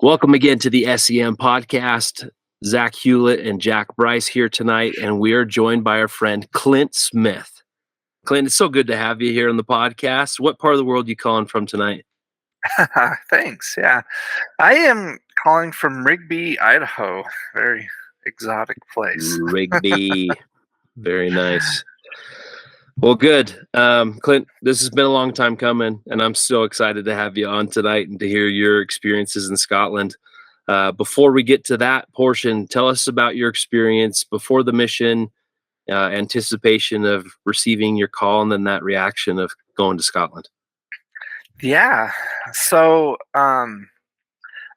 Welcome again to the S.E.M podcast. Zach Hewlett and Jack Bryce here tonight, and we are joined by our friend Clint Smith. Clint, it's so good to have you here on the podcast. What part of the world are you calling from tonight? Thanks. Yeah. I am calling from Rigby, Idaho. Very exotic place. Rigby. Very nice. Well, good. Clint, this has been a long time coming, and I'm so excited to have you on tonight and to hear your experiences in Scotland. Before we get to that portion, tell us about your experience before the mission, anticipation of receiving your call, and then that reaction of going to Scotland. Yeah. So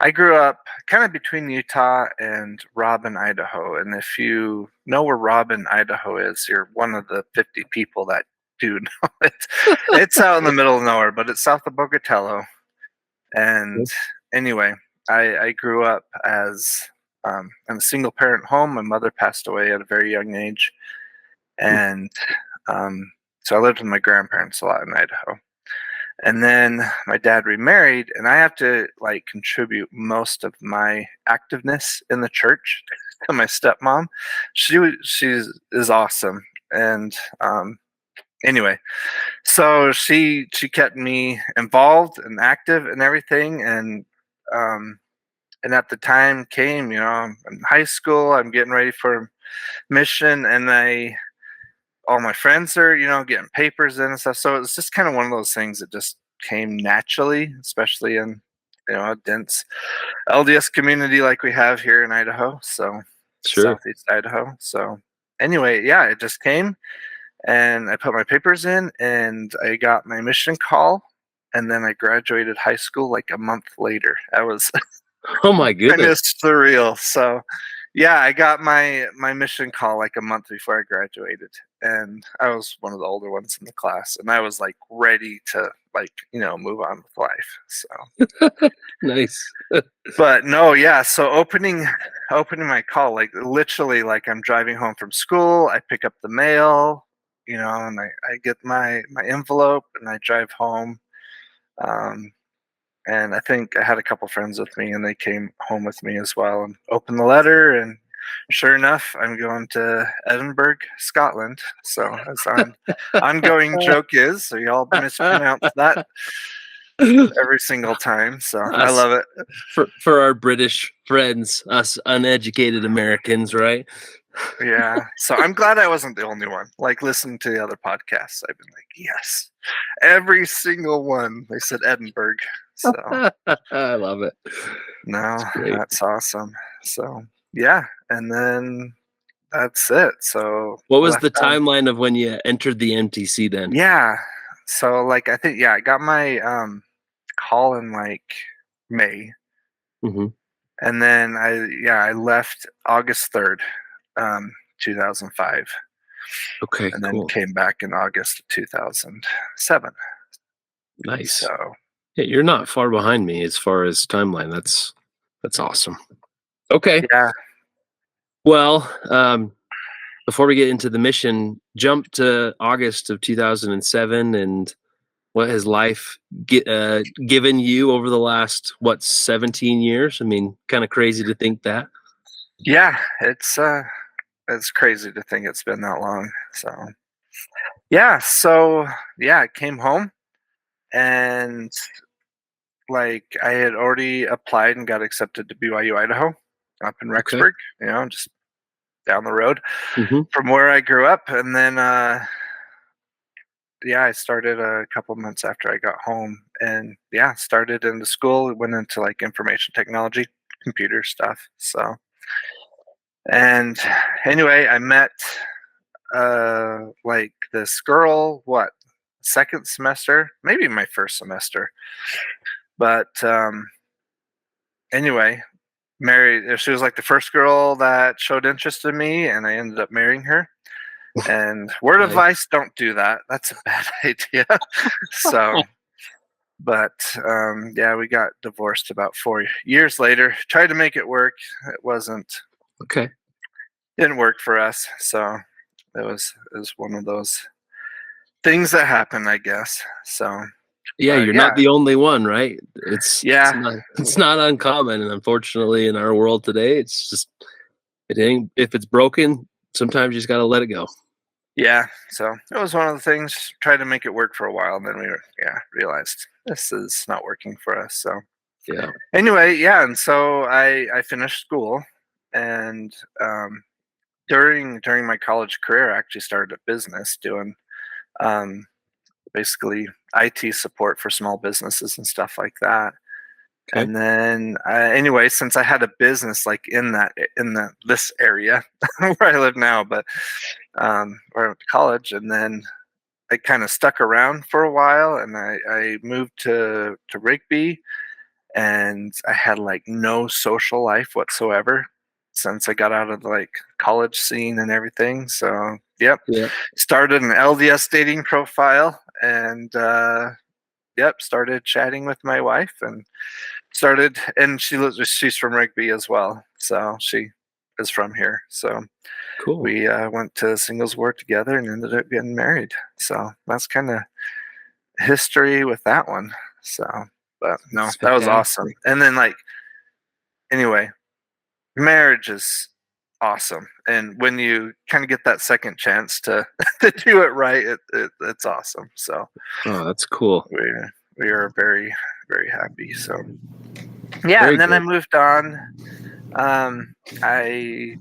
I grew up kind of between Utah and Robin, Idaho. And if you know where Robin, Idaho is, you're one of the 50 people that do know it. It's out in the middle of nowhere, but it's south of Bogatello. And anyway, I grew up as in a single parent home. My mother passed away at a very young age. And so I lived with my grandparents a lot in Idaho. And then my dad remarried, and I have to like contribute most of my activeness in the church to my stepmom. She is awesome, and anyway, so she kept me involved and active and everything, and at the time came, I'm in high school, I'm getting ready for mission, and all my friends are, getting papers in and stuff. So it's just kind of one of those things that just came naturally, especially in, a dense LDS community like we have here in Idaho. So Sure. Southeast Idaho. So anyway, yeah, it just came and I put my papers in and I got my mission call. And then I graduated high school like a month later. That was Oh my kind of goodness. surreal. So yeah, I got my mission call like a month before I graduated, and I was one of the older ones in the class, and I was like ready to move on with life. So, Nice. but no, yeah. So opening my call, like literally, like I'm driving home from school, I pick up the mail, and I get my envelope, and I drive home. Um, and I think I had a couple friends with me, and they came home with me as well and opened the letter. And sure enough, I'm going to Edinburgh, Scotland. So as ongoing joke is, so y'all mispronounce that every single time. So I us love it. for our British friends, us uneducated Americans, right? Yeah. So I'm glad I wasn't the only one. Like listening to the other podcasts, I've been like, yes, every single one. They said Edinburgh. So I love it. no, Great. that's awesome. So yeah, and then that's it. So What was left the out. timeline of when you entered the MTC then? Yeah. So like I think I got my call in like May, Hmm. and then I left August 3rd, 2005, Okay, and then cool. came back in August of 2007. Nice. So Yeah, you're not far behind me as far as timeline. That's awesome. Okay. yeah, Well, before we get into the mission, jump to August of 2007 and what has life given you over the last 17 years? I mean, kind of crazy to think that. yeah, it's crazy to think it's been that long. So yeah, I came home and like I had already applied and got accepted to BYU Idaho up in Okay. Rexburg, just down the road Hmm. from where I grew up. And then I started a couple months after I got home, and started into school, went into like information technology, computer stuff. So and anyway, I met like this girl, second semester, maybe my first semester. But anyway, married. She was like the first girl that showed interest in me, and I ended up marrying her. And word of Nice. advice: don't do that. That's a bad idea. So, but we got divorced about 4 years later. Tried to make it work. It Okay. didn't work for us. So it was one of those things that happen, I guess. So Yeah, you're not Yeah, the only one, right? It's yeah, not it's not uncommon, and unfortunately, in our world today, it's just it ain't. If it's broken, sometimes you just got to let it go. yeah. So it was one of the things. Tried to make it work for a while, and then realized this is not working for us. So Yeah. anyway, yeah, and so I finished school, and during my college career, I actually started a business doing um, basically IT support for small businesses and stuff like that. Okay. And then anyway, since I had a business like in this area where I live now, but where I went to college, and then I kind of stuck around for a while, and I moved to Rigby, and I had like no social life whatsoever since I got out of the like college scene and everything. So yep, Yeah. started an LDS dating profile, and yep, started chatting with my wife, and she's from Rigby as well, so she is from here. So Cool. we went to singles war together and ended up getting married. So that's kind of history with that one. So, but no, that was awesome. Spectacular. And then like anyway, marriage is awesome, and when you kind of get that second chance to to do it right, it's awesome. So Oh, that's cool. we we are very very happy. So yeah, Very and then I good. moved on. I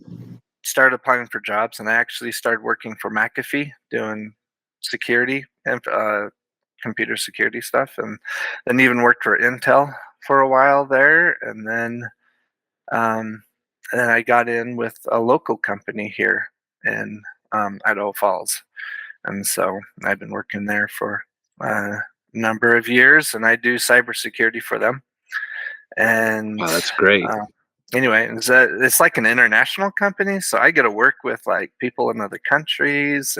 started applying for jobs, and I actually started working for McAfee doing security and computer security stuff, and then even worked for Intel for a while there, um, and then I got in with a local company here in Idaho Falls, and so I've been working there for a number of years, and I do cybersecurity for them. And Wow, that's great. uh, anyway, it's like an international company, so I get to work with like people in other countries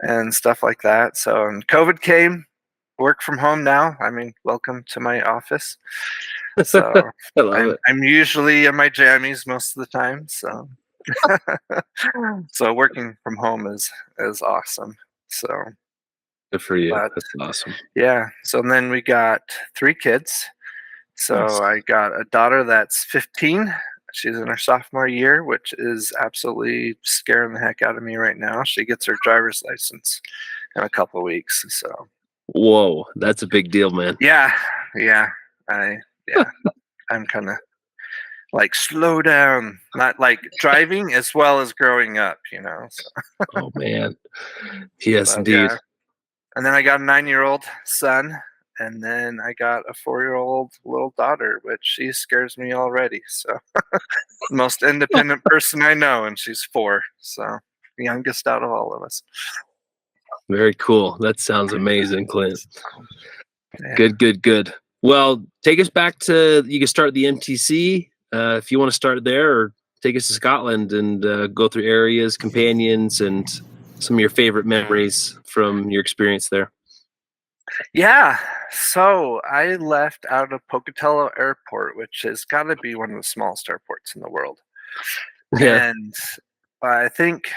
and stuff like that. So when COVID came, work from home now. I mean, welcome to my office. So I love I'm it. I'm usually in my jammies most of the time. So so working from home is awesome. So Good for you. but That's awesome. yeah, so then we got 3 kids. Nice. So I got a daughter that's 15. She's in her sophomore year, which is absolutely scaring the heck out of me right now. She gets her driver's license in a couple of weeks. So Whoa, that's a big deal, man. yeah, yeah, I yeah, I'm kind of like slow down, not like driving as well as growing up, you know. So, Oh man. Yes, but indeed. yeah, and then I got a 9-year-old son, and then I got a 4-year-old little daughter, which she scares me already. So most independent person I know, and she's 4, so the youngest out of all of us. Very cool. That sounds amazing, Clint. Yeah, Good, good, good. Well, take us back to you can start the MTC if you want to start there, or take us to Scotland and go through areas, companions, and some of your favorite memories from your experience there. yeah. So I left out of Pocatello Airport, which has got to be one of the smallest airports in the world, Yeah. and I think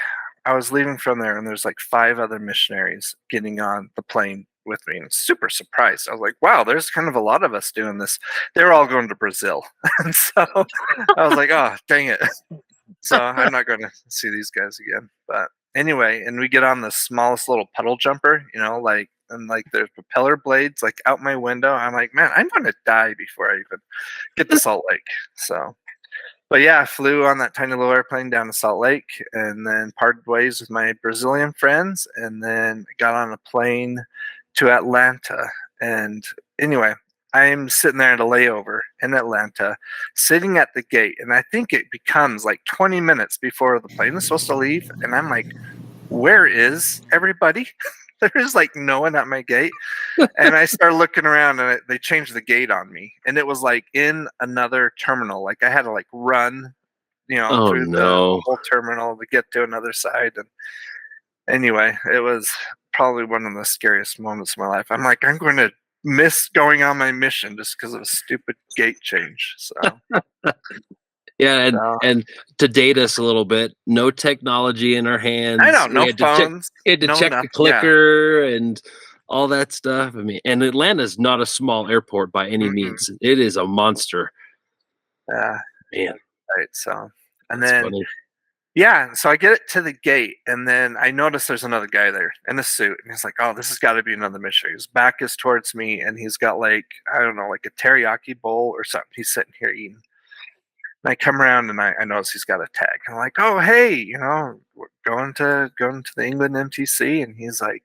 I was leaving from there, and there's like 5 other missionaries getting on the plane with me, and super surprised. I was like, "Wow, there's kind of a lot of us doing this." They were all going to Brazil, and so I was like, "Oh, dang it!" So I'm not going to see these guys again. But anyway, and we get on the smallest little puddle jumper, like and like there's propeller blades like out my window. I'm like, man, I'm going to die before I even get to Salt Lake. So but yeah, I flew on that tiny little airplane down to Salt Lake, and then parted ways with my Brazilian friends, and then got on a plane to Atlanta. And anyway, I'm sitting there at a layover in Atlanta, sitting at the gate, and I think it becomes like 20 minutes before the plane is supposed to leave, and I'm like, where is everybody? There's like no one at my gate. And I started looking around, and they changed the gate on me, and it was like in another terminal. Like I had to like run, Oh through the no. whole terminal to get to another side. And anyway, it was probably one of the scariest moments of my life. I'm like, I'm going to miss going on my mission just because of a stupid gate change. So, Yeah, so and to date us a little bit, no technology in our I hands. know, We no had to check phones, we had to no check the nothing. Yeah, clicker and all that stuff. I mean, and Atlanta's not a small airport by any Mm-mm. means. It is a monster. Yeah, Man, right. So, and that's then funny. yeah, so I get it to the gate, and then I notice there's another guy there in a suit, and he's like, "Oh, this has got to be another missionary." His back is towards me, and he's got like I don't know, like a teriyaki bowl or something. He's sitting here eating. And I come around and I notice he's got a tag. I'm like, "Oh, hey, we're going to the England MTC," and he's like,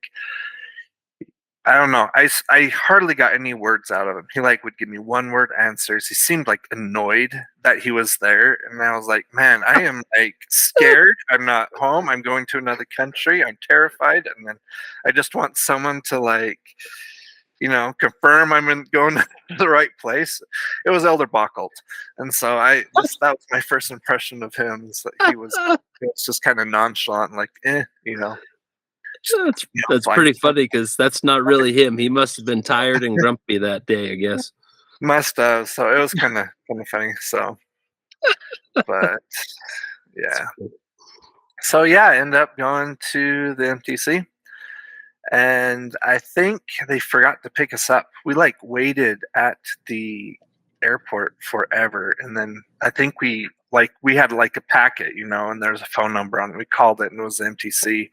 I don't know. I hardly got any words out of him. He like would give me one word answers. He seemed like annoyed that he was there, and I was like, man, I am like scared. I'm not home. I'm going to another country. I'm terrified, and then I just want someone to like, confirm going to the right place. It was Elder Bockelt, and so that was my first impression of him. Is that he was just kind of nonchalant, like, just, That's fine. pretty funny because that's not really him. He must have been tired and grumpy that day, I guess. Must have. So it was kind of funny. So, but yeah. So yeah, I ended up going to the MTC, and I think they forgot to pick us up. We like waited at the airport forever, and then I think we had like a packet, and there's a phone number on it. We called it, and it was the MTC.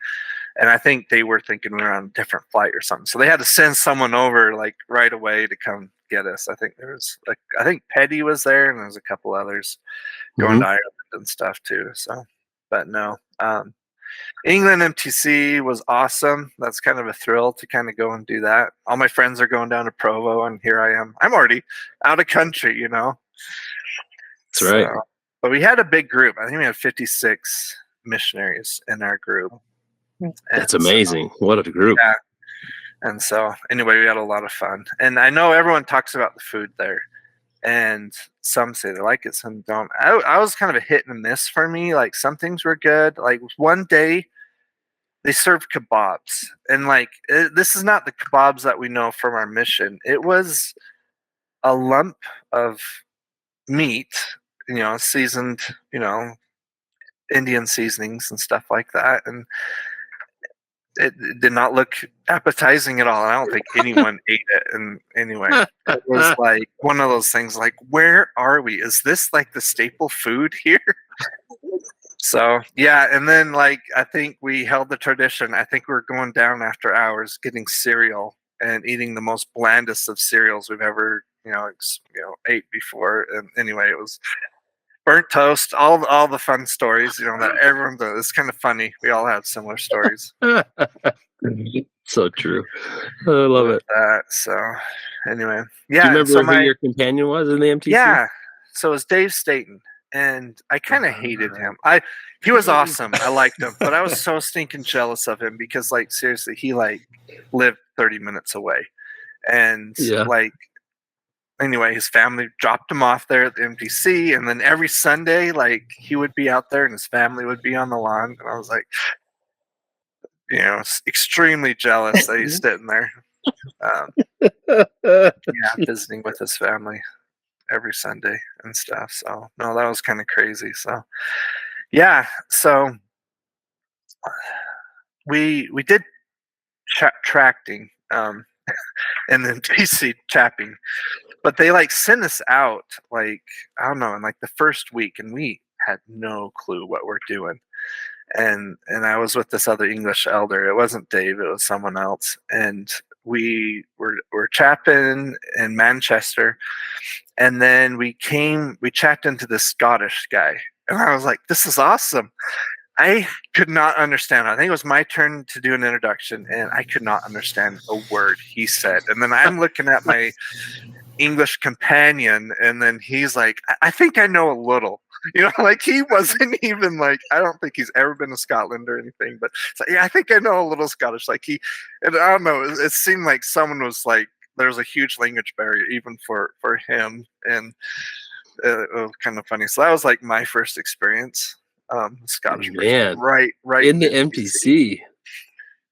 And I think they were thinking we were on a different flight or something. So they had to send someone over like right away to come get us. I think I think Petty was there, and there was a couple others going Mhm. to Ireland and stuff too. So, but no, England MTC was awesome. That's kind of a thrill to kind of go and do that. All my friends are going down to Provo, and here I am. I'm already out of country. That's right. So, but we had a big group. I think we had 56 missionaries in our group. That's And so, amazing. What a group. yeah. And so, anyway, we had a lot of fun. And I know everyone talks about the food there, and some say they like it, some don't. I was kind of a hit and miss for me. Like, some things were good. Like, one day they served kebabs, and like, this is not the kebabs that we know from our mission. It was a lump of meat, seasoned, Indian seasonings and stuff like that. And it did not look appetizing at all. I don't think anyone ate it. And anyway, it was like one of those things like, where are we? Is this like the staple food here? So, yeah. And then, like, I think we held the tradition. I think we were going down after hours getting cereal and eating the most blandest of cereals we've ever, ate before. And anyway, it was burnt toast, all the fun stories, that everyone does. It's kind of funny. We all have similar stories. So true. I love With it. that. So anyway, Do you yeah, and so remember who your companion was in the MTC? yeah, so it was Dave Staten, and I kind of hated him. He was awesome. I liked him, but I was so stinking jealous of him because, like, seriously, he like lived 30 minutes away, and Yeah. like anyway, his family dropped him off there at the MTC, and then every Sunday, like, he would be out there and his family would be on the lawn, and I was like, extremely jealous that he's sitting there. Um, yeah, visiting with his family every Sunday and stuff. So no, that was kind of crazy. So yeah, so we did tracting and then PC chapping, but they like sent us out like I don't know in like the first week, and we had no clue what we're doing. And I was with this other English elder. It wasn't Dave, it was someone else. And we were chapping in Manchester, and then we checked into this Scottish guy, and I was like, this is awesome. I could not understand. I think it was my turn to do an introduction, and I could not understand a word he said. And then I'm looking at my English companion, and then he's like, I think I know a little. Like he wasn't even like, I don't think he's ever been to Scotland or anything, but it's like, yeah, I think I know a little Scottish. Like and I don't know, it seemed like someone was like, there was a huge language barrier even for him, and it was kind of funny. So that was like my first experience, Scottish person, Man, right in in the the MTC. MTC.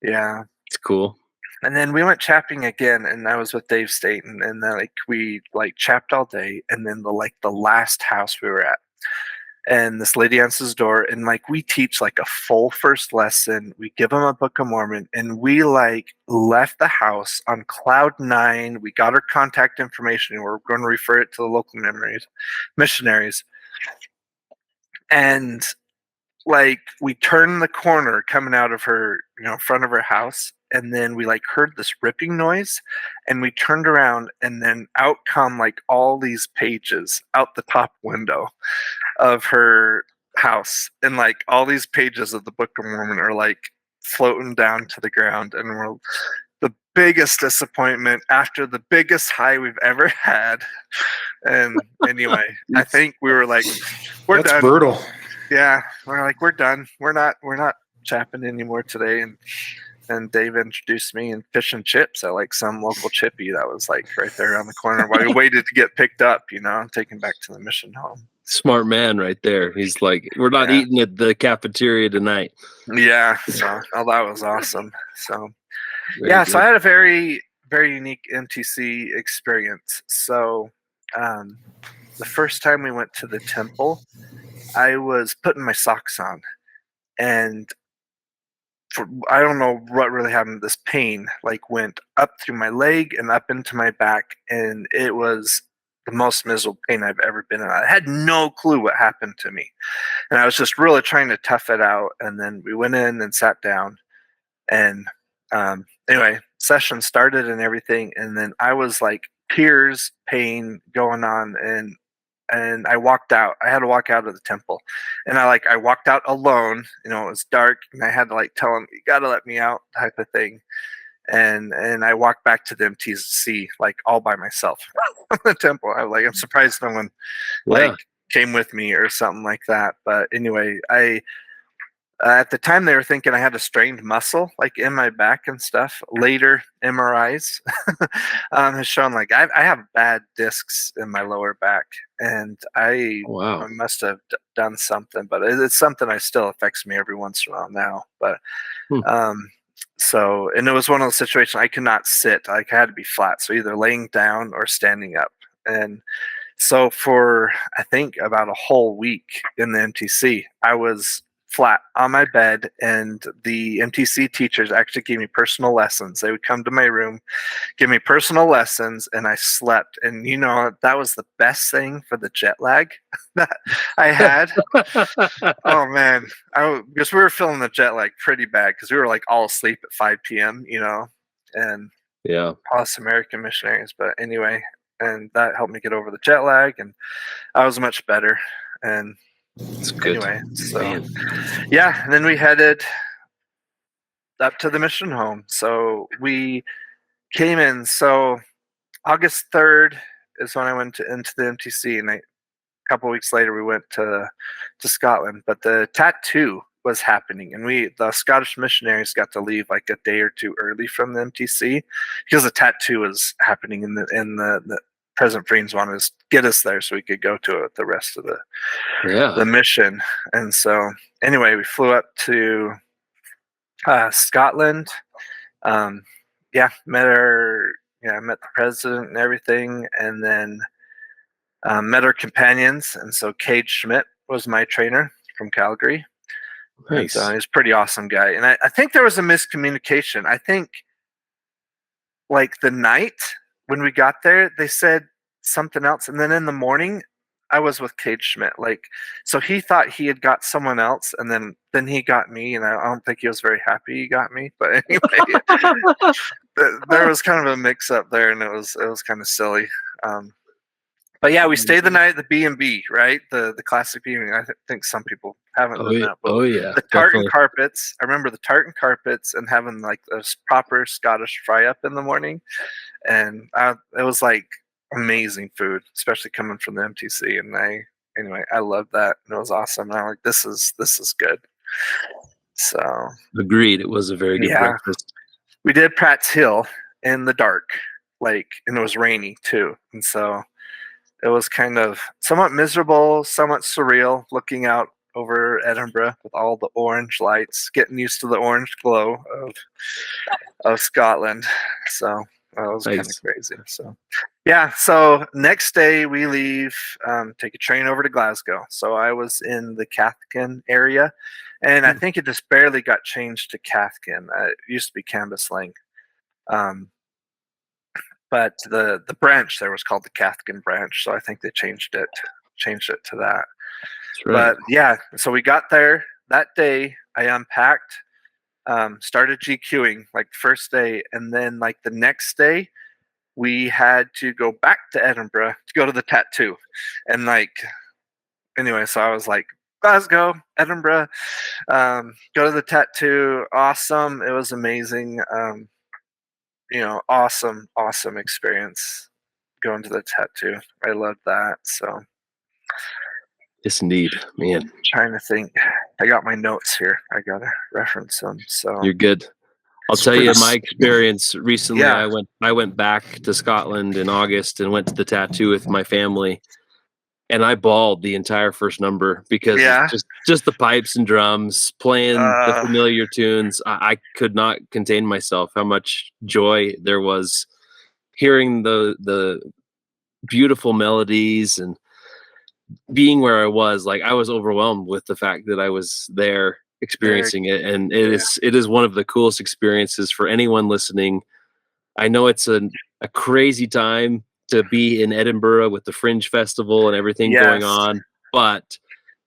Yeah. It's cool. And then we went chapping again, and I was with Dave Staten, and then like we like chapped all day, and then the last house we were at, And this lady answers the door, and like we teach like a full first lesson. We give them a Book of Mormon, and we like left the house on cloud nine. We got her contact information, and we're going to refer it to the local missionaries. And like we turned the corner coming out of her, front of her house, and then we like heard this ripping noise, and we turned around, and then out come like all these pages out the top window of her house, and like all these pages of the Book of Mormon are like floating down to the ground, and we're the biggest disappointment after the biggest high we've ever had. And anyway, I think we were like, we're That's done. brutal. Yeah, we're like, we're done. We're not chapping anymore today. And Dave introduced me in fish and chips at like some local chippy that was like right there around the corner while we waited to get picked up, and taken back to the mission home. Smart man right there. He's like, we're not eating at the cafeteria tonight. Yeah, so that was awesome. So Very so good. I had a very, very unique MTC experience. So the first time we went to the temple, I was putting my socks on, and I don't know what really happened. This pain like went up through my leg and up into my back, and it was the most miserable pain I've ever been in. I had no clue what happened to me, and I was just really trying to tough it out. And then we went in and sat down, and anyway, session started and everything, and then I was like tears, pain going on, and I walked out. I had to walk out of the temple, and I walked out alone. It was dark, and I had to like tell him, "You got to let me out," type of thing. And I walked back to the MTC like all by myself from the temple. I'm surprised no one like came with me or something like that. But anyway, at the time they were thinking I had a strained muscle like in my back and stuff. Later MRIs has shown like I have bad discs in my lower back, and I must have done something, but it's something that still affects me every once in a while now. But so, and it was one of those situations I could not sit. Like I had to be flat, so either laying down or standing up. And so for I think about a whole week in the MTC, I was flat on my bed, and the MTC teachers actually gave me personal lessons. They would come to my room, give me personal lessons, and I slept. And that was the best thing for the jet lag that I had. Oh man, because we were feeling the jet lag pretty bad because we were like all asleep at 5 p.m. And all us American missionaries. But anyway, and that helped me get over the jet lag, and I was much better. And that's good. Anyway, so and then we headed up to the mission home. So we came in. So August 3rd is when I went into the MTC, and a couple of weeks later we went to Scotland. But the tattoo was happening, and the Scottish missionaries got to leave like a day or two early from the MTC because the tattoo was happening in the President Freens wanted to get us there so we could go to it the rest of the mission. And so anyway, we flew up to Scotland. Met the president and everything, and then met our companions. And so Cade Schmidt was my trainer from Calgary. Nice. So he's a pretty awesome guy. And I think there was a miscommunication. I think like the night when we got there, they said something else, and then in the morning, I was with Cade Schmidt. Like, so he thought he had got someone else, and then he got me, and I don't think he was very happy he got me. But anyway, there was kind of a mix-up there, and it was kind of silly. But yeah, we stayed the night at the B&B, right? The classic B&B. I think some people haven't done that. But the tartan carpets. I remember the tartan carpets and having like a proper Scottish fry-up in the morning, and it was like amazing food, especially coming from the MTC. And I loved that, and it was awesome. And I'm like, this is good. So agreed. It was a very good breakfast. We did Pratt's Hill in the dark, and it was rainy too, and so it was kind of somewhat miserable, somewhat surreal, looking out over Edinburgh with all the orange lights, getting used to the orange glow of Scotland. So that was kind of Nice. crazy. So, yeah. So next day we leave, take a train over to Glasgow. So I was in the Cathkin area, and I think it just barely got changed to Cathkin. It used to be Cambuslang, but the branch there was called the Cathkin branch. So I think they changed it to that. That's right. But yeah, so we got there that day. I unpacked, started GQing like the first day, and then like the next day we had to go back to Edinburgh to go to the tattoo. And like anyway, so I was like, Glasgow, Edinburgh, go to the tattoo. Awesome. It was amazing. Awesome experience going to the tattoo. I loved that. So Yes, indeed, man. trying to think. I got my notes here. I gotta reference them. So You're good. I'll tell you my experience recently. Yeah. I went back to Scotland in August and went to the tattoo with my family, and I bawled the entire first number because Yeah. just the pipes and drums playing the Uh, familiar tunes. I could not contain myself. How much joy there was hearing the beautiful melodies and being where I was. Like I was overwhelmed with the fact that I was there there. experiencing it, and Yeah. it is one of the coolest experiences for anyone listening. I know it's a crazy time to be in Edinburgh with the Fringe Festival and everything going Yes. on, but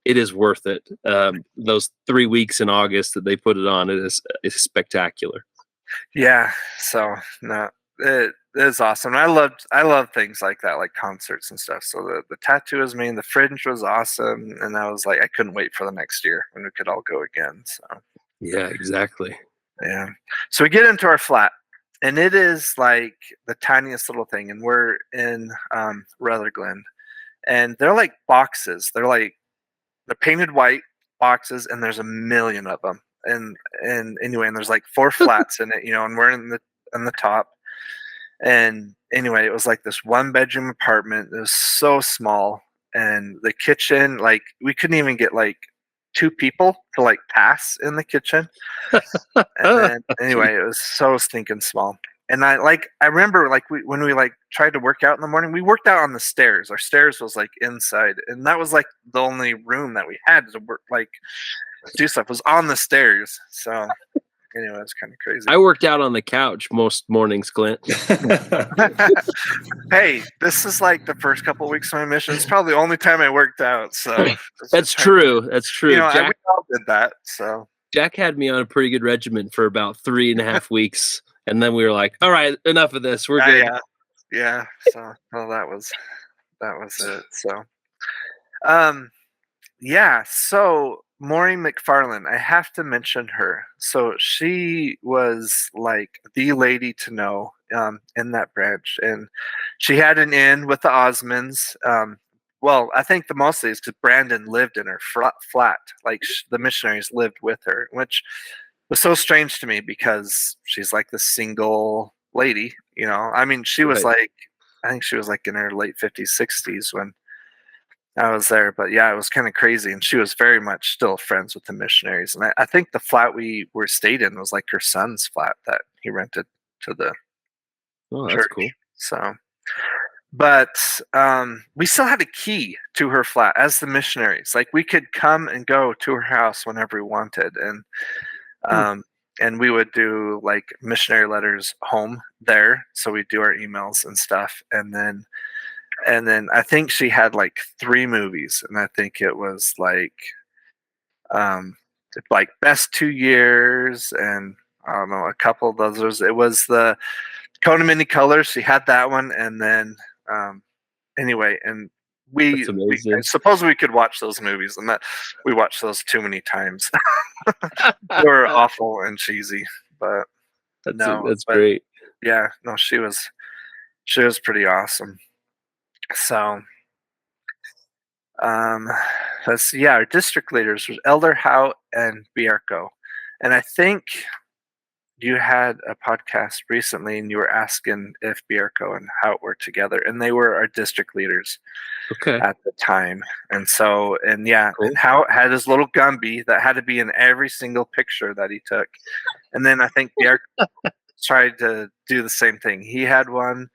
it is worth it. Those 3 weeks in August that they put it on, it is spectacular. Yeah. So no, it is awesome. I love things like that, like concerts and stuff. So the tattoo was mean, the Fringe was awesome, and I was like, I couldn't wait for the next year when we could all go again. So Yeah, exactly. yeah. So we get into our flat, and it is like the tiniest little thing, and we're in Rutherglen, and they're like boxes. They're painted white boxes, and there's a million of them. And anyway, and there's like 4 flats in it, and we're in the top. And anyway, it was like this 1-bedroom apartment. It was so small, and the kitchen, like we couldn't even get like 2 people to like pass in the kitchen. And then anyway, it was so stinking small. And I remember like when we like tried to work out in the morning, we worked out on the stairs. Our stairs was like inside, and that was like the only room that we had to work, like do stuff was on the stairs. So anyway, it's kind of crazy. I worked out on the couch most mornings, Clint. Hey, this is like the first couple of weeks of my mission. It's probably the only time I worked out. So That's true. That's true. we Jack all did that. So Jack had me on a pretty good regimen for about 3.5 weeks, and then we were like, "All right, enough of this. We're good." yeah. So well, that was it. So yeah. So Maureen McFarlane, I have to mention her. So she was like the lady to know in that branch, and she had an inn with the Osmonds. Well, I think the mostly is because Brandon lived in her flat. Like the missionaries lived with her, which was so strange to me because she's like the single lady. I mean, she was Right. like, I think she was like in her late 50s, 60s when I was there. But yeah, it was kind of crazy. And she was very much still friends with the missionaries. And I think the flat we were stayed in was like her son's flat that he rented to the Oh, that's church. cool. So, but we still had a key to her flat as the missionaries. Like we could come and go to her house whenever we wanted. And we would do like missionary letters home there. So we'd do our emails and stuff. And then I think she had like 3 movies, and I think it was um like best 2 years, and I don't know, a couple of others. It was the Cone of Many Colors. She had that one, and then anyway, and That's I amazing. suppose we could watch those movies, and that we watched those too many times. They were awful and cheesy, but no, That's but great. yeah, no, she was pretty awesome. So Um, our district leaders was Elder Howe and Bierko, and I think you had a podcast recently, and you were asking if Bierko and Howe were together, and they were our district leaders Okay. at the time. And so, and yeah, Cool. and Howe had his little Gumby that had to be in every single picture that he took, and then I think Bierko tried to do the same thing. He had one.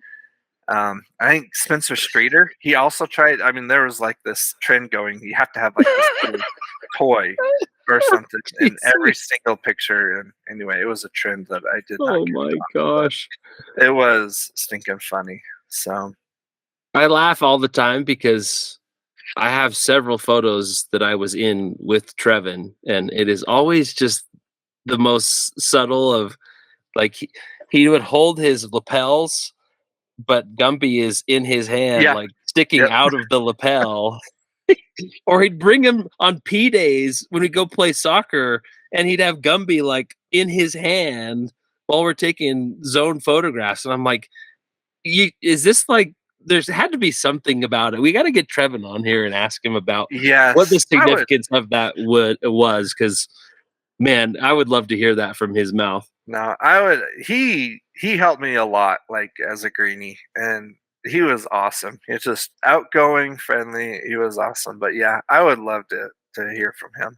I think Spencer Streeter, he also tried. I mean, there was like this trend going. You have to have like this little toy or something in every single picture. And anyway, it was a trend that I did not Oh get my on, gosh. but it was stinking funny. So I laugh all the time because I have several photos that I was in with Trevin, and it is always just the most subtle of like he would hold his lapels, but Gumby is in his hand, yeah, like sticking yep, out of the lapel. Or he'd bring him on P days when we go play soccer, and he'd have Gumby like in his hand while we're taking zone photographs. And I'm like, is this like there's had to be something about it. We got to get Trevin on here and ask him about what the yes, I would. significance of that was because man, I would love to hear that from his mouth. No, I would. He helped me a lot, like as a greenie, and he was awesome. He's just outgoing, friendly. He was awesome. But yeah, I would love to hear from him.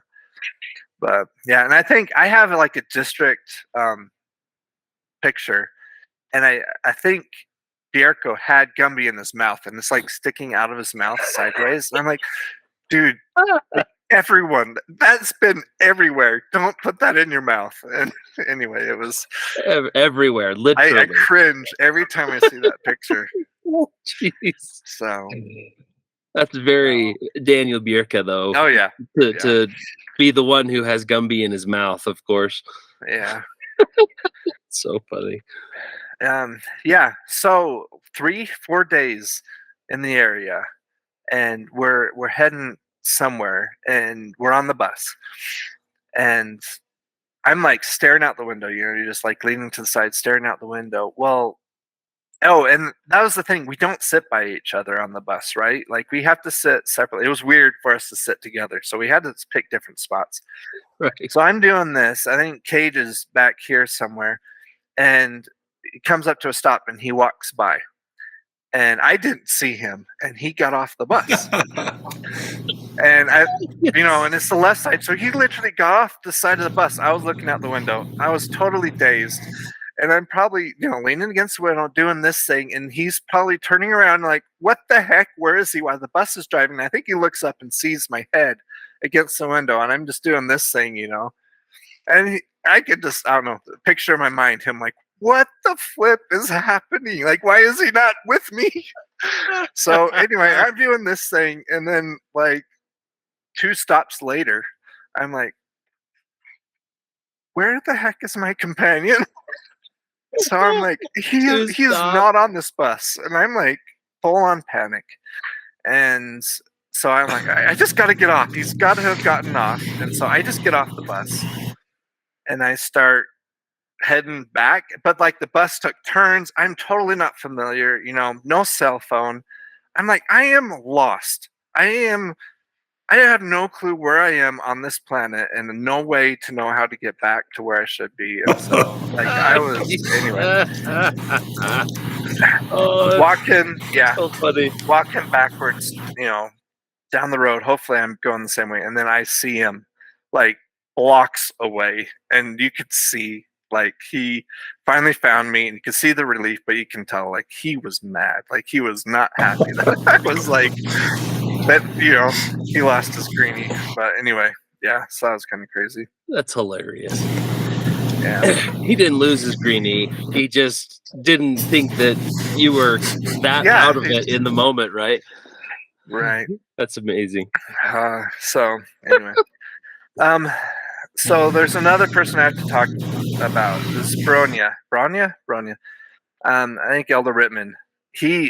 But yeah, and I think I have like a district picture, and I think Bierko had Gumby in his mouth, and it's like sticking out of his mouth sideways. And I'm like, dude, like everyone, that's been everywhere. Don't put that in your mouth. And anyway, it was. Everywhere, I literally. cringe every time I see that picture. Oh, jeez. So, That's very Daniel Bierka, though, oh yeah, to yeah, to be the one who has Gumby in his mouth, of course. yeah. So funny. Yeah. So 3, 4 days in the area, and we're heading somewhere, and we're on the bus, and I'm like staring out the window. You know, you're just like leaning to the side, staring out the window. Well, oh, and that was the thing. We don't sit by each other on the bus, right? Like we have to sit separately. It was weird for us to sit together, so we had to pick different spots. Right. So I'm doing this. I think Cage is back here somewhere, and he comes up to a stop, and he walks by, and I didn't see him, and he got off the bus, and and it's the left side, so he literally got off the side of the bus. I was looking out the window. I was totally dazed. And I'm probably, leaning against the window doing this thing, and he's probably turning around like, what the heck? Where is he? While the bus is driving, I think he looks up and sees my head against the window, and I'm just doing this thing, And I could just, I don't know, picture in my mind him like, what the flip is happening? Like, why is he not with me? So anyway, I'm doing this thing, and then like 2 stops later, I'm like, where the heck is my companion? So I'm like, he is not on this bus, and I'm like full on panic, and so I'm like, I just got to get off. He's got to have gotten off, and so I just get off the bus, and I start heading back. But like the bus took turns. I'm totally not familiar. No cell phone. I'm like, I am lost. I have no clue where I am on this planet, and no way to know how to get back to where I should be. And so, like, I was anyway Oh, walking, yeah, so funny. walking backwards, down the road. Hopefully, I'm going the same way, and then I see him like blocks away, and you could see like he finally found me, and you could see the relief, but you can tell like he was mad, like he was not happy that I was like that. He lost his greenie, but anyway, yeah, so that was kind of crazy. That's hilarious. Yeah, He didn't lose his greenie. He just didn't think that you were that yeah, out of it in the moment, right? right. That's amazing. So anyway, so there's another person I have to talk about. This is Bronya. I think Elder Rittman.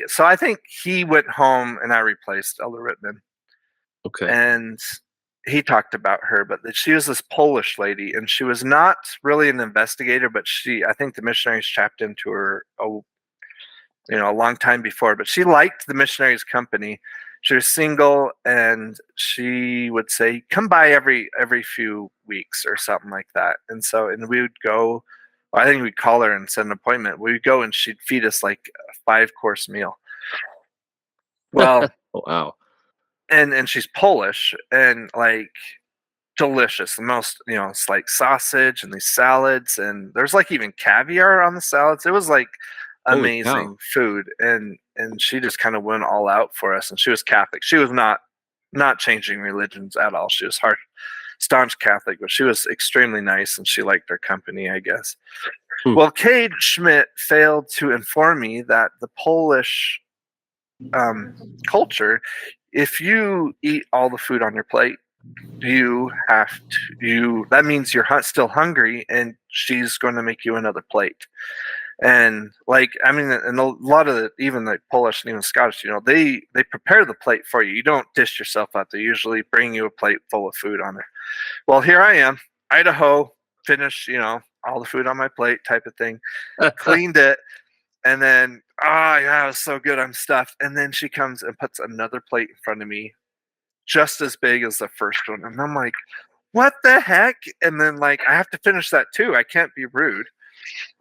So I think he went home and I replaced Elder Rittman. Okay. And he talked about her, but that she was this Polish lady, and she was not really an investigator, but I think the missionaries tapped into her a long time before, but she liked the missionaries' company. She was single, and she would say, "Come by every few weeks" or something like that. And we would go. I think we'd call her and set an appointment. We'd go, and she'd feed us like a 5-course meal. Well, Oh, wow. and she's Polish, and like delicious. The most, it's like sausage and these salads, and there's like even caviar on the salads. It was like Holy cow. amazing food, and she just kind of went all out for us. And she was Catholic. She was not changing religions at all. She was staunch Catholic, but she was extremely nice, and she liked our company, I guess. Hmm. Well, Cade Schmidt failed to inform me that the Polish culture, if you eat all the food on your plate, that means you're still hungry, and she's going to make you another plate. And and a lot of even the Polish and even Scottish, they prepare the plate for you. You don't dish yourself out. They usually bring you a plate full of food on it. Well, here I am, Idaho, finished, all the food on my plate type of thing, cleaned it, and then, yeah, it was so good, I'm stuffed. And then she comes and puts another plate in front of me, just as big as the first one. And I'm like, what the heck? And then I have to finish that too. I can't be rude.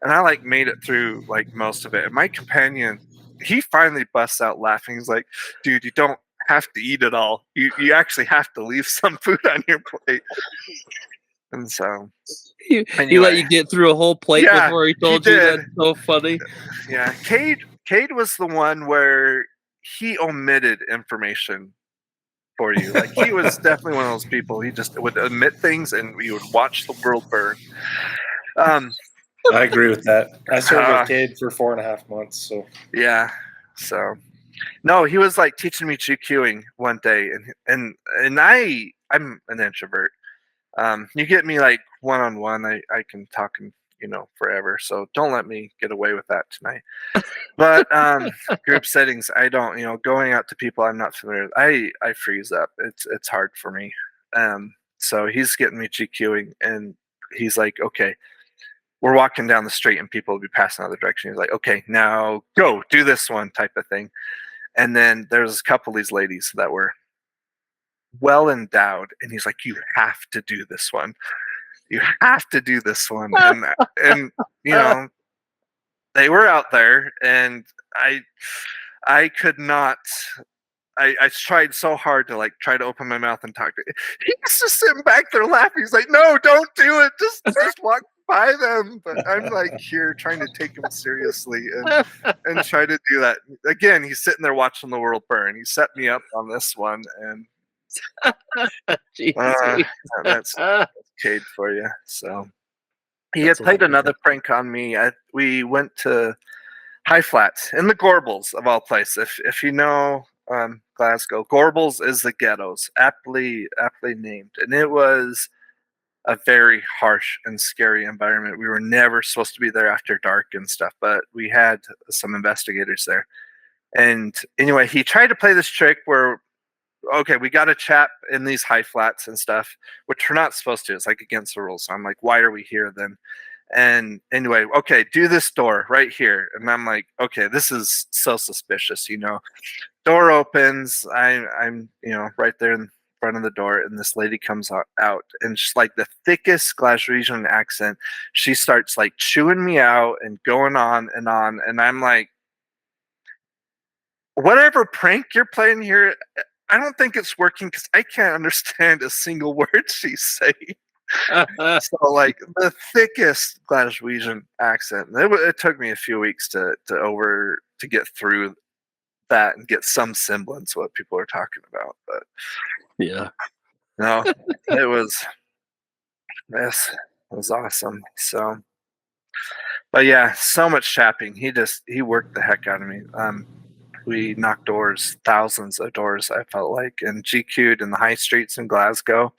And I made it through most of it. And my companion, he finally busts out laughing. He's like, dude, you don't have to eat it all. You actually have to leave some food on your plate. And so He anyway, let you get through a whole plate before he told you? That's so funny. Yeah, Cade was the one where he omitted information for you. He was definitely one of those people. He just would omit things, and we would watch the world burn. I agree with that. I served with Cade for 4.5 months. So yeah, so no, he was teaching me GQing one day, and I'm an introvert. You get me one-on-one, I can talk forever. So don't let me get away with that tonight. But group settings, I don't. Going out to people I'm not familiar with, I freeze up. It's hard for me. So he's getting me GQing, and he's like, okay, we're walking down the street, and people will be passing the other direction. He's like, okay, now go do this one type of thing. And then there's a couple of these ladies that were well endowed, and he's like, you have to do this one. You have to do this one. And they were out there, and I could not. I tried so hard to try to open my mouth and talk to him. He's just sitting back there laughing. He's like, no, don't do it. Just walk by them. But I'm here trying to take him seriously and try to do that. Again, he's sitting there watching the world burn. He set me up on this one, and that's Cade for you. So he had played another prank on me. We went to High Flats in the Gorbals of all places. If you know Glasgow, Gorbals is the ghettos, aptly named, and it was a very harsh and scary environment. We were never supposed to be there after dark and stuff, but we had some investigators there. And anyway, he tried to play this trick where, okay, we got a chap in these high flats and stuff, which we're not supposed to. It's against the rules. So I'm like, why are we here then? And anyway, okay, do this door right here. And I'm like, okay, this is so suspicious, Door opens. I'm right there in front of the door, and this lady comes out, and she's the thickest Glaswegian accent. She starts chewing me out and going on, and I'm like, whatever prank you're playing here, I don't think it's working, because I can't understand a single word she's saying. So the thickest Glaswegian accent. It took me a few weeks to get through that and get some semblance of what people are talking about. But yeah, no, it was awesome. So, but yeah, so much chapping. He worked the heck out of me. We knocked doors, thousands of doors, I felt like, and GQ'd in the high streets in Glasgow.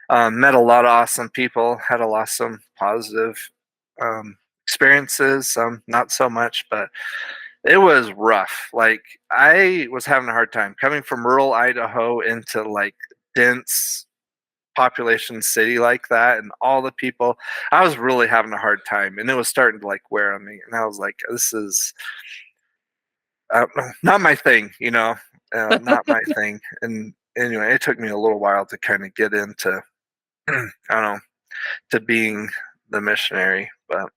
Met a lot of awesome people, had a lot of some positive experiences, some not so much, but it was rough. I was having a hard time coming from rural Idaho into dense population city like that, and all the people. I was really having a hard time, and it was starting to wear on me. And I was like, this is not my thing, not my thing. And anyway, it took me a little while to kind of get into, I don't know, to being the missionary. But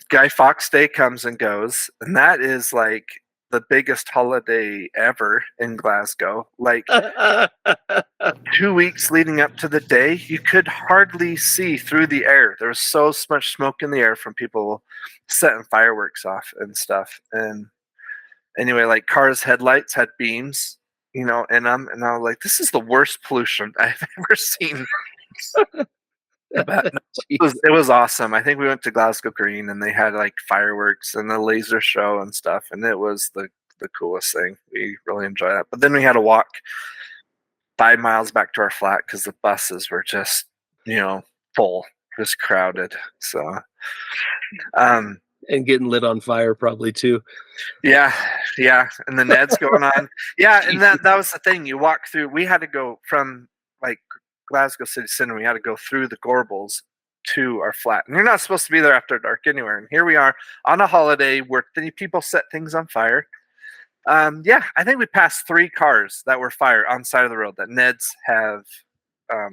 Guy Fawkes Day comes and goes, and that is the biggest holiday ever in Glasgow. 2 weeks leading up to the day, you could hardly see through the air. There was so much smoke in the air from people setting fireworks off and stuff. And anyway, like cars' headlights had beams, in them, and I was like, "This is the worst pollution I've ever seen." But no, it was awesome. I think we went to Glasgow Green, and they had like fireworks and a laser show and stuff, and it was the coolest thing. We really enjoyed that. But then we had to walk 5 miles back to our flat because the buses were just, full, just crowded. So, um, And getting lit on fire probably too. yeah, and the Ned's going on. Yeah, and that was the thing. You walk through. We had to go from like Glasgow City Centre. We had to go through the Gorbals to our flat, and you're not supposed to be there after dark anywhere. And here we are on a holiday where people set things on fire. Yeah, I think we passed 3 cars that were fired on the side of the road that Neds have um,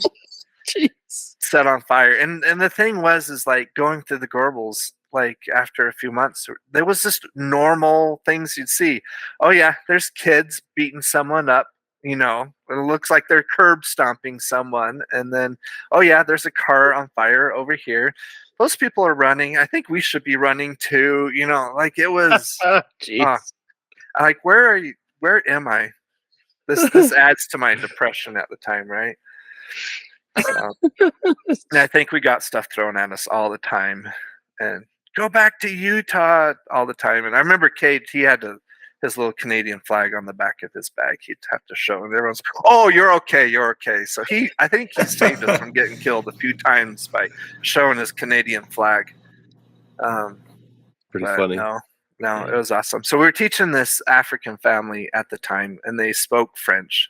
set on fire. And the thing is like going through the Gorbals, like after a few months, there was just normal things you'd see. Oh yeah, there's kids beating someone up. It looks like they're curb stomping someone. And then, oh yeah, there's a car on fire over here. Those people are running. I think we should be running too. Like it was. Like, where are you? Where am I? This adds to my depression at the time, right? So, and I think we got stuff thrown at us all the time, and go back to Utah all the time. And I remember Cade, he had his little Canadian flag on the back of his bag. He'd have to show, and everyone's, "Oh, you're okay, you're okay." So I think he saved us from getting killed a few times by showing his Canadian flag. Pretty funny. No, it was awesome. So we were teaching this African family at the time, and they spoke French.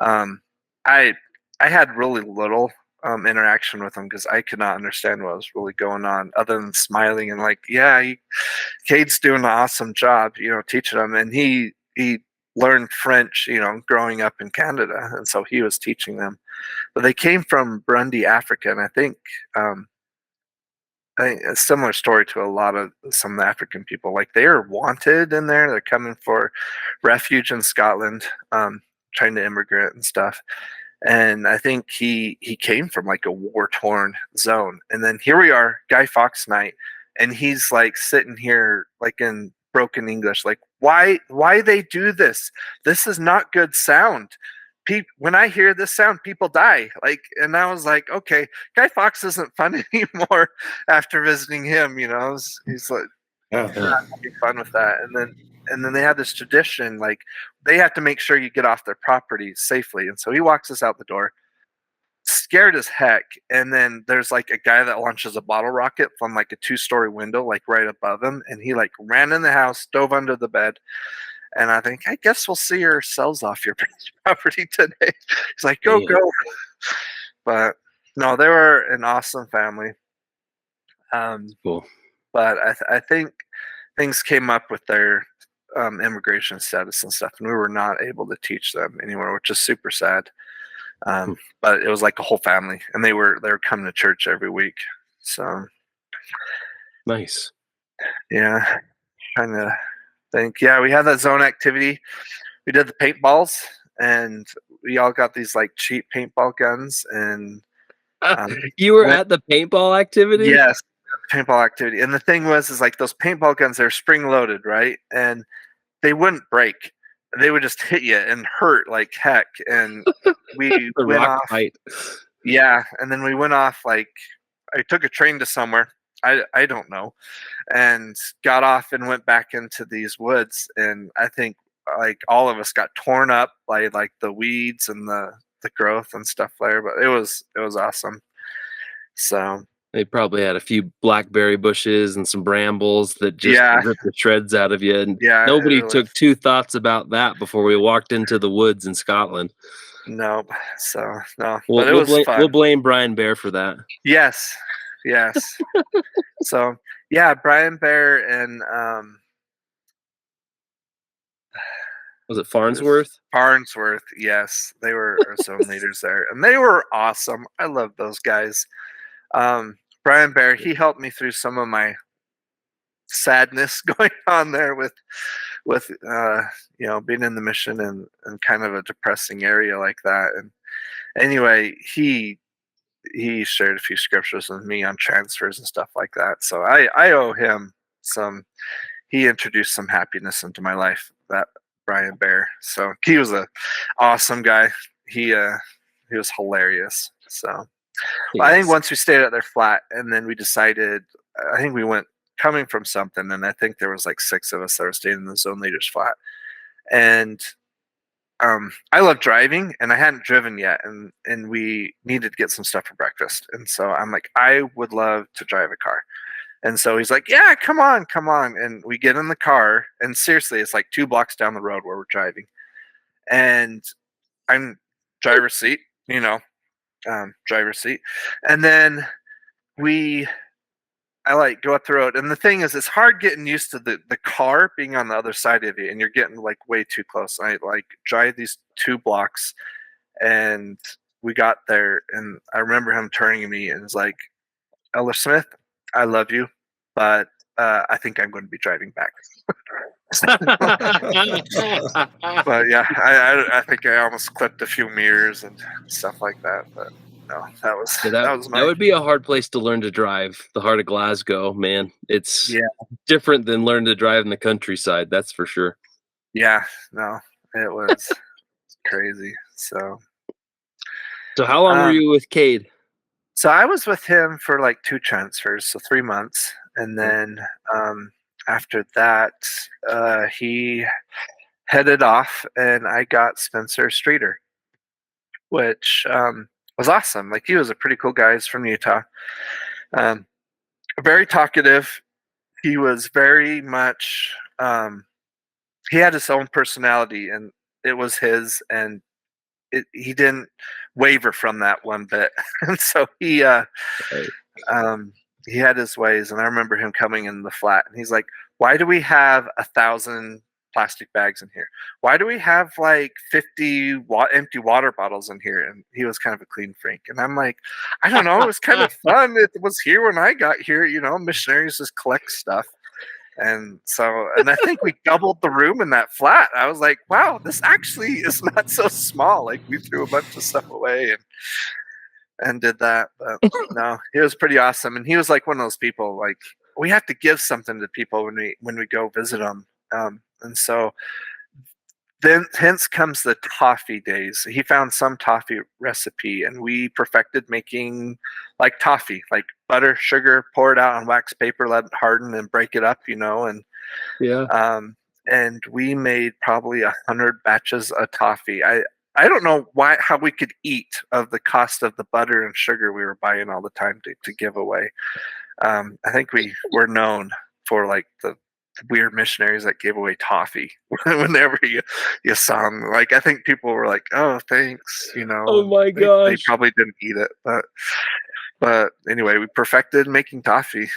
I had really little interaction with them because I could not understand what was really going on, other than smiling and like, yeah, Cade's doing an awesome job, teaching them. And he learned French, growing up in Canada, and so he was teaching them. But they came from Burundi, Africa, and I think a similar story to a lot of some African people. Like they are wanted in there. They're coming for refuge in Scotland, trying to immigrate and stuff. And I think he came from like a war-torn zone. And then here we are, Guy Fawkes night, and he's like sitting here like in broken English, like, why they do this? This is not good sound. When I hear this sound, people die. Like, and I was like, okay, Guy Fawkes isn't fun anymore after visiting him. He's like, not having fun with that. And then they have this tradition, like they have to make sure you get off their property safely. And so he walks us out the door, scared as heck. And then there's like a guy that launches a bottle rocket from like a 2-story window, like right above him. And he like ran in the house, dove under the bed. And I think, I guess we'll see yourselves off your property today. He's like, go. But no, they were an awesome family. Cool. But I think things came up with their immigration status and stuff, and we were not able to teach them anymore, which is super sad. But it was like a whole family, and they were coming to church every week. So nice. Yeah, trying to think. Yeah, we had that zone activity. We did the paintballs, and we all got these like cheap paintball guns. And you were at the paintball activity? Yes, paintball activity. And the thing is like those paintball guns, they're spring loaded, right? And they wouldn't break. They would just hit you and hurt like heck. And we went off. Fight. Yeah, and then we went off. Like I took a train to somewhere. I don't know, and got off and went back into these woods. And I think like all of us got torn up by like the weeds and the growth and stuff there. But it was awesome. So they probably had a few blackberry bushes and some brambles that just ripped the shreds out of you. And nobody took 2 thoughts about that before we walked into the woods in Scotland. No, so no. But it was fun. We'll blame Brian Bear for that. Yes. So yeah, Brian Bear and was it Farnsworth? Farnsworth, yes. They were our zone leaders there. And they were awesome. I love those guys. Brian Bear, he helped me through some of my sadness going on there with being in the mission and kind of a depressing area like that. And Anyway, he shared a few scriptures with me on transfers and stuff like that. So I owe him some. He introduced some happiness into my life, that Brian Bear. So he was a awesome guy. He was hilarious. So I think once we stayed at their flat, and then we decided, I think we went coming from something, and I think there was like 6 of us that were staying in the zone leader's flat. And I love driving, and I hadn't driven yet, and we needed to get some stuff for breakfast. And so I'm like, I would love to drive a car. And so he's like, yeah, come on. And we get in the car, and seriously, it's like 2 blocks down the road where we're driving. And I'm driver's seat, driver's seat. And then I like go up the road. And the thing is, it's hard getting used to the car being on the other side of you, and you're getting like way too close. I like drive these 2 blocks, and we got there, and I remember him turning to me and was like, Elder Smith, I love you, but I think I'm going to be driving back. But yeah, I think I almost clipped a few mirrors and stuff like that. But no, that would be a hard place to learn to drive. The heart of Glasgow, man. It's different than learning to drive in the countryside. That's for sure. Yeah, no, it was crazy. So how long were you with Cade? So I was with him for like 2 transfers, so 3 months. And then after that, he headed off, and I got Spencer Streeter, which was awesome. Like, he was a pretty cool guy. He's from Utah. Very talkative. He was very much, he had his own personality, and it was his, and he didn't waver from that one bit. And so he had his ways. And I remember him coming in the flat, and he's like, why do we have 1,000 plastic bags in here? Why do we have like 50 empty water bottles in here? And he was kind of a clean freak. And I'm like, I don't know, it was kind of fun. It was here when I got here, missionaries just collect stuff. And so, and I think we doubled the room in that flat. I was like, wow, this actually is not so small. Like, we threw a bunch of stuff away and did that. But no, he was pretty awesome. And he was like one of those people, like, we have to give something to people when we go visit them. And so then hence comes the toffee days. He found some toffee recipe, and we perfected making like toffee, like butter, sugar, pour it out on wax paper, let it harden, and break it up, and and we made probably 100 batches of toffee. I don't know how we could eat of the cost of the butter and sugar we were buying all the time to give away. I think we were known for like the weird missionaries that gave away toffee whenever you saw them. Like, I think people were like, oh, thanks, Oh my gosh. They probably didn't eat it, but anyway, we perfected making toffee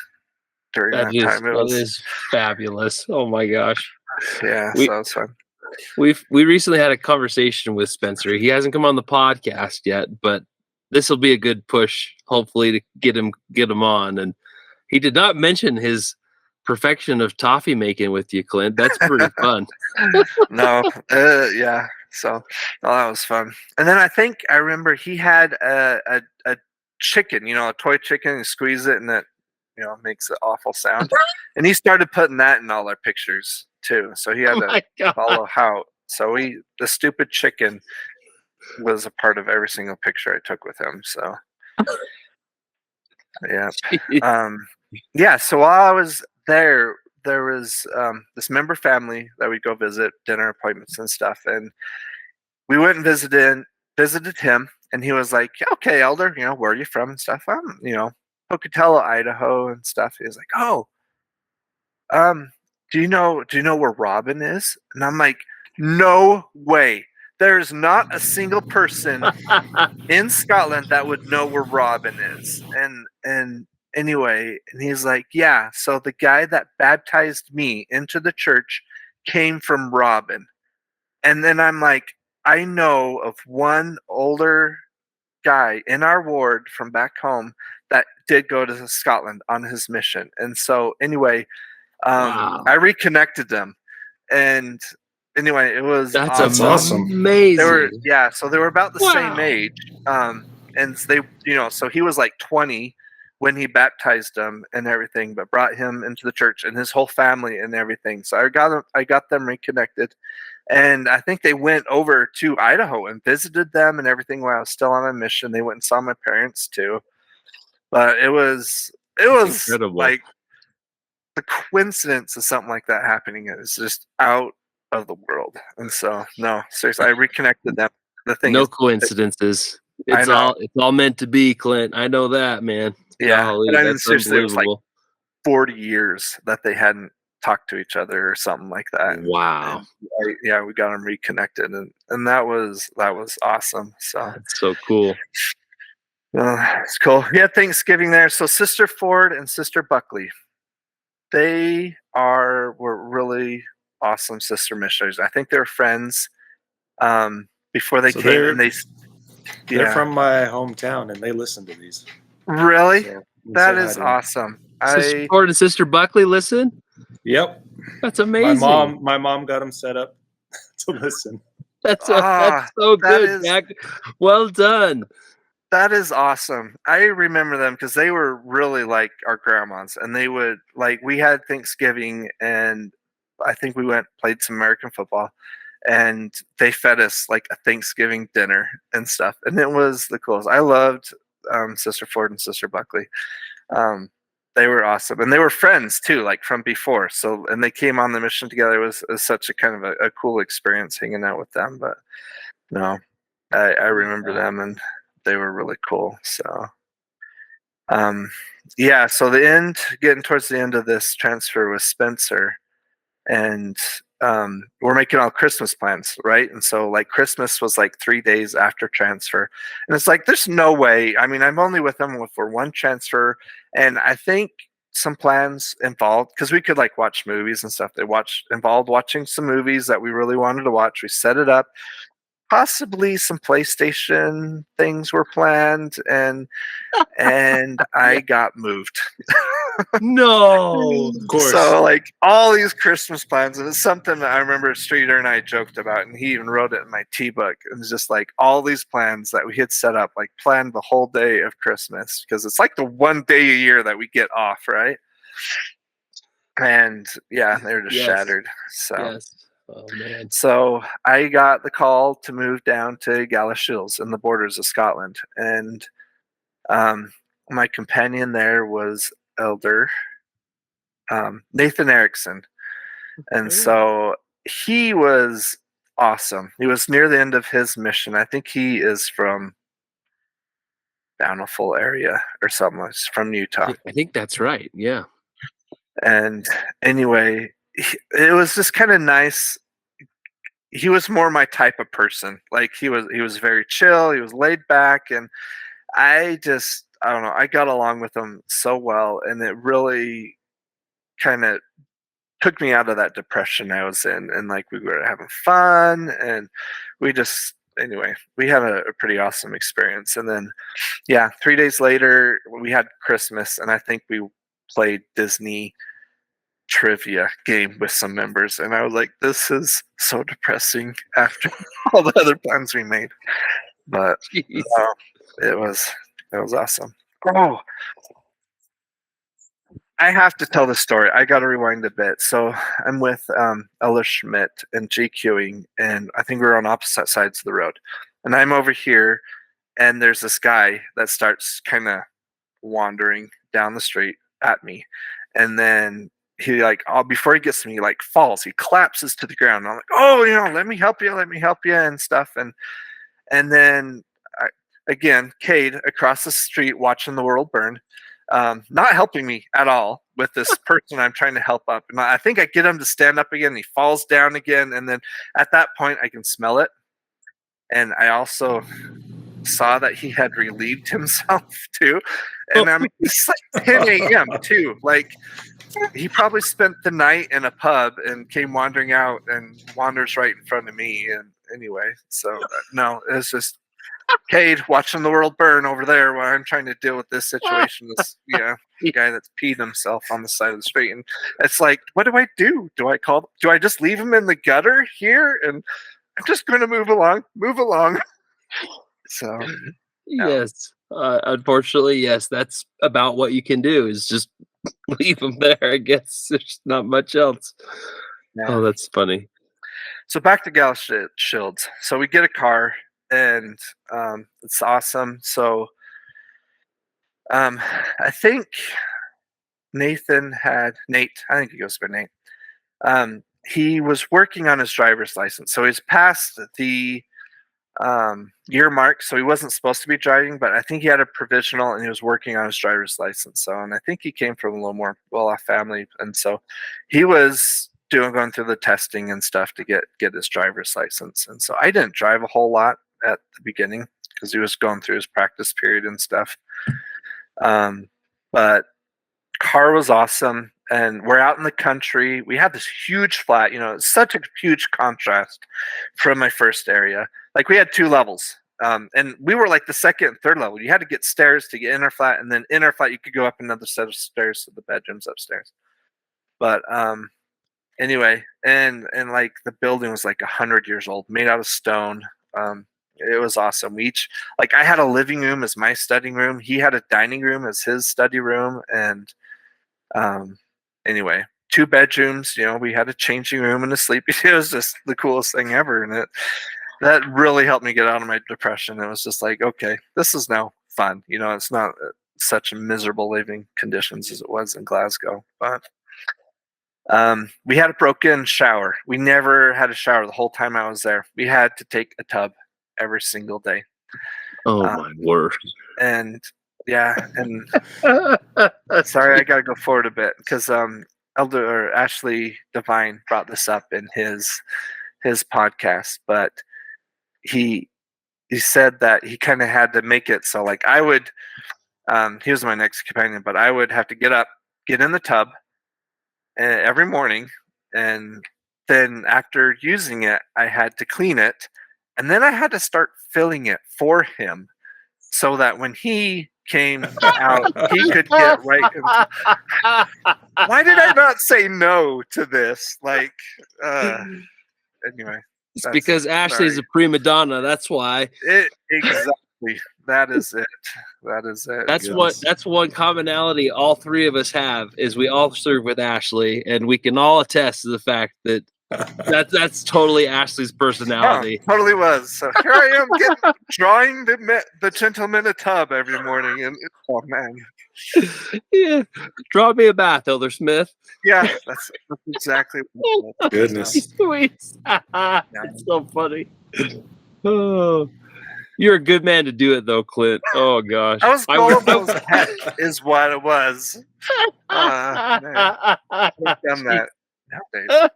during that time. That is fabulous. Oh my gosh. Yeah, so it's fun. We recently had a conversation with Spencer. He hasn't come on the podcast yet, but this will be a good push, hopefully, to get him on. And he did not mention his perfection of toffee making with you, Clint. That's pretty fun. No, yeah. So that was fun. And then I remember he had a chicken, a toy chicken. You squeeze it, and it, makes an awful sound. And he started putting that in all our pictures too. So he had to follow how. So the stupid chicken was a part of every single picture I took with him. So yeah. So while I was there was this member family that we'd go visit, dinner appointments and stuff, and we went and visited him, and he was like, okay, Elder, where are you from and stuff? Pocatello, Idaho and stuff. He was like, oh, do you know where Robin is? And I'm like, no way. There's not a single person in Scotland that would know where Robin is. And anyway, and he's like, yeah, so the guy that baptized me into the church came from Robin. And then I'm like, I know of one older guy in our ward from back home that did go to Scotland on his mission. And so anyway, wow. I reconnected them, and anyway, it was That's awesome. amazing. So they were about the same Wow. age. And they, so he was like 20 when he baptized him and everything, but brought him into the church and his whole family and everything. So I got them reconnected, and I think they went over to Idaho and visited them and everything while I was still on a mission. They went and saw my parents too, but it was incredible. like the coincidence of something like that happening is just out of the world. And so, no, seriously, I reconnected them. The thing No is, coincidences. I know. It's all meant to be, Clint. I know that, man. Yeah, Golly, but I mean, that's seriously, it was like unbelievable. 40 years that they hadn't talked to each other or something like that. Wow. And we got them reconnected, and that was awesome. So That's so cool. it's cool. We had Thanksgiving there. So Sister Ford and Sister Buckley, they were really awesome sister missionaries. I think they were friends before they So came, and they're from my hometown, and they listen to these. Really? So that is awesome. Sister Ford and Sister Buckley, listen. Yep. That's amazing. My mom got them set up to listen. That's so good, Jack. Well done. That is awesome. I remember them because they were really like our grandmas, and they would we had Thanksgiving, and I think we played some American football, and they fed us like a Thanksgiving dinner and stuff, and it was the coolest. I loved Sister Ford and Sister Buckley. They were awesome, and they were friends too, like from before. So, and they came on the mission together. It was such a kind of a cool experience hanging out with them. But no, I remember them, and they were really cool. So, so getting towards the end of this transfer with Spencer, and we're making all Christmas plans, right? And so like Christmas was like 3 days after transfer, and it's like there's no way. I mean, I'm only with them for one transfer, and I think some plans involved because we could like watch movies and stuff. They involved watching some movies that we really wanted to watch. We set it up. Possibly some PlayStation things were planned, and I got moved. No. Of course. So like all these Christmas plans, and it's something that I remember Streeter and I joked about, and he even wrote it in my T-book. It was just like all these plans that we had set up, like planned the whole day of Christmas, because it's like the one day a year that we get off, right? And yeah, they were just shattered. So yes. Oh man. So I got the call to move down to Galashiels in the borders of Scotland, and my companion there was Elder Nathan Erickson, and so he was awesome. He was near the end of his mission. I think he is from Bountiful area or something. It's from Utah. I think that's right. Yeah. And anyway, it was just kind of nice. He was more my type of person. Like he was very chill. He was laid back, and I don't know. I got along with him so well, and it really kind of took me out of that depression I was in. And like we were having fun, and we had a pretty awesome experience. And then, 3 days later we had Christmas, and I think we played Disney trivia game with some members, and I was like, this is so depressing after all the other plans we made. But it was awesome. Oh, I have to tell the story. I got to rewind a bit. So I'm with Ella Schmidt and GQing, and I think we're on opposite sides of the road, and I'm over here, and there's this guy that starts kind of wandering down the street at me, and then he before he gets to me, he falls. He collapses to the ground. I'm like, oh, let me help you, and stuff. And then again, Cade across the street watching the world burn, not helping me at all with this person I'm trying to help up. And I think I get him to stand up again. He falls down again, and then at that point, I can smell it. And I also saw that he had relieved himself too. And I mean, it's like 10 a.m. too. Like he probably spent the night in a pub and came wandering out and wanders right in front of me. And anyway, so no, it's just Cade watching the world burn over there while I'm trying to deal with this situation. guy that's peed himself on the side of the street, and it's like, what do I do? Do I just leave him in the gutter here, and I'm just going to move along? So Yes. Unfortunately, yes, that's about what you can do is just leave them there. I guess there's not much else. yeah. Oh, that's funny. So back to Gal Shields. So we get a car, and it's awesome. So I think Nate, I think he goes by Nate. He was working on his driver's license. So he's past the year mark. So he wasn't supposed to be driving, but I think he had a provisional and he was working on his driver's license. So, and I think he came from a little more well-off family. And so he was going through the testing and stuff to get his driver's license. And so I didn't drive a whole lot at the beginning because he was going through his practice period and stuff. But car was awesome, and we're out in the country. We had this huge flat, it's such a huge contrast from my first area. Like, we had 2 levels, and we were like the second and third level. You had to get stairs to get in our flat, and then in our flat you could go up another set of stairs to the bedrooms upstairs. But anyway, and like the building was like 100 years old, made out of stone. It was awesome. I had a living room as my study room. He had a dining room as his study room, and anyway, 2 bedrooms. We had a changing room and a sleeping. It was just the coolest thing ever, and that really helped me get out of my depression. It was just like, okay, this is now fun. It's not such miserable living conditions as it was in Glasgow, but. We had a broken shower. We never had a shower the whole time I was there. We had to take a tub every single day. Oh my word. And yeah, and sorry, I gotta go forward a bit because Elder Ashley Devine brought this up in his podcast, but he said that he kind of had to make it so, like, I would he was my next companion, but I would have to get up, get in the tub every morning, and then after using it I had to clean it, and then I had to start filling it for him so that when he came out he could get right into. Why did I not say no to this? Like, anyway, It's because Ashley's a prima donna. That's why. Exactly. That is it. That's one commonality all 3 of us have is we all serve with Ashley, and we can all attest to the fact that that's totally Ashley's personality. Oh, totally was. So here I am drawing the gentleman a tub every morning, and oh man. Yeah, draw me a bath, Elder Smith. Yeah, that's exactly what it was. Goodness. Sweet. It's so funny. Oh. You're a good man to do it, though, Clint. Oh, gosh. I was gullible as heck is what it was. Man. I've done that nowadays.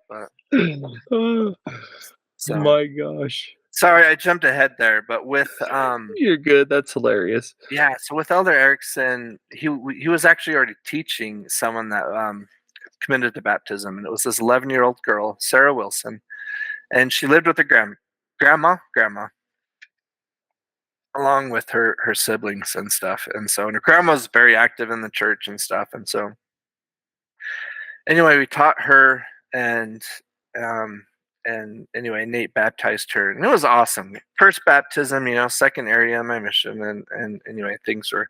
So, my gosh. Sorry, I jumped ahead there, but with You're good. That's hilarious. Yeah, so with Elder Erickson, he was actually already teaching someone that committed to baptism, and it was this 11-year-old girl, Sarah Wilson, and she lived with her grandma, along with her siblings and stuff. And so, and her grandma was very active in the church and stuff. And so, anyway, we taught her, and anyway, Nate baptized her, and it was awesome. First baptism, second area in my mission, and anyway, things were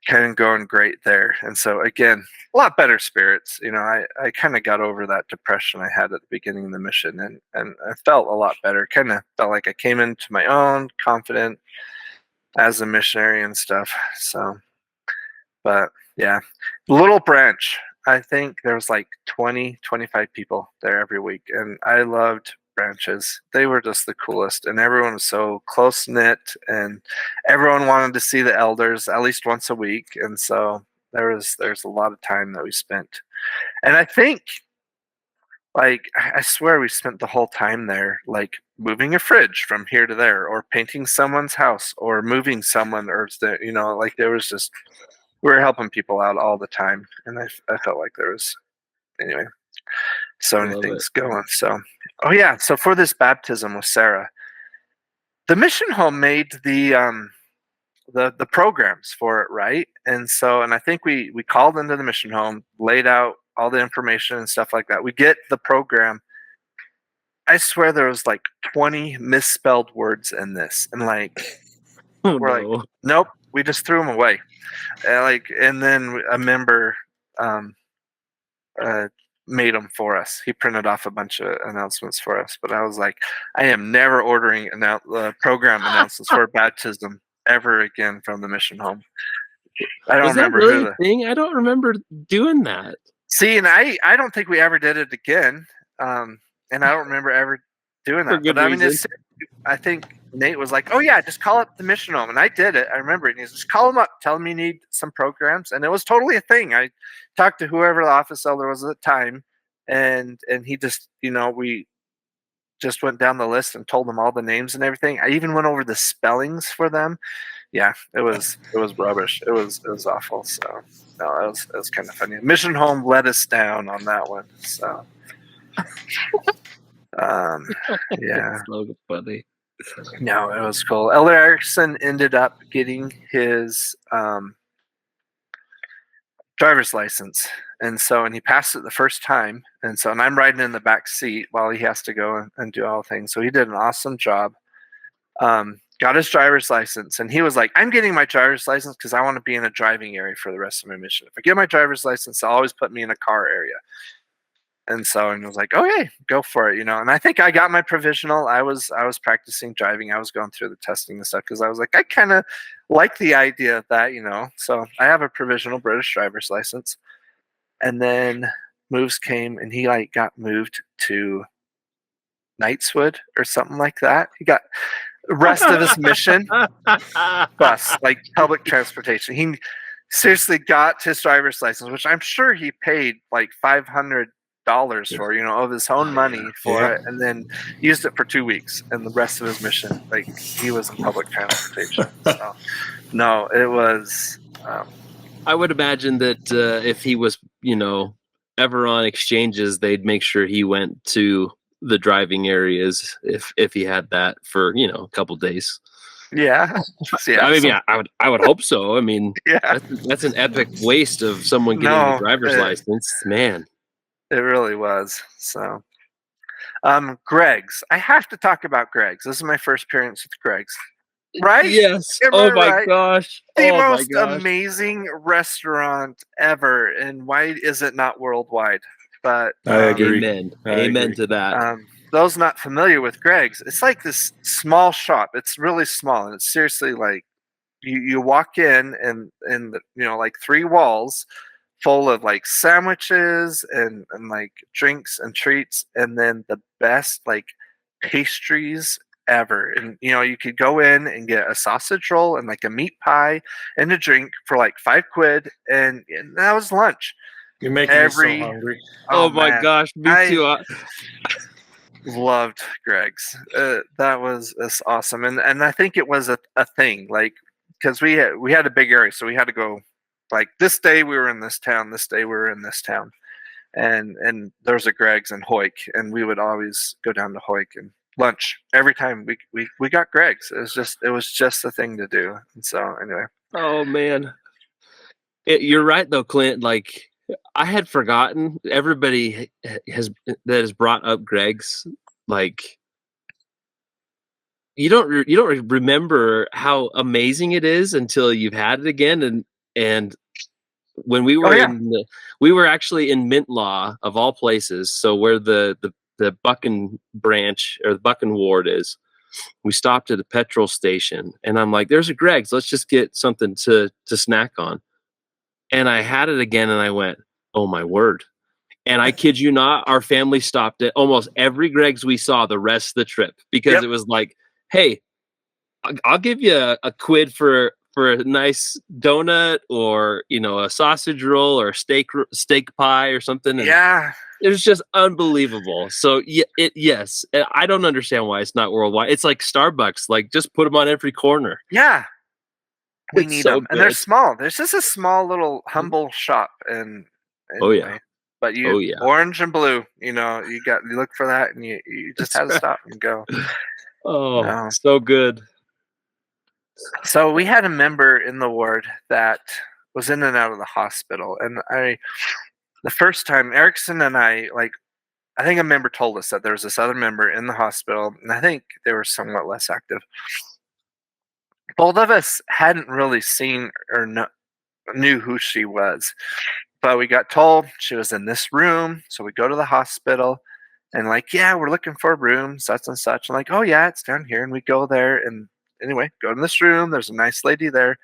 kind of going great there. And so, again, a lot better spirits. I kind of got over that depression I had at the beginning of the mission, and I felt a lot better. Kind of felt like I came into my own, confident as a missionary and stuff. So, but yeah, little branch. I think there was like 20, 25 people there every week, and I loved branches. They were just the coolest, and everyone was so close knit, and everyone wanted to see the elders at least once a week. And so there's a lot of time that we spent, and I think, like, I swear we spent the whole time there, like, moving a fridge from here to there, or painting someone's house, or moving someone, or like, there was just, we were helping people out all the time, and I felt like there was, anyway, so many things going. So, oh yeah, so for this baptism with Sarah, the mission home made the the programs for it, right? And I think we called into the mission home, laid out all the information and stuff like that. We get the program. I swear there was like 20 misspelled words in this, and like we're like, nope, we just threw them away. And then a member made them for us. He printed off a bunch of announcements for us, but I was like, I am never ordering program announcements for baptism ever again from the mission home. I don't remember that really a thing? I don't remember doing that. See, and I don't think we ever did it again. And I don't remember ever doing that. But I mean, I think Nate was like, "Oh yeah, just call up the mission home," and I did it. I remember it. And he's just call them up, tell them you need some programs, and it was totally a thing. I talked to whoever the office elder was at the time, and he just, we just went down the list and told them all the names and everything. I even went over the spellings for them. Yeah, it was rubbish. It was awful. So no, it was kind of funny. Mission home let us down on that one. So yeah, so funny. No, it was cool. Elder Erickson ended up getting his driver's license, and he passed it the first time, and I'm riding in the back seat while he has to go and do all things. So he did an awesome job. Got his driver's license, and he was like, I'm getting my driver's license because I want to be in a driving area for the rest of my mission. If I get my driver's license, they'll always put me in a car area. And I was like, okay, go for it, And I think I got my provisional. I was practicing driving. I was going through the testing and stuff because I was like, I kind of like the idea of that, So I have a provisional British driver's license. And then moves came, and he got moved to Knightswood or something like that. He got the rest of his mission bus, like public transportation. He seriously got his driver's license, which I'm sure he paid like $500 for, of his own money for it, and then used it for 2 weeks, and the rest of his mission, like, he was in public transportation. So no, it was I would imagine that if he was, ever on exchanges, they'd make sure he went to the driving areas if he had that for, a couple days. Yeah. I would hope so. I mean, yeah, that's an epic waste of someone getting a driver's license, man. It really was. So, Gregg's. I have to talk about Gregg's. This is my first appearance with Gregg's. Right? Yes. Oh my gosh. The most amazing restaurant ever. And why is it not worldwide? But I agree. Amen to that. Those not familiar with Gregg's, it's like this small shop. It's really small, and it's seriously like you walk in, and like 3 walls full of like sandwiches and like drinks and treats, and then the best like pastries ever. And you could go in and get a sausage roll and like a meat pie and a drink for like £5, and that was lunch. You're making me so hungry. Oh my gosh, me too. Loved Gregg's. That was awesome, and I think it was a thing, like, because we had a big area, so we had to go. Like, this day we were in this town, this day we were in this town, and there was a Gregg's in Hoyk, and we would always go down to Hoyk and lunch every time we got Gregg's. It was just the thing to do. And so anyway. Oh man, you're right though, Clint. Like, I had forgotten. Everybody has brought up Gregg's. Like, you don't remember how amazing it is until you've had it again. And when we were we were actually in Mintlaw of all places. So where the Buchan branch or the Buchan ward is, we stopped at a petrol station, and I'm like, "There's a Gregg's. Let's just get something to snack on." And I had it again, and I went, "Oh my word!" And I kid you not, our family stopped at almost every Gregg's we saw the rest of the trip, because it was like, "Hey, I'll give you a quid for a nice donut, or a sausage roll, or a steak pie or something." And it was just unbelievable. So yes, I don't understand why it's not worldwide. It's like Starbucks, like, just put them on every corner. Yeah, we need them, and they're small. There's just a small little humble shop, and anyway, but orange and blue. You look for that, and you just have to stop and go. Oh, so good. So we had a member in the ward that was in and out of the hospital, and the first time Erickson and I think a member told us that there was this other member in the hospital, and I think they were somewhat less active. Both of us hadn't really seen or knew who she was, but we got told she was in this room. So we go to the hospital and yeah, we're looking for rooms, such and such. And oh yeah, it's down here. And we go there and anyway, go in this room. There's a nice lady there.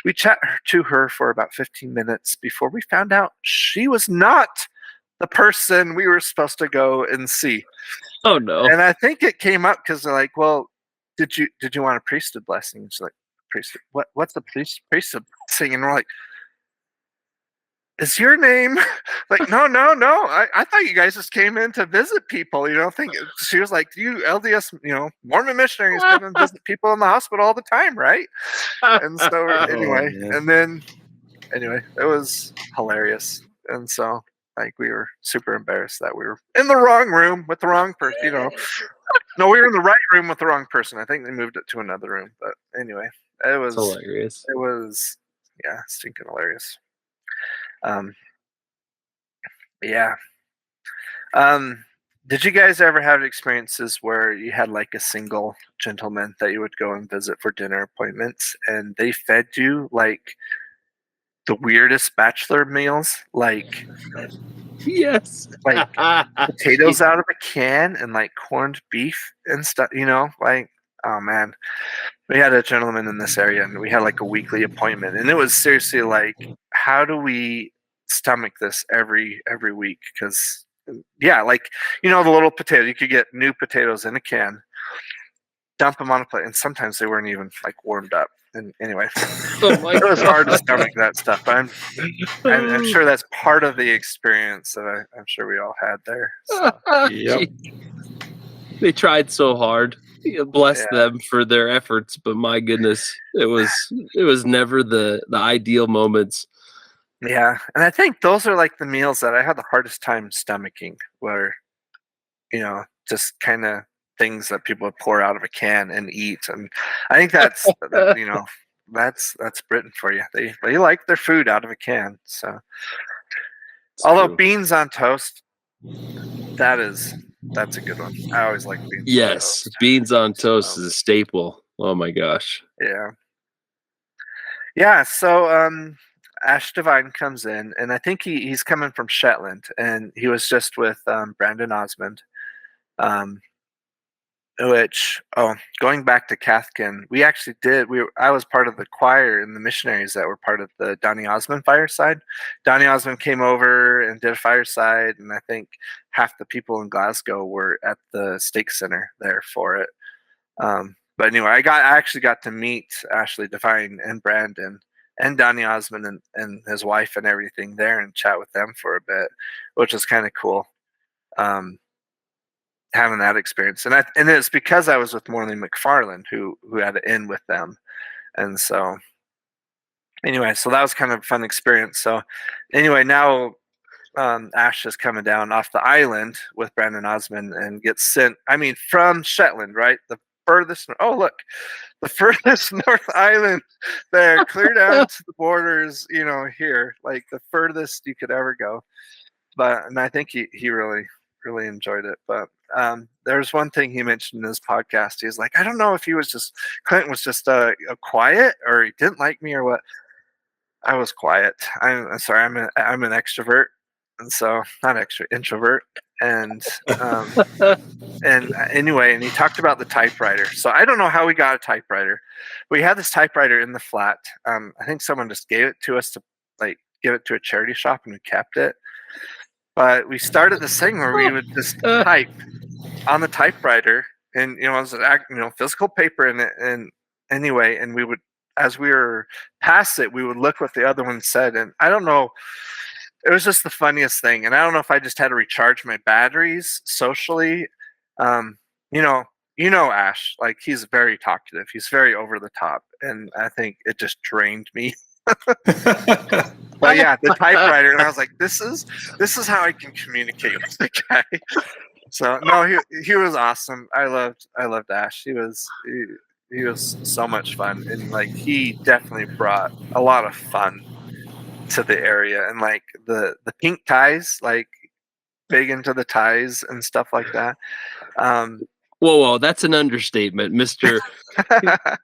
We chat to her for about 15 minutes before we found out she was not the person we were supposed to go and see. Oh no. And I think it came up because they're like, well, did you want a priesthood blessing? And she's like, priesthood? What's the priesthood blessing? And we're like, is your name no. I thought you guys just came in to visit people, she was like, you LDS, Mormon missionaries come and visit people in the hospital all the time, right? And so anyway, it was hilarious. And so we were super embarrassed that we were in the wrong room with the wrong person, No, we were in the right room with the wrong person. I think they moved it to another room. But anyway, it was hilarious. It was, yeah, stinking hilarious. Yeah. Did you guys ever have experiences where you had a single gentleman that you would go and visit for dinner appointments and they fed you the weirdest bachelor meals? Yes. Potatoes out of a can and corned beef and stuff, oh man. We had a gentleman in this area and we had a weekly appointment, and it was seriously how do we stomach this every week? Because yeah, the little potato, you could get new potatoes in a can, dump them on a plate, and sometimes they weren't even warmed up. And anyway, it was hard to stomach that stuff. But I'm sure that's part of the experience that I'm sure we all had there. So. Yep. They tried so hard. Bless them for their efforts, but my goodness, it was never the ideal moments. Yeah, and I think those are the meals that I had the hardest time stomaching, where just kind of things that people would pour out of a can and eat. And I think that's that's Britain for you. They like their food out of a can. So although true. Beans on toast, that's a good one. I always like beans. Yes, beans on toast is a staple. Oh my gosh. Yeah. So Ash Devine comes in, and I think he's coming from Shetland, and he was just with Brandon Osmond. Going back to Cathkin, we actually I was part of the choir and the missionaries that were part of the Donny Osmond fireside. Donny Osmond came over and did a fireside, and I think half the people in Glasgow were at the stake center there for it. But anyway, I actually got to meet Ashley Devine and Brandon and Donny Osmond and his wife and everything there and chat with them for a bit, which was kind of cool. Having that experience, and it's because I was with Morley McFarland who had it in with them, and so anyway, so that was kind of a fun experience. So anyway, now Ash is coming down off the island with Brandon Osmond and gets sent. I mean, from Shetland, right? The furthest. Oh, look, the furthest North Island there, clear down to the borders. Here, the furthest you could ever go. And I think he really enjoyed it. But there's one thing he mentioned in his podcast. He's like, I don't know if Clint was just quiet or he didn't like me or what. I was quiet. I'm sorry. I'm an extrovert, and so not introvert. And and anyway, and he talked about the typewriter. So I don't know how we got a typewriter. We had this typewriter in the flat. I think someone just gave it to us to give it to a charity shop, and we kept it. But we started this thing where we would just type on the typewriter, and it was physical paper in it. And anyway, and we would, as we were past it, we would look what the other one said. And I don't know, it was just the funniest thing. And I don't know if I just had to recharge my batteries socially. Ash, he's very talkative. He's very over the top, and I think it just drained me. But yeah, the typewriter, and I was like, this is how I can communicate with the guy. So no, he was awesome. I loved Ash. so much fun, and like he definitely brought a lot of fun to the area, and like the pink ties, like big into the ties and stuff like that. Whoa, that's an understatement, Mister.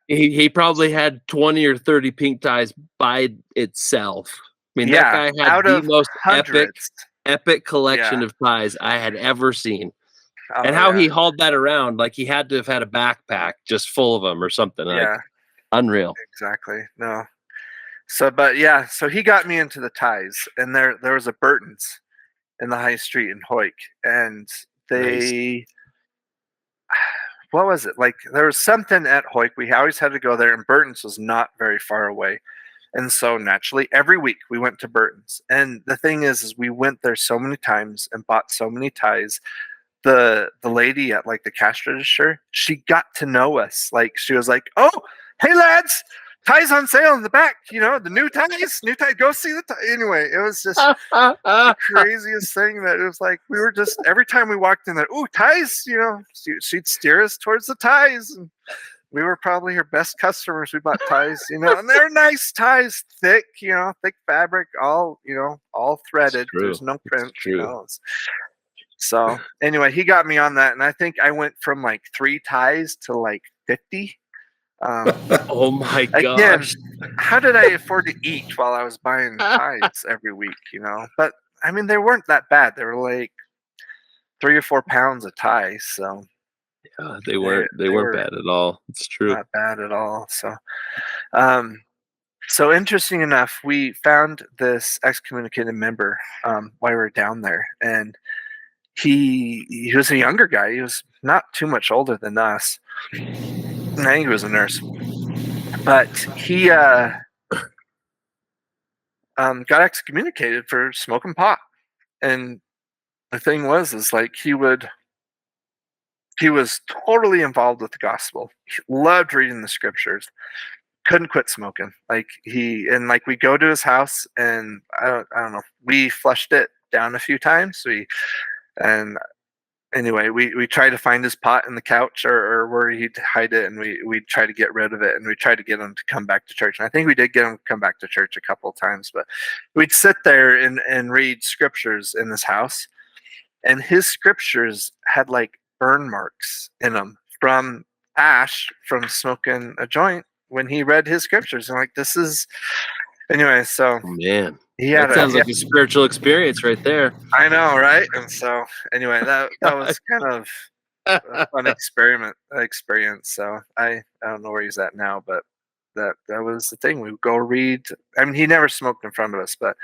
He probably had 20 or 30 pink ties by itself. I mean, that Yeah, guy had out the of most hundreds. epic collection Yeah. of ties I had ever seen. Oh, And how yeah. he hauled that around, like he had to have had a backpack just full of them or something. Yeah, Like unreal. exactly. No. So, but yeah, so he got me into the ties, and there was a Burton's in the high street in Hoyk, and they, what was it? Like there was something at Hoyk. We always had to go there, and Burton's was not very far away. And so naturally, every week we went to Burton's. And the thing is we went there so many times and bought so many ties. The lady at like the cash register, she got to know us. Like she was like, "Oh, hey lads, ties on sale in the back. You know the new ties. Go see the tie." Anyway, it was just the craziest thing that it was like we were just every time we walked in there, "Ooh, ties!" You know, she'd steer us towards the ties. And we were probably her best customers. We bought ties, you know, and they're nice ties, thick, you know, thick fabric, all, you know, all threaded. There's no print, you know. So anyway, he got me on that, and I think I went from like 3 ties to like 50. Oh my Again, gosh. how did I afford to eat while I was buying ties every week, you know? But I mean, they weren't that bad. They were like 3 or 4 pounds of ties, so Yeah, they weren't bad at all. It's true. not bad at all. So so interesting enough, we found this excommunicated member while we were down there, and he was a younger guy. He was not too much older than us. I think he was a nurse, but he got excommunicated for smoking pot. And the thing was like he was totally involved with the gospel. He loved reading the scriptures. Couldn't quit smoking. Like like we go to his house, and I don't know. We flushed it down a few times. And anyway, we tried to find his pot in the couch or where he'd hide it, and we tried to get rid of it, and we tried to get him to come back to church. And I think we did get him to come back to church a couple of times, but we'd sit there and read scriptures in his house, and his scriptures had like burn marks in them from ash from smoking a joint when he read his scriptures. And like, this is anyway. So man, yeah, that sounds like a spiritual experience right there. I know, right? And so anyway, that was kind of a fun experience. So I don't know where he's at now, but that was the thing. We would go read. I mean, he never smoked in front of us, but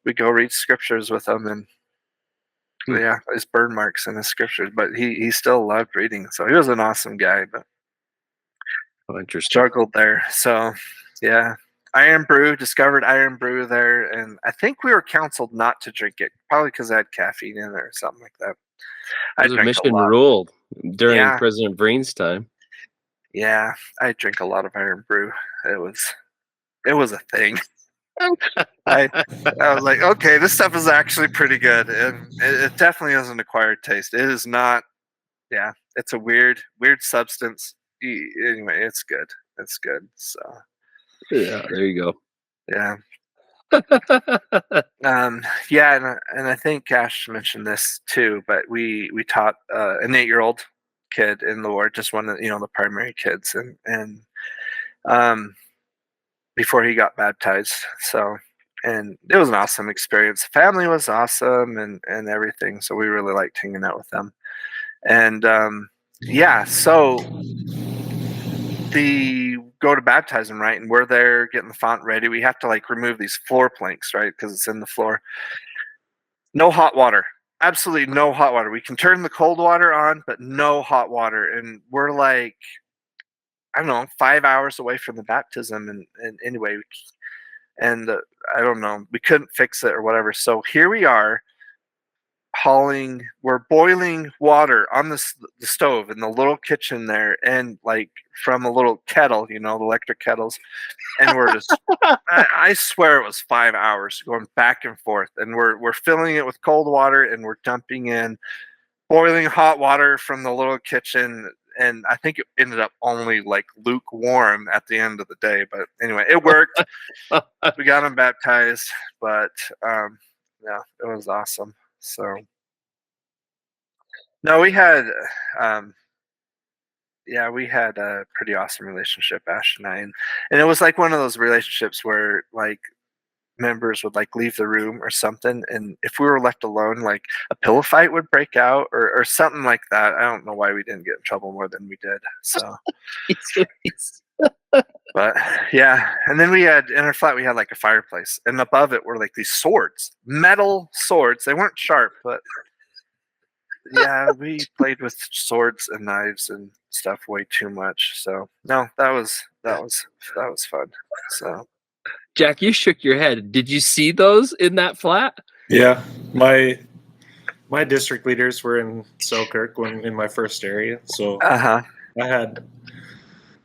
we go read scriptures with him, and yeah, his burn marks in his scriptures. But he still loved reading, so he was an awesome guy. But struggled there. So yeah, discovered Iron Brew there, and I think we were counseled not to drink it, probably because I had caffeine in it or something like that. I drank Mission ruled during President Breen's time. Yeah, I drink a lot of Iron Brew. It was a thing. I was like, okay, this stuff is actually pretty good, and it definitely has an acquired taste. It is not. Yeah, it's a weird substance. Anyway, it's good. It's good. So yeah, there you go. Yeah. Yeah, and I think Cash mentioned this too, but we taught an 8-year-old kid in the Lord, just one of the primary kids, and before he got baptized. So, and it was an awesome experience. The family was awesome and everything. So we really liked hanging out with them. And yeah, so the go to baptize him, right? And we're there getting the font ready. We have to like remove these floor planks, right? Because it's in the floor. No hot water. Absolutely no hot water. We can turn the cold water on, but no hot water. And we're like, I don't know, 5 hours away from the baptism. And anyway, and I don't know, we couldn't fix it or whatever. So here we are, we're boiling water on the stove in the little kitchen there, and like from a little kettle, the electric kettles, and we're just I swear it was 5 hours going back and forth, and we're filling it with cold water, and we're dumping in boiling hot water from the little kitchen, and I think it ended up only like lukewarm at the end of the day. But anyway, it worked. We got him baptized, but yeah, it was awesome. So no, we had a pretty awesome relationship, Ash and I, and it was like one of those relationships where like members would like leave the room or something, and if we were left alone, like a pillow fight would break out or something like that. I don't know why we didn't get in trouble more than we did. So, but yeah, and then we had in our flat we had like a fireplace, and above it were like these swords, metal swords. They weren't sharp, but yeah, we played with swords and knives and stuff way too much. So no, that was fun. So Jack, you shook your head. Did you see those in that flat? Yeah, my district leaders were in Selkirk when in my first area, so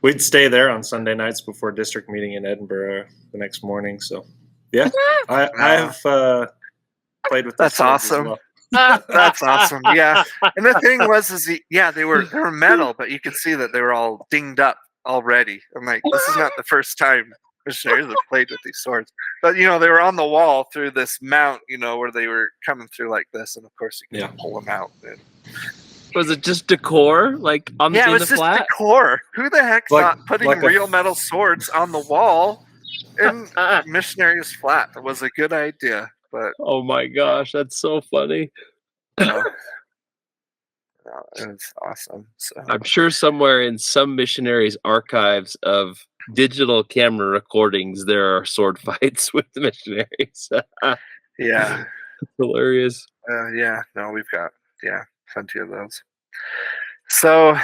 we'd stay there on Sunday nights before district meeting in Edinburgh the next morning. So yeah, I have played with. That's awesome. Well. That's awesome. Yeah, and the thing was, they were metal, but you could see that they were all dinged up already. I'm like, this is not the first time missionaries have played with these swords. But they were on the wall through this mount, where they were coming through like this, and of course you can pull them out. And... Was it just decor, like on the flat? Yeah, it was just decor. Who the heck thought putting real metal swords on the wall in missionaries' flat was a good idea? But oh my gosh, that's so funny. It was awesome. So I'm sure somewhere in some missionaries' archives of digital camera recordings there are sword fights with the missionaries. Yeah. Hilarious. Yeah, no, we've got plenty of those. So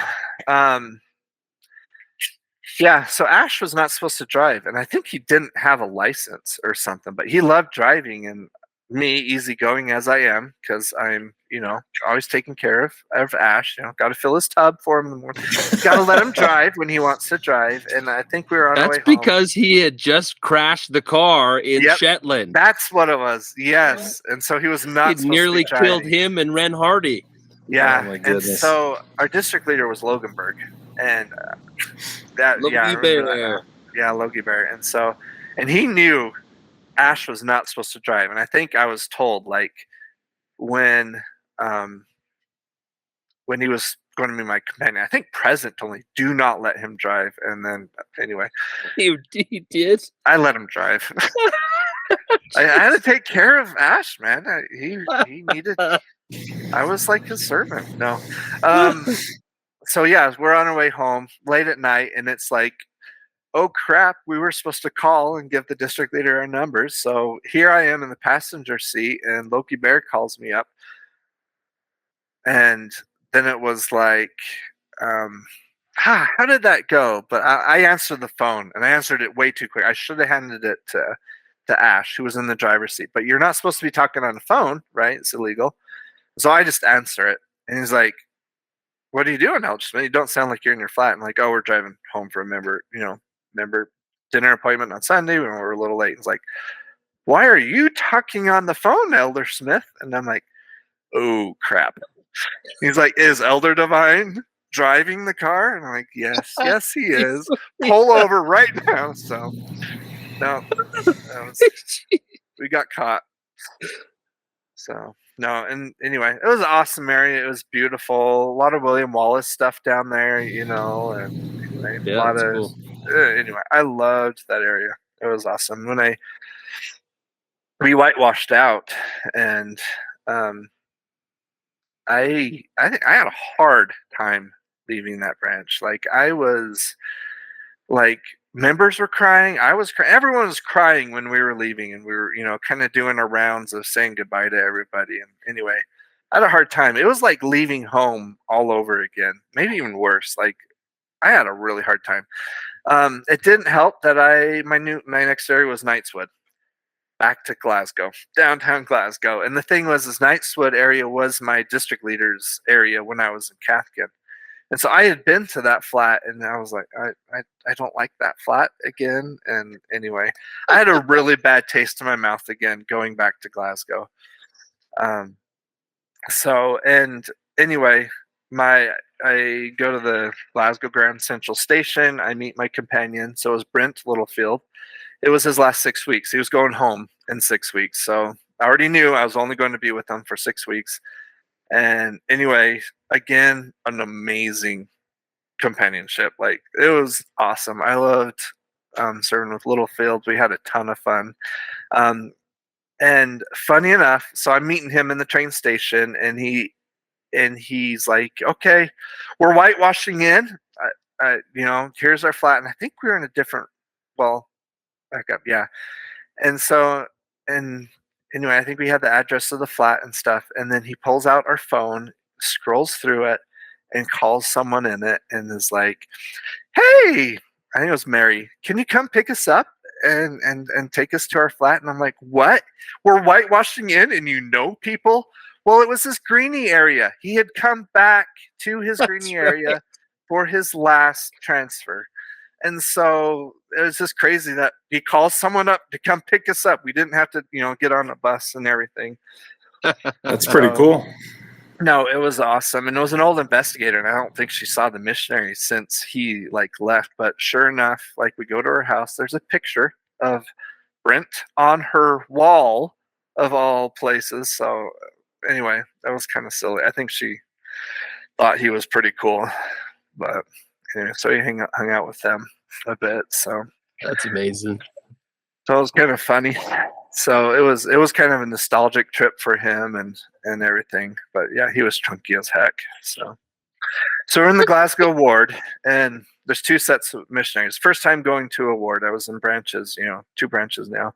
so Ash was not supposed to drive, and I think he didn't have a license or something, but he loved driving, and me, easygoing as I am, because I'm, always taking care of Ash. Got to fill his tub for him in the morning. Got to let him drive when he wants to drive. And I think we were on our way home. That's because he had just crashed the car in Shetland. That's what it was. Yes, and so he was not. He nearly killed him and Ren Hardy. Yeah, oh my goodness. And so our district leader was Loganberg, and Logie Bear. Logie Bear, and he knew Ash was not supposed to drive, and I think I was told like when he was going to be my companion, I think President told me, "Do not let him drive." And then anyway, he did. I let him drive. I had to take care of Ash, man. He needed. I was like his servant. No, so yeah, we're on our way home late at night, and it's like, oh crap, we were supposed to call and give the district leader our numbers. So here I am in the passenger seat, and Logie Bear calls me up. And then it was like, how did that go? But I answered the phone, and I answered it way too quick. I should have handed it to Ash, who was in the driver's seat. But you're not supposed to be talking on the phone, right? It's illegal. So I just answer it. And he's like, what are you doing, Elgin? You don't sound like you're in your flat. I'm like, oh, we're driving home for a member dinner appointment on Sunday when we were a little late. He's like, why are you talking on the phone, Elder Smith? And I'm like, oh crap. He's like, is Elder Divine driving the car? And I'm like, yes, he is. Pull over right now. So no, we got caught. So no, and anyway, it was an awesome area. It was beautiful. A lot of William Wallace stuff down there, and anyway, a lot of cool. Anyway, I loved that area. It was awesome. When we whitewashed out, and I think I had a hard time leaving that branch. Like I was, like members were crying. I was crying. Everyone was crying when we were leaving, and we were, kind of doing our rounds of saying goodbye to everybody. And anyway, I had a hard time. It was like leaving home all over again, maybe even worse. Like I had a really hard time. It didn't help that my next area was Knightswood, back to Glasgow, downtown Glasgow. And the thing was, this Knightswood area was my district leader's area when I was in Cathkin. And so I had been to that flat, and I was like, I don't like that flat again. And anyway, I had a really bad taste in my mouth again going back to Glasgow. So, and anyway, I go to the Glasgow Grand Central Station. I meet my companion. So it was Brent Littlefield. It was his last 6 weeks. He was going home in 6 weeks. So I already knew I was only going to be with him for 6 weeks. And anyway, again, an amazing companionship. Like, it was awesome. I loved serving with Littlefield. We had a ton of fun. And funny enough, so I'm meeting him in the train station, and he's like, "Okay, we're whitewashing in. Here's our flat." And I think we were in a different. Well, back up, yeah. And so, and anyway, I think we had the address of the flat and stuff. And then he pulls out our phone, scrolls through it, and calls someone in it, and is like, "Hey," I think it was Mary, "can you come pick us up and take us to our flat?" And I'm like, "What? We're whitewashing in, and you know people?" Well, it was this greenie area. He had come back to his greenie area for his last transfer. And so it was just crazy that he calls someone up to come pick us up. We didn't have to, get on a bus and everything. That's pretty cool. No, it was awesome. And it was an old investigator, and I don't think she saw the missionary since he left. But sure enough, we go to her house, there's a picture of Brent on her wall of all places. So anyway, that was kind of silly. I think she thought he was pretty cool. But anyway, so he hung out with them a bit. So that's amazing. So it was kind of funny. So it was kind of a nostalgic trip for him and everything. But yeah, he was chunky as heck. So we're in the Glasgow ward, and there's 2 sets of missionaries. First time going to a ward. I was in branches, 2 branches now.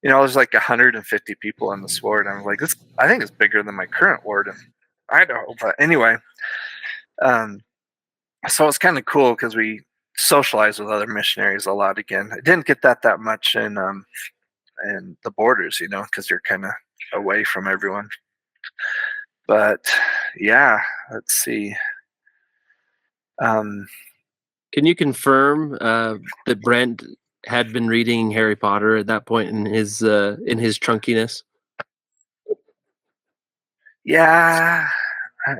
There's 150 people in this ward. I'm like, I think it's bigger than my current ward in Idaho. But anyway, so it's kind of cool because we socialize with other missionaries a lot again. I didn't get that much in the borders, because you're kind of away from everyone. But yeah, let's see. Can you confirm that Brent had been reading Harry Potter at that point in his chunkiness? Yeah,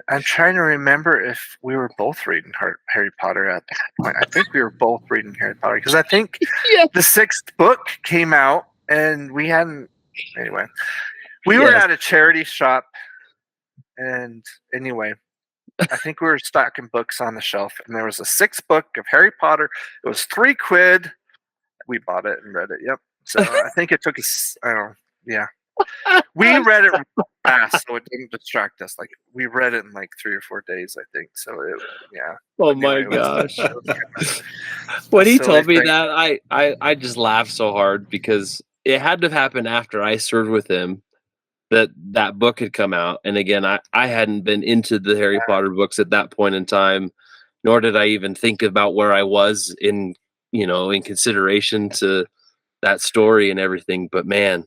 I'm trying to remember if we were both reading Harry Potter at that point. I think we were both reading Harry Potter because I think the 6th book came out and we hadn't. Anyway, we were at a charity shop, and anyway, I think we were stocking books on the shelf, and there was a 6th book of Harry Potter. It was £3. We bought it and read it. Yep. So I think it took us. I don't know. Yeah. We read it fast, so it didn't distract us. We read it in 3 or 4 days, I think. So yeah. Oh my gosh! When he told me that, I just laughed so hard because it had to happen after I served with him. That book had come out, and again, I hadn't been into the Harry Potter books at that point in time, nor did I even think about where I was in consideration to that story and everything. But man,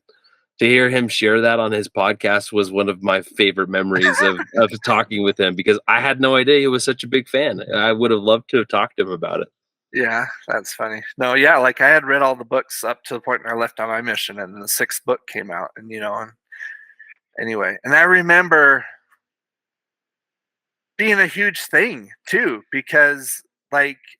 to hear him share that on his podcast was one of my favorite memories of talking with him, because I had no idea he was such a big fan. I would have loved to have talked to him about it. Yeah, that's funny. No, yeah, I had read all the books up to the point where I left on my mission, and then the 6th book came out, and anyway, and I remember being a huge thing too, because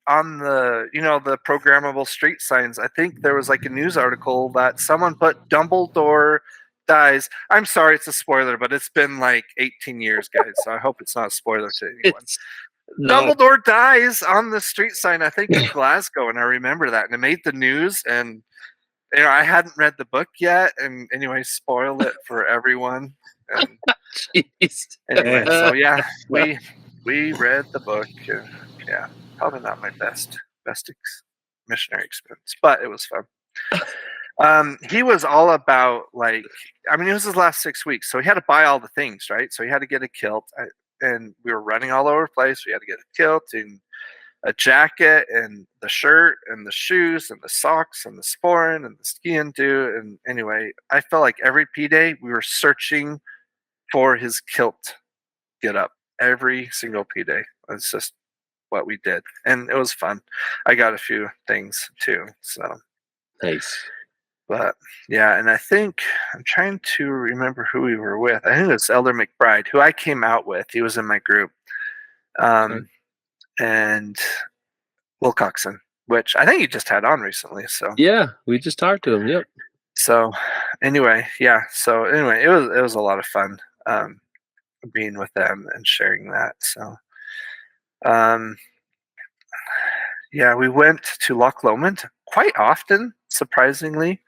on the the programmable street signs, I think there was a news article that someone put Dumbledore dies. I'm sorry, it's a spoiler, but it's been 18 years, guys, so I hope it's not a spoiler to anyone. Dumbledore dies on the street sign, I think in Glasgow, and I remember that, and it made the news, and I hadn't read the book yet, and anyway, spoiled it for everyone. And anyway, so yeah, we read the book. And, yeah, probably not my best missionary experience, but it was fun. He was all about it was his last 6 weeks, so he had to buy all the things, right? So he had to get a kilt, and we were running all over the place. We had to get a kilt and a jacket and the shirt and the shoes and the socks and the sporran and the skiing do. And anyway, I felt like every P-Day we were searching for his kilt get up every single P-Day. It's just what we did, and it was fun. I got a few things too, so nice. But yeah, and I think I'm trying to remember who we were with. I think it was Elder McBride, who I came out with. He was in my group. and Wilcoxon, which I think you just had on recently. So Yeah, we just talked to him. Yep. So anyway, yeah. So anyway, it was a lot of fun being with them and sharing that. So um, yeah, we went to Loch Lomond quite often, surprisingly,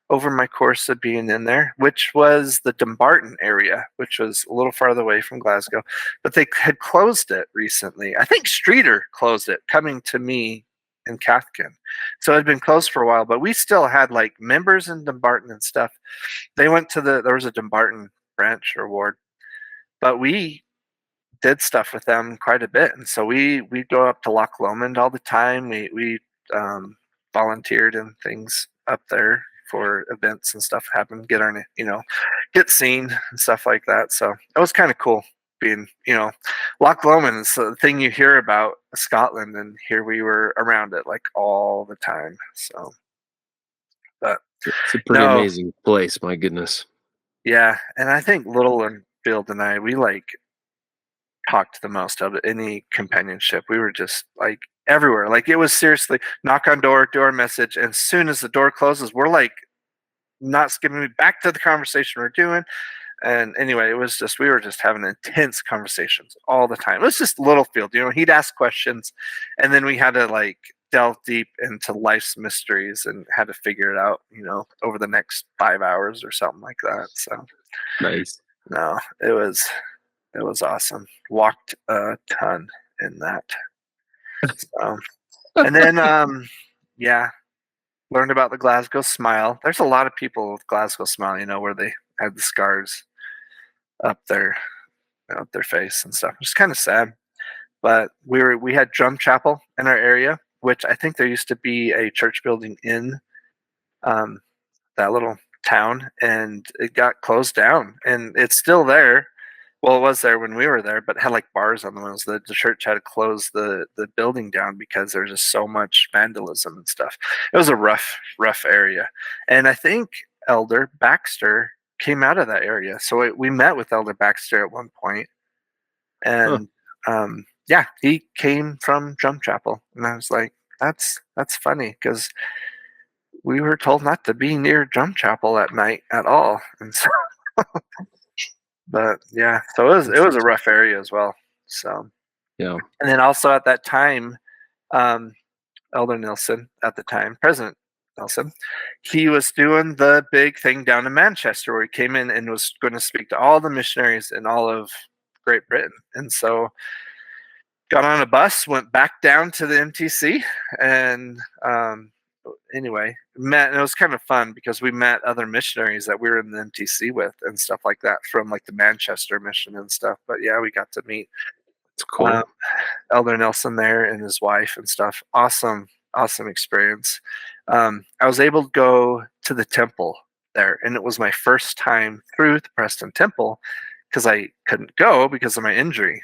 over my course of being in there, which was the Dumbarton area, which was a little farther away from Glasgow. But they had closed it recently. I think Streeter closed it, coming to me in Cathkin. So it had been closed for a while, but we still had like members in Dumbarton and stuff. They went to there was a Dumbarton branch or ward, but we did stuff with them quite a bit. And so we go up to Loch Lomond all the time. We volunteered and things up there for events and stuff happen, get seen and stuff like that. So it was kind of cool being, Loch Lomond is the thing you hear about Scotland, and here we were around it like all the time. So, but it's a pretty amazing place. My goodness. Yeah, and I think Littlefield and I, we like talked the most of it. Any companionship, we were just like everywhere. Like it was seriously knock on door, do our message, and as soon as the door closes, we're like not skipping back to the conversation we're doing. And anyway, we were just having intense conversations all the time. It was just Littlefield, he'd ask questions, and then we had to like delve deep into life's mysteries and had to figure it out, over the next 5 hours or something like that. So nice. No, it was awesome. Walked a ton in that. So, and then yeah, learned about the Glasgow Smile. There's a lot of people with Glasgow Smile, where they had the scars up their face and stuff. It's kind of sad. But we had drum chapel in our area, which I think there used to be a church building in that little town, and it got closed down, and it's still there. Well, it was there when we were there, but it had like bars on the windows. The church had to close the building down because there's just so much vandalism and stuff. It was a rough area, and I think Elder Baxter came out of that area. So we met with Elder Baxter at one point, and yeah, he came from Drum Chapel, and I was like, that's funny because we were told not to be near Drum Chapel at night at all, and so. But yeah, so it was a rough area as well. So yeah, and then also at that time, Elder Nelson at the time, President Nelson, he was doing the big thing down in Manchester where he came in and was going to speak to all the missionaries in all of Great Britain, and so got on a bus, went back down to the MTC, and anyway, met, and it was kind of fun because we met other missionaries that we were in the MTC with and stuff like that from like the Manchester mission and stuff. But yeah, we got to meet it's cool. Elder Nelson there and his wife and stuff. Awesome experience. I was able to go to the temple there, and it was my first time through the Preston Temple because I couldn't go because of my injury.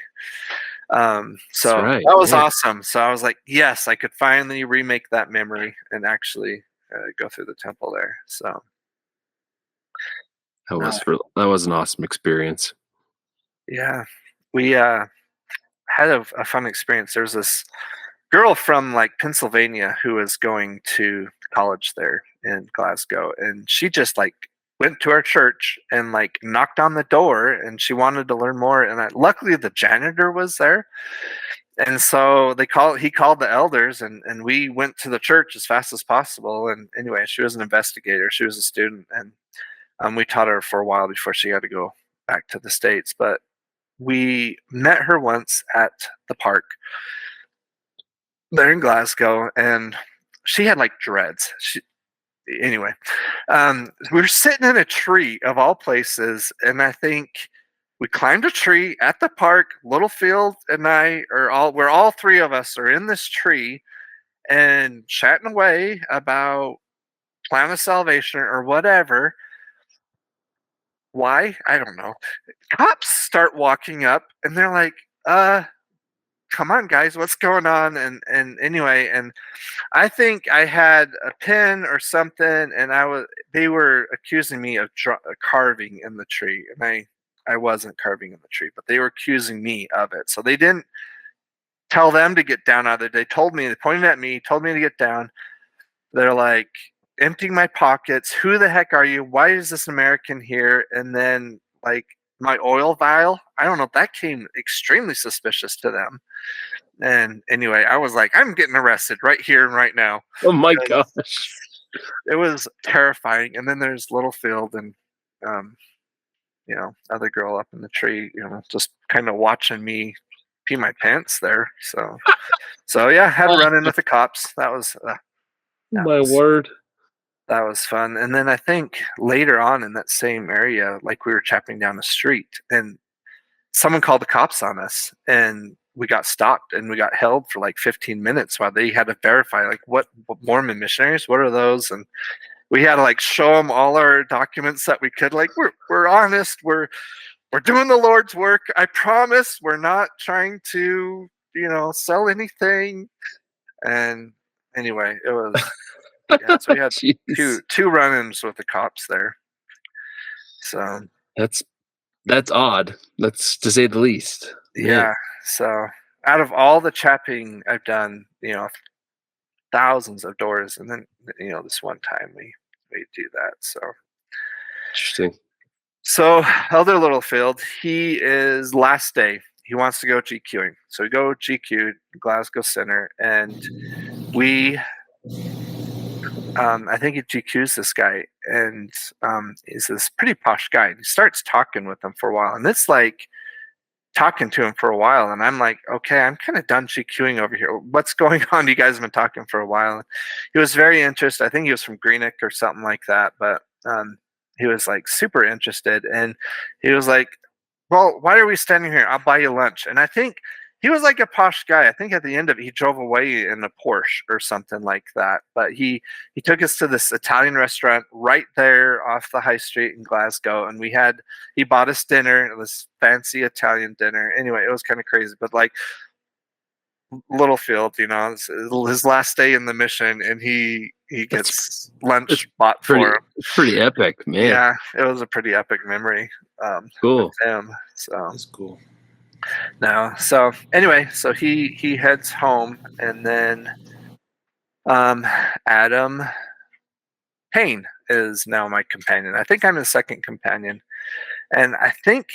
So right, that was awesome. So I was like, yes, I could finally remake that memory and actually go through the temple there. So that was an awesome experience. Yeah, we had a fun experience. There's this girl from like Pennsylvania who was going to college there in Glasgow, and she just like went to our church and like knocked on the door, and she wanted to learn more. And luckily the janitor was there, and so he called the elders, and we went to the church as fast as possible. And anyway, she was an investigator, she was a student, and we taught her for a while before she had to go back to the States. But we met her once at the park there in Glasgow, and she had like dreads. Anyway, we were sitting in a tree of all places, and I think we climbed a tree at the park. Littlefield and I we're all three of us are in this tree and chatting away about plan of salvation or whatever. Why? I don't know. Cops start walking up, and they're like, come on guys, what's going on? And anyway, and I think I had a pin or something, and they were accusing me of carving in the tree, and I wasn't carving in the tree, but they were accusing me of it. So they didn't tell them to get down out of there. They pointed at me, told me to get down. They're like emptying my pockets. Who the heck are you? Why is this American here? And then like my oil vial, I don't know, that came extremely suspicious to them. And anyway, I was like, I'm getting arrested right here and right now. Oh my gosh. It was terrifying. And then there's Littlefield and other girl up in the tree, just kind of watching me pee my pants there. So yeah, had to run in with the cops. That was word. That was fun. And then I think later on in that same area, like we were chapping down the street and someone called the cops on us and we got stopped and we got held for like 15 minutes while they had to verify like what Mormon missionaries, what are those? And we had to like show them all our documents that we could, like, we're honest, we're doing the Lord's work. I promise we're not trying to, sell anything. And anyway, it was so we had two run-ins with the cops there. So that's odd. That's to say the least. Man. Yeah. So out of all the chapping I've done, thousands of doors, and then this one time we do that. So interesting. So Elder Littlefield, he is last day. He wants to go GQing. So we go GQ Glasgow Center, and we I think he GQs this guy, and he's this pretty posh guy. And he starts talking with him for a while, and it's like talking to him for a while, and I'm like, okay, I'm kind of done GQing over here. What's going on? You guys have been talking for a while. He was very interested. I think he was from Greenock or something like that, but he was like super interested, and he was like, well, why are we standing here? I'll buy you lunch. And I think he was like a posh guy. I think at the end of it, he drove away in a Porsche or something like that. But he took us to this Italian restaurant right there off the high street in Glasgow. And he bought us dinner. It was fancy Italian dinner. Anyway, it was kind of crazy. But like Littlefield, his last day in the mission, and he gets lunch bought for him. Pretty epic, man. Yeah, it was a pretty epic memory. Cool. With him. So that's cool. No. So anyway, so he heads home, and then Adam Payne is now my companion. I think I'm his second companion, and I think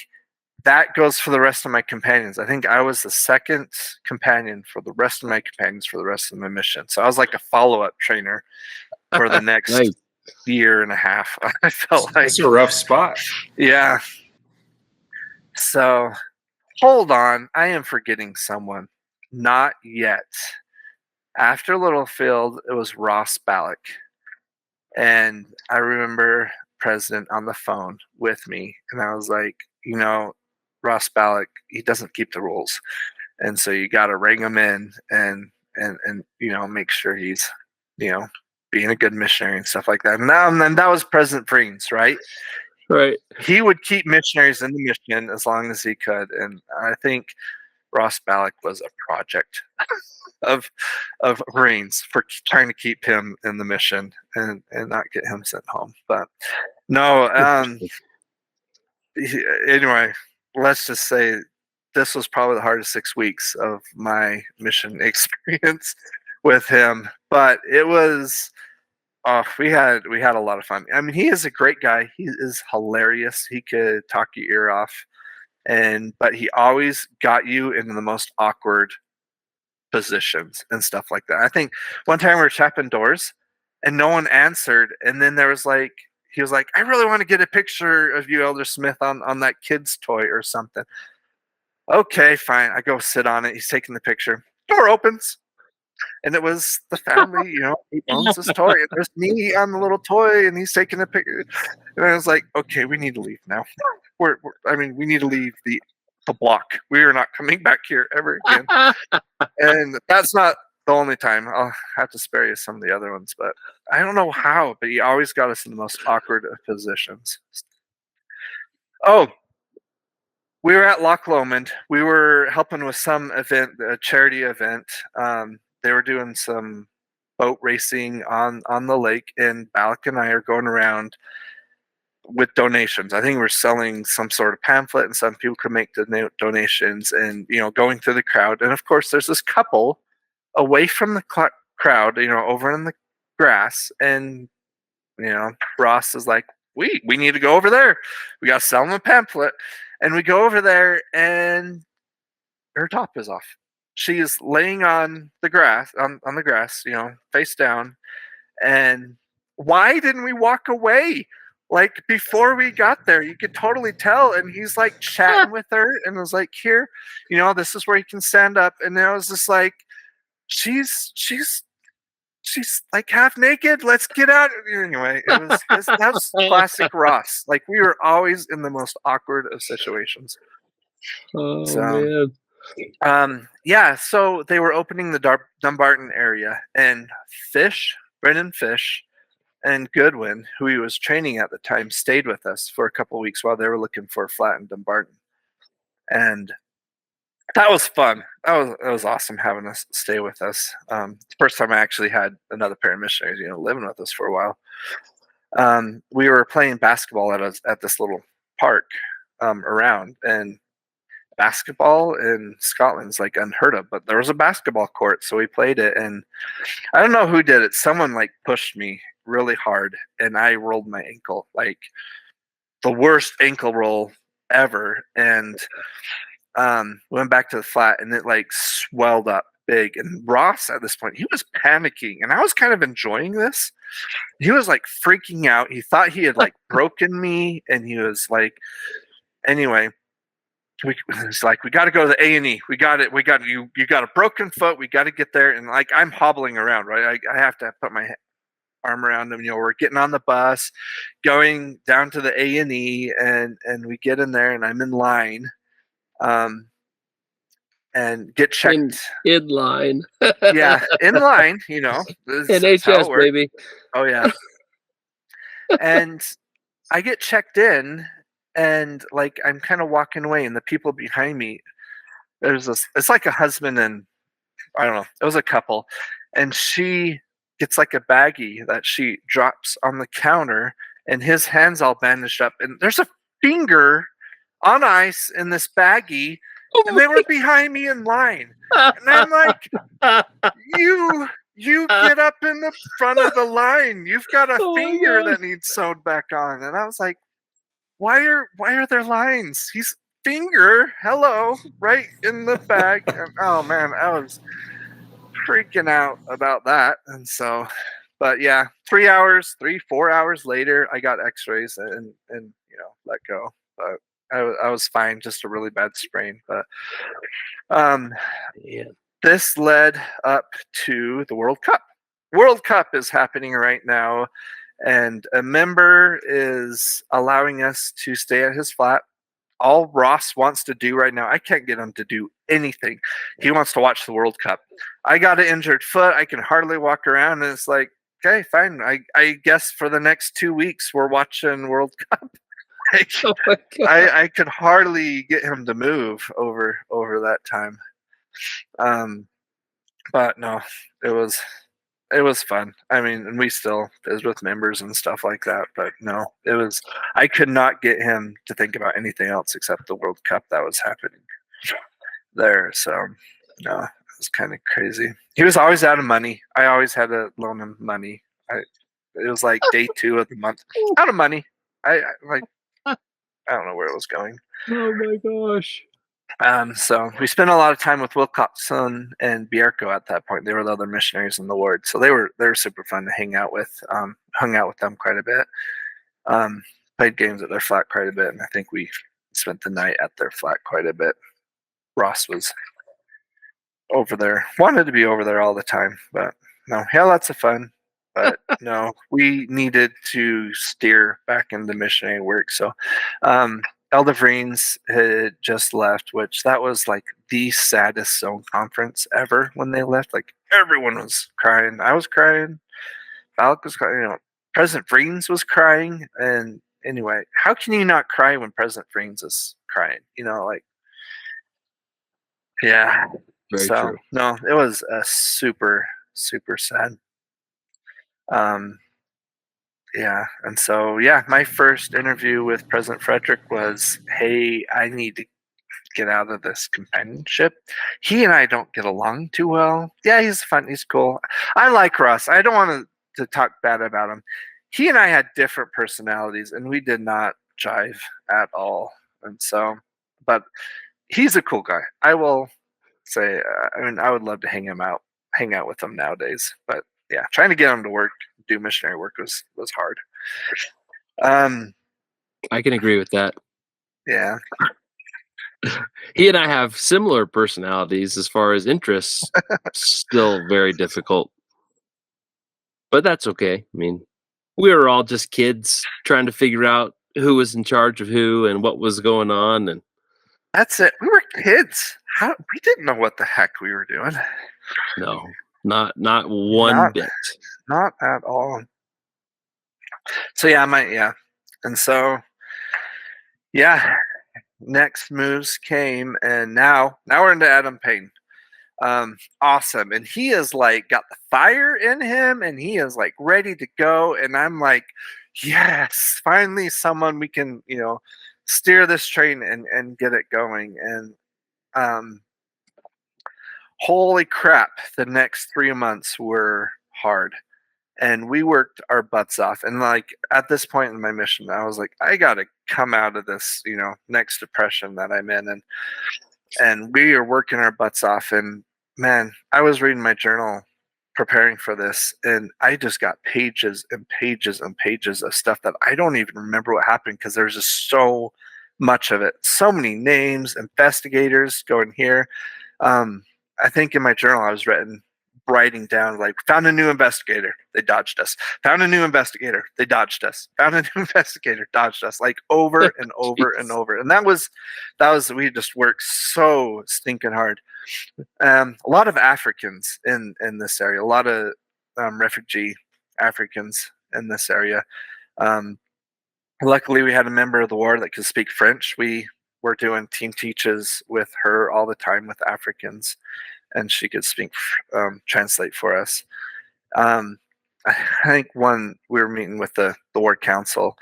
that goes for the rest of my companions. I think I was the second companion for the rest of my companions for the rest of my mission. So I was like a follow-up trainer for the next nice. year and a half. I felt like it's a rough spot. Yeah. So hold on, I am forgetting someone. Not yet. After Littlefield, it was Ross Ballack. And I remember President on the phone with me, and I was like, Ross Ballack, he doesn't keep the rules. And so you got to ring him in and make sure he's, being a good missionary and stuff like that. And then that was President Freens, right? Right. He would keep missionaries in the mission as long as he could. And I think Ross Ballack was a project of Freens for trying to keep him in the mission and not get him sent home. But no, anyway, let's just say this was probably the hardest 6 weeks of my mission experience with him. But it was, we had a lot of fun. I mean, he is a great guy. He is hilarious. He could talk your ear off, but he always got you into the most awkward positions and stuff like that. I think one time we were tapping doors, and no one answered, and then he was like, I really want to get a picture of you, Elder Smith, on that kid's toy or something. Okay, fine. I go sit on it. He's taking the picture. Door opens. And it was the family, he owns this toy. And there's me on the little toy, and he's taking a picture. And I was like, okay, we need to leave now. We need to leave the block. We are not coming back here ever again. And that's not the only time. I'll have to spare you some of the other ones, but I don't know how, but he always got us in the most awkward of positions. Oh, we were at Loch Lomond. We were helping with some event, a charity event. They were doing some boat racing on the lake, and Ballack and I are going around with donations. I think we're selling some sort of pamphlet, and some people could make donations, and going through the crowd. And of course, there's this couple away from the crowd, over in the grass, and Ross is like, we need to go over there. We got to sell them a pamphlet, and we go over there, and her top is off. She is laying on the grass, on the grass, face down. And why didn't we walk away? Like before we got there, you could totally tell. And he's like chatting with her, and was like, "Here, this is where you can stand up." And I was just like, "She's like half naked. Let's get out." Anyway, that's classic Ross. Like we were always in the most awkward of situations. Oh So, man. yeah. So they were opening the Dumbarton area, and Brendan Fish, and Goodwin, who he was training at the time, stayed with us for a couple of weeks while they were looking for a flat in Dumbarton. And that was fun. That was awesome having us stay with us. The first time I actually had another pair of missionaries, living with us for a while. We were playing basketball at this little park around, and basketball in Scotland is like unheard of, but there was a basketball court, so we played it. And I don't know who did it. Someone like pushed me really hard, and I rolled my ankle, like the worst ankle roll ever. And went back to the flat, and it like swelled up big. And Ross at this point, he was panicking, and I was kind of enjoying this. He was like freaking out. He thought he had like broken me, and he was like, anyway. It's like, we got to go to the A&E. We got it. You got a broken foot. We got to get there. And like, I'm hobbling around, right? I have to put my arm around him. We're getting on the bus, going down to the A&E, and we get in there, and I'm in line, and get checked. In line. Yeah, in line. This is how NHS it works. baby. Oh yeah. And I get checked in, and like I'm kind of walking away, and the people behind me, it's like a husband and I don't know, it was a couple, and she gets like a baggie that she drops on the counter, and his hand's all bandaged up, and there's a finger on ice in this baggie, and they were behind me in line, and I'm like, you get up in the front of the line. You've got a finger that needs sewed back on. And I was like, why are there lines? He's finger, hello, right in the bag. And, oh man, I was freaking out about that. And so, but yeah, 4 hours later, I got X-rays and let go. But I was fine, just a really bad sprain. But Yeah. this led up to the World Cup. World Cup is happening right now, and a member is allowing us to stay at his flat. All Ross wants to do right now, I can't get him to do anything. He wants to watch the World Cup. I got an injured foot. I can hardly walk around, and it's like, okay, fine. I guess for the next 2 weeks, we're watching World Cup. Oh my God. I could hardly get him to move over that time. But no, it was fun. I mean, and we still is with members and stuff like that. But no, I could not get him to think about anything else except the World Cup that was happening there. So no, it was kind of crazy. He was always out of money. I always had to loan him money. It was like day 2 of the month, out of money. I don't know where it was going. Oh my gosh. So we spent a lot of time with Wilcoxon and Bierko at that point. They were the other missionaries in the ward, so they were super fun to hang out with. Hung out with them quite a bit. Played games at their flat quite a bit, and I think we spent the night at their flat quite a bit. Ross was over there, wanted to be over there all the time, but no, had lots of fun. But no, we needed to steer back into missionary work. So Elder Vreens had just left, which that was like the saddest zone conference ever when they left. Like everyone was crying. I was crying. Alec was crying. President Vreens was crying. And anyway, how can you not cry when President Vreens is crying? Yeah. Very so true. no, it was a super, super sad. yeah, and so my first interview with President Frederick was, "Hey, I need to get out of this companionship. He and I don't get along too well. Yeah, he's fun. He's cool. I like Russ. I don't want to talk bad about him. He and I had different personalities, and we did not jive at all. And so, but he's a cool guy. I will say. I mean, I would love to hang out with him nowadays. But yeah, trying to get him to do missionary work was hard. I can agree with that. Yeah. He and I have similar personalities as far as interests. Still very difficult, but that's okay. I mean, we were all just kids trying to figure out who was in charge of who and what was going on, and That's it. We were kids. We didn't know what the heck we were doing. no, not one bit. Not at all. So and so next moves came, and now we're into Adam Payne. Awesome, and he is like got the fire in him, and he is like ready to go. And I'm like, yes, finally someone we can steer this train and get it going. And holy crap, the next 3 months were hard. And we worked our butts off. And like at this point in my mission, I was like, I gotta come out of this, next depression that I'm in. And we are working our butts off. And man, I was reading my journal preparing for this, and I just got pages and pages and pages of stuff that I don't even remember what happened, because there's just so much of it. So many names, investigators going here. I think in my journal I was writing down like, found a new investigator, they dodged us. Found a new investigator, they dodged us. Found a new investigator, dodged us, like over and over and over. And that was we just worked so stinking hard. A lot of Africans in this area, a lot of refugee Africans in this area. Luckily, we had a member of the ward that could speak French. We were doing team teaches with her all the time with Africans, and she could translate for us. I think we were meeting with the ward council,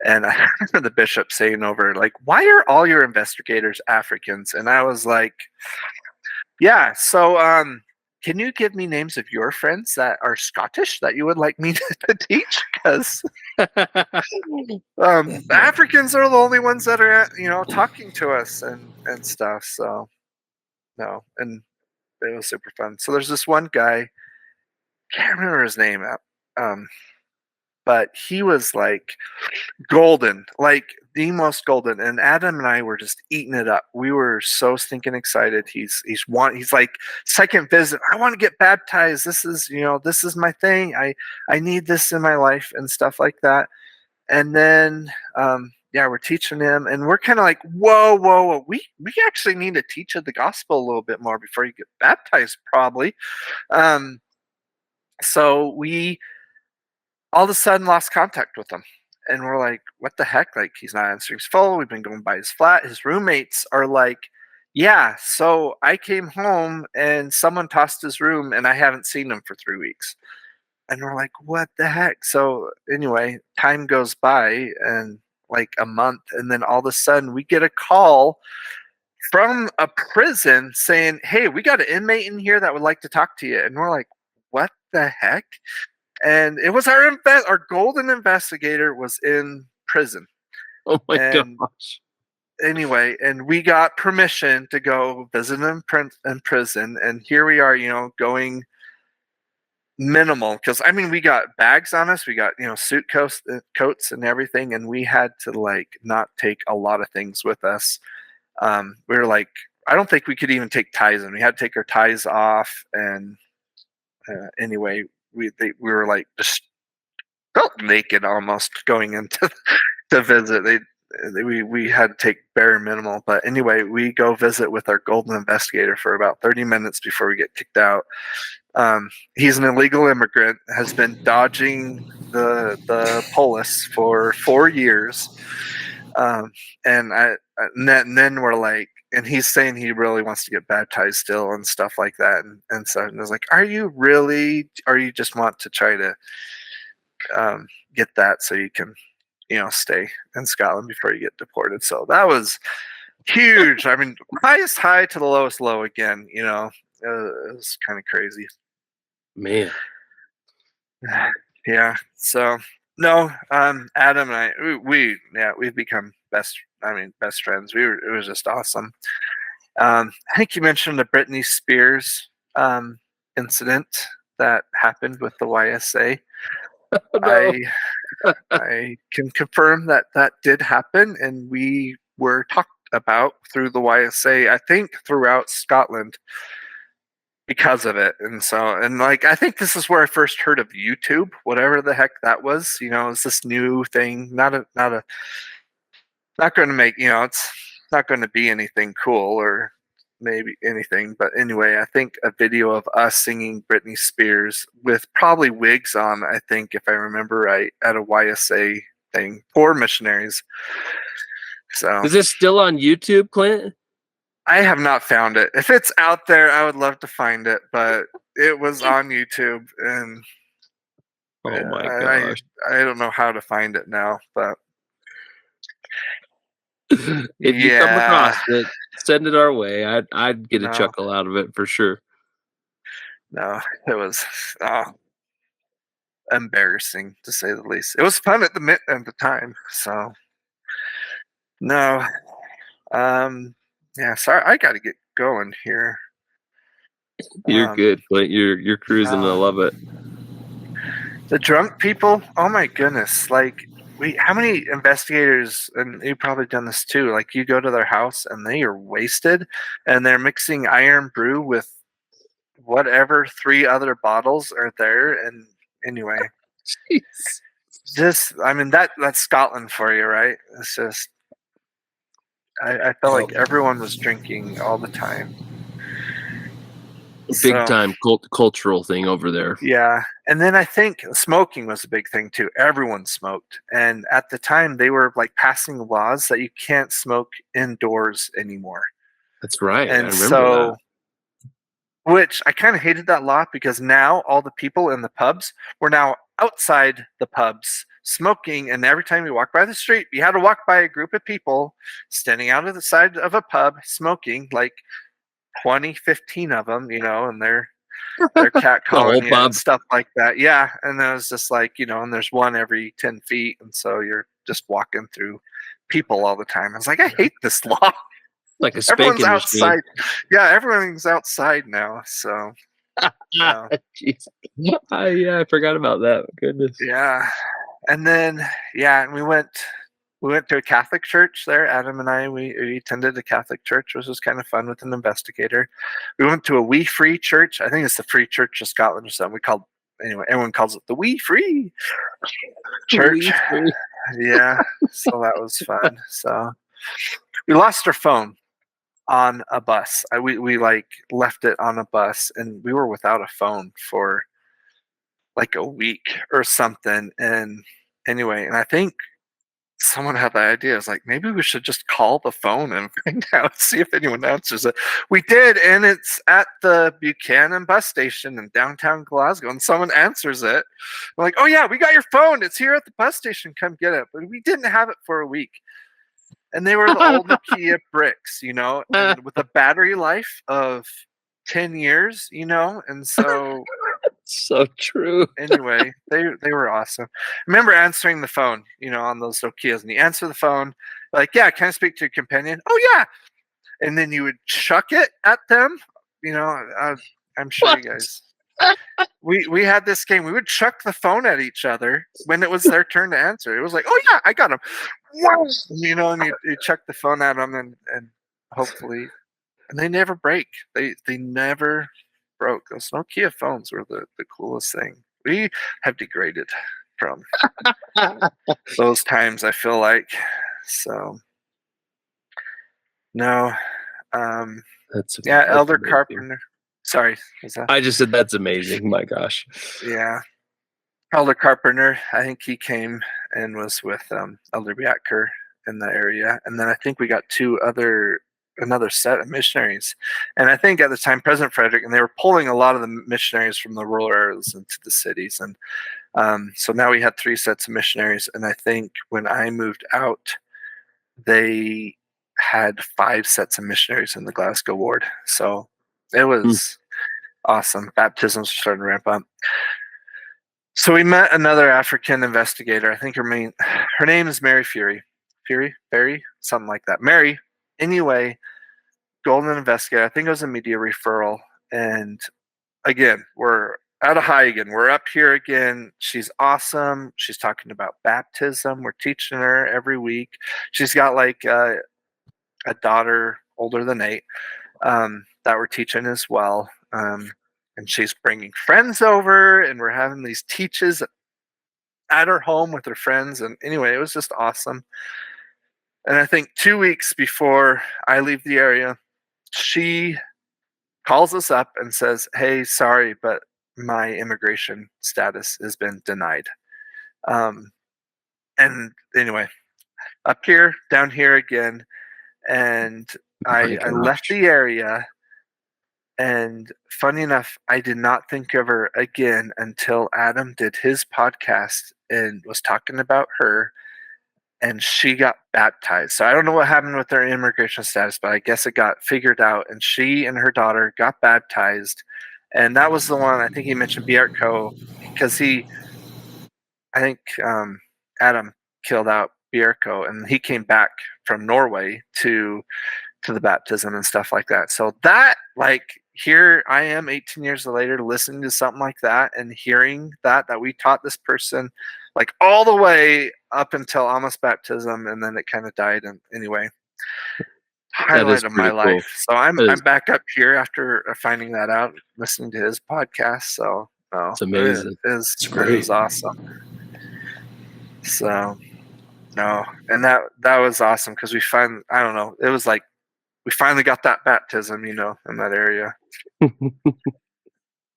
and I remember the bishop saying over, like, "Why are all your investigators Africans?" And I was like, "Yeah, so can you give me names of your friends that are Scottish that you would like me to teach? Because the Africans are the only ones that are, talking to us and stuff." So no, and it was super fun. So there's this one guy, can't remember his name, but he was like golden, like the most golden. And Adam and I were just eating it up. We were so stinking excited. He's like, second visit, I want to get baptized. This is my thing. I need this in my life and stuff like that. And then we're teaching him, and we're kind of like, whoa, we actually need to teach you the gospel a little bit more before you get baptized, probably. So we all of a sudden lost contact with him, and we're like, what the heck? Like, he's not answering his phone. We've been going by his flat. His roommates are like, yeah, so I came home and someone tossed his room, and I haven't seen him for 3 weeks. And we're like, what the heck? So anyway, time goes by, and like a month, and then all of a sudden we get a call from a prison saying, hey, we got an inmate in here that would like to talk to you. And we're like, what the heck? And it was our golden investigator was in prison. Oh my gosh. Anyway, and we got permission to go visit him in prison. And here we are, going minimal, because I mean, we got bags on us, we got suit coats and everything, and we had to like not take a lot of things with us. We were like, I don't think we could even take ties, and we had to take our ties off. And anyway, we were like just felt naked almost going into to visit. We had to take bare minimal. But anyway, we go visit with our golden investigator for about 30 minutes before we get kicked out. He's an illegal immigrant, has been dodging the police for 4 years. And then we're like, and he's saying he really wants to get baptized still and stuff like that. And so I was like, are you really, or you just want to try to get that so you can, stay in Scotland before you get deported. So that was huge. I mean, highest high to the lowest low again. It was kind of crazy. Man. Yeah. So no, Adam and I, we've become best friends. It was just awesome. I think you mentioned the Britney Spears incident that happened with the YSA. Oh, no. I can confirm that did happen, and we were talked about through the YSA, I think throughout Scotland, because of it. And so, and like, I think this is where I first heard of YouTube, whatever the heck that was. It's this new thing, not going to make, it's not going to be anything cool or maybe anything. But anyway, I think a video of us singing Britney Spears with probably wigs on, I think, if I remember right, at a YSA thing for missionaries. So Is this still on YouTube, Clint? I have not found it. If it's out there, I would love to find it, but it was on YouTube, and Oh my gosh. I don't know how to find it now, but If you come across it, send it our way. I'd get a No. chuckle out of it for sure. No, it was embarrassing to say the least. It was fun at the time, so no. Yeah, sorry, I got to get going here. You're good, Clint. You're cruising. I love it. The drunk people, oh my goodness! Like, how many investigators, and you've probably done this too, like you go to their house and they are wasted and they're mixing iron brew with whatever 3 other bottles are there. And anyway, that's Scotland for you, right? It's just, I felt like everyone was drinking all the time. Big time cultural thing over there. Yeah. And then I think smoking was a big thing too. Everyone smoked. And at the time they were like passing laws that you can't smoke indoors anymore. That's right. And I remember that. Which I kind of hated that law, because now all the people in the pubs were now outside the pubs smoking. And every time you walk by the street, you had to walk by a group of people standing out of the side of a pub smoking, like 20, 15 of them, and they're cat calling you and stuff like that. Yeah. And it was just like, and there's one every 10 feet. And so you're just walking through people all the time. I was like, I hate this law. Like a spanking everyone's outside. Machine. Yeah, everything's outside now. So yeah, I forgot about that. Goodness. Yeah. And then we went to a Catholic church there. Adam and I, we attended a Catholic church, which was kind of fun with an investigator. We went to a Wee Free church. I think it's the Free Church of Scotland or something. Everyone calls it the Wee Free church. Wee Free. Yeah. So that was fun. So we lost our phone on a bus. We like left it on a bus, and we were without a phone for like a week or something. And anyway, and I think someone had the idea. It's like, maybe we should just call the phone and find out, see if anyone answers it. We did, and it's at the Buchanan bus station in downtown Glasgow, and someone answers it. We're like, oh yeah, we got your phone. It's here at the bus station. Come get it. But we didn't have it for a week. And they were the old Nokia bricks, and with a battery life of 10 years, and so so true. Anyway, they were awesome. I remember answering the phone, on those Nokias, and you answer the phone, like, yeah, can I speak to your companion? Oh yeah. And then you would chuck it at them. I'm sure What? you guys. We had this game. We would chuck the phone at each other when it was their turn to answer. It was like, oh yeah, I got him. And you chuck the phone at them, and hopefully, and they never break. They never broke. Those Nokia phones were the coolest thing. We have degraded from those times, I feel like. So no. That's Elder amazing. Carpenter. Sorry, was that? I just said that's amazing. My gosh. Yeah. Elder Carpenter, I think he came and was with Elder Biatker in the area. And then I think we got another set of missionaries. And I think at the time, President Frederick, and they were pulling a lot of the missionaries from the rural areas into the cities. And So now we had 3 sets of missionaries, and I think when I moved out, they had 5 sets of missionaries in the Glasgow ward. So it was awesome. Baptisms were starting to ramp up. So we met another African investigator. I think her name is Mary Fury, something like that. Mary. Anyway, golden investigator. I think it was a media referral. And again, we're at a high again. We're up here again. She's awesome. She's talking about baptism. We're teaching her every week. She's got like a daughter older than 8 that we're teaching as well. And she's bringing friends over, and we're having these teaches at her home with her friends. And anyway, it was just awesome. And I think 2 weeks before I leave the area, she calls us up and says, "Hey, sorry, but my immigration status has been denied." And anyway, up here, down here again, and I left the area. And funny enough, I did not think of her again until Adam did his podcast and was talking about her, and she got baptized. So I don't know what happened with their immigration status, but I guess it got figured out, and she and her daughter got baptized. And that was the one I think he mentioned, Bierko, because I think Adam killed out Bierko, and he came back from Norway to the baptism and stuff like that. So that, like, here I am 18 years later listening to something like that and hearing that we taught this person like all the way up until almost baptism, and then it kind of died. And anyway, highlight of my life. So I'm back up here after finding that out, listening to his podcast. So it's amazing. It is awesome. So no, and that was awesome because I don't know, it was like we finally got that baptism, in that area.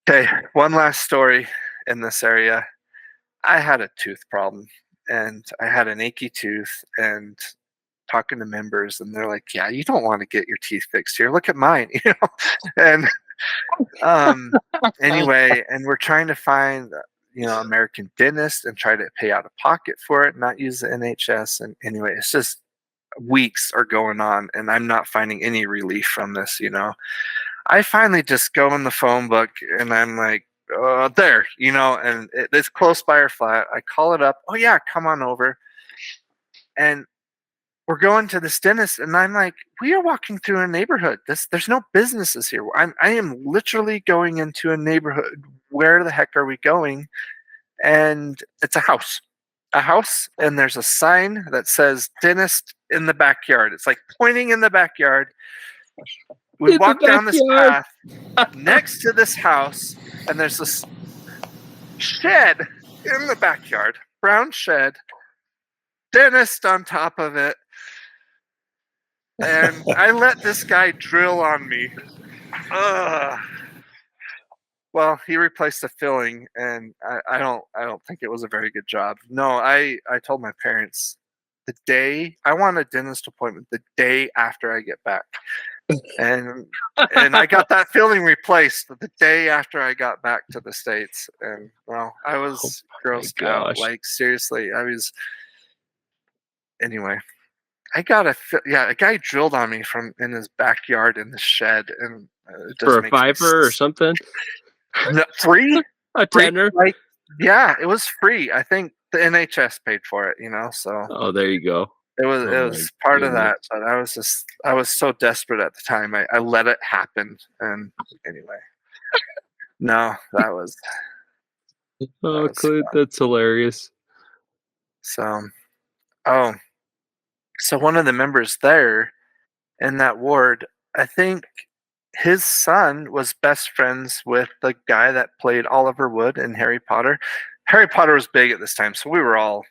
Okay, one last story in this area. I had a tooth problem, and I had an achy tooth, and talking to members, and they're like, "Yeah, you don't want to get your teeth fixed here. Look at mine," And anyway, and we're trying to find, American dentist and try to pay out of pocket for it, not use the NHS. And anyway, it's just weeks are going on, and I'm not finding any relief from this. I finally just go in the phone book, and I'm like, there, and it's close by our flat. I call it up. "Oh yeah, come on over." And we're going to this dentist, and I'm like, "We are walking through a neighborhood. There's no businesses here. I am literally going into a neighborhood. Where the heck are we going?" And it's a house, and there's a sign that says "dentist in the backyard." It's like pointing in the backyard. We walk down this path next to this house, and there's this shed in the backyard, brown shed, dentist on top of it. And I let this guy drill on me. Well, he replaced the filling, and I don't think it was a very good job. No, I told my parents the day I want a dentist appointment the day after I get back. And I got that filling replaced the day after I got back to the States. And well, I was grossed out. Like, seriously, I was. Anyway, I got a guy drilled on me from in his backyard in the shed, and for a $5 or something. Free? A $10? Like, yeah, it was free. I think the NHS paid for it, so. Oh, there you go. It was part of that, but I was so desperate at the time. I let it happen, and anyway. No, that was. Oh, Clint, that's hilarious. So, so one of the members there in that ward, I think his son was best friends with the guy that played Oliver Wood in Harry Potter. Harry Potter was big at this time, so we were all,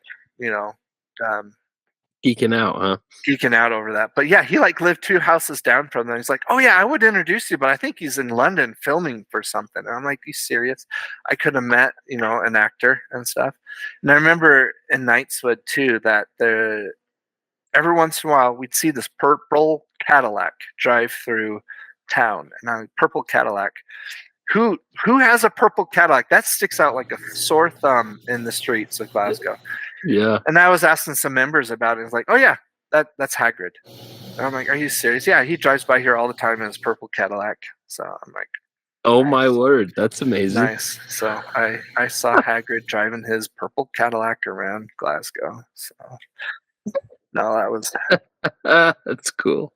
geeking out, huh? Geeking out over that. But yeah, he lived 2 houses down from them. He's like, "Oh yeah, I would introduce you, but I think he's in London filming for something." And I'm like, "You serious?" I could have met, an actor and stuff. And I remember in Knightswood too that every once in a while we'd see this purple Cadillac drive through town, and purple Cadillac. who has a purple Cadillac? That sticks out like a sore thumb in the streets of Glasgow. Yeah. And I was asking some members about it. It's like, oh yeah, that's Hagrid. And I'm like, are you serious? Yeah, he drives by here all the time in his purple Cadillac. So I'm like, Oh nice. my word, that's amazing. Nice. So I saw Hagrid driving his purple Cadillac around Glasgow. So no, that was That's cool.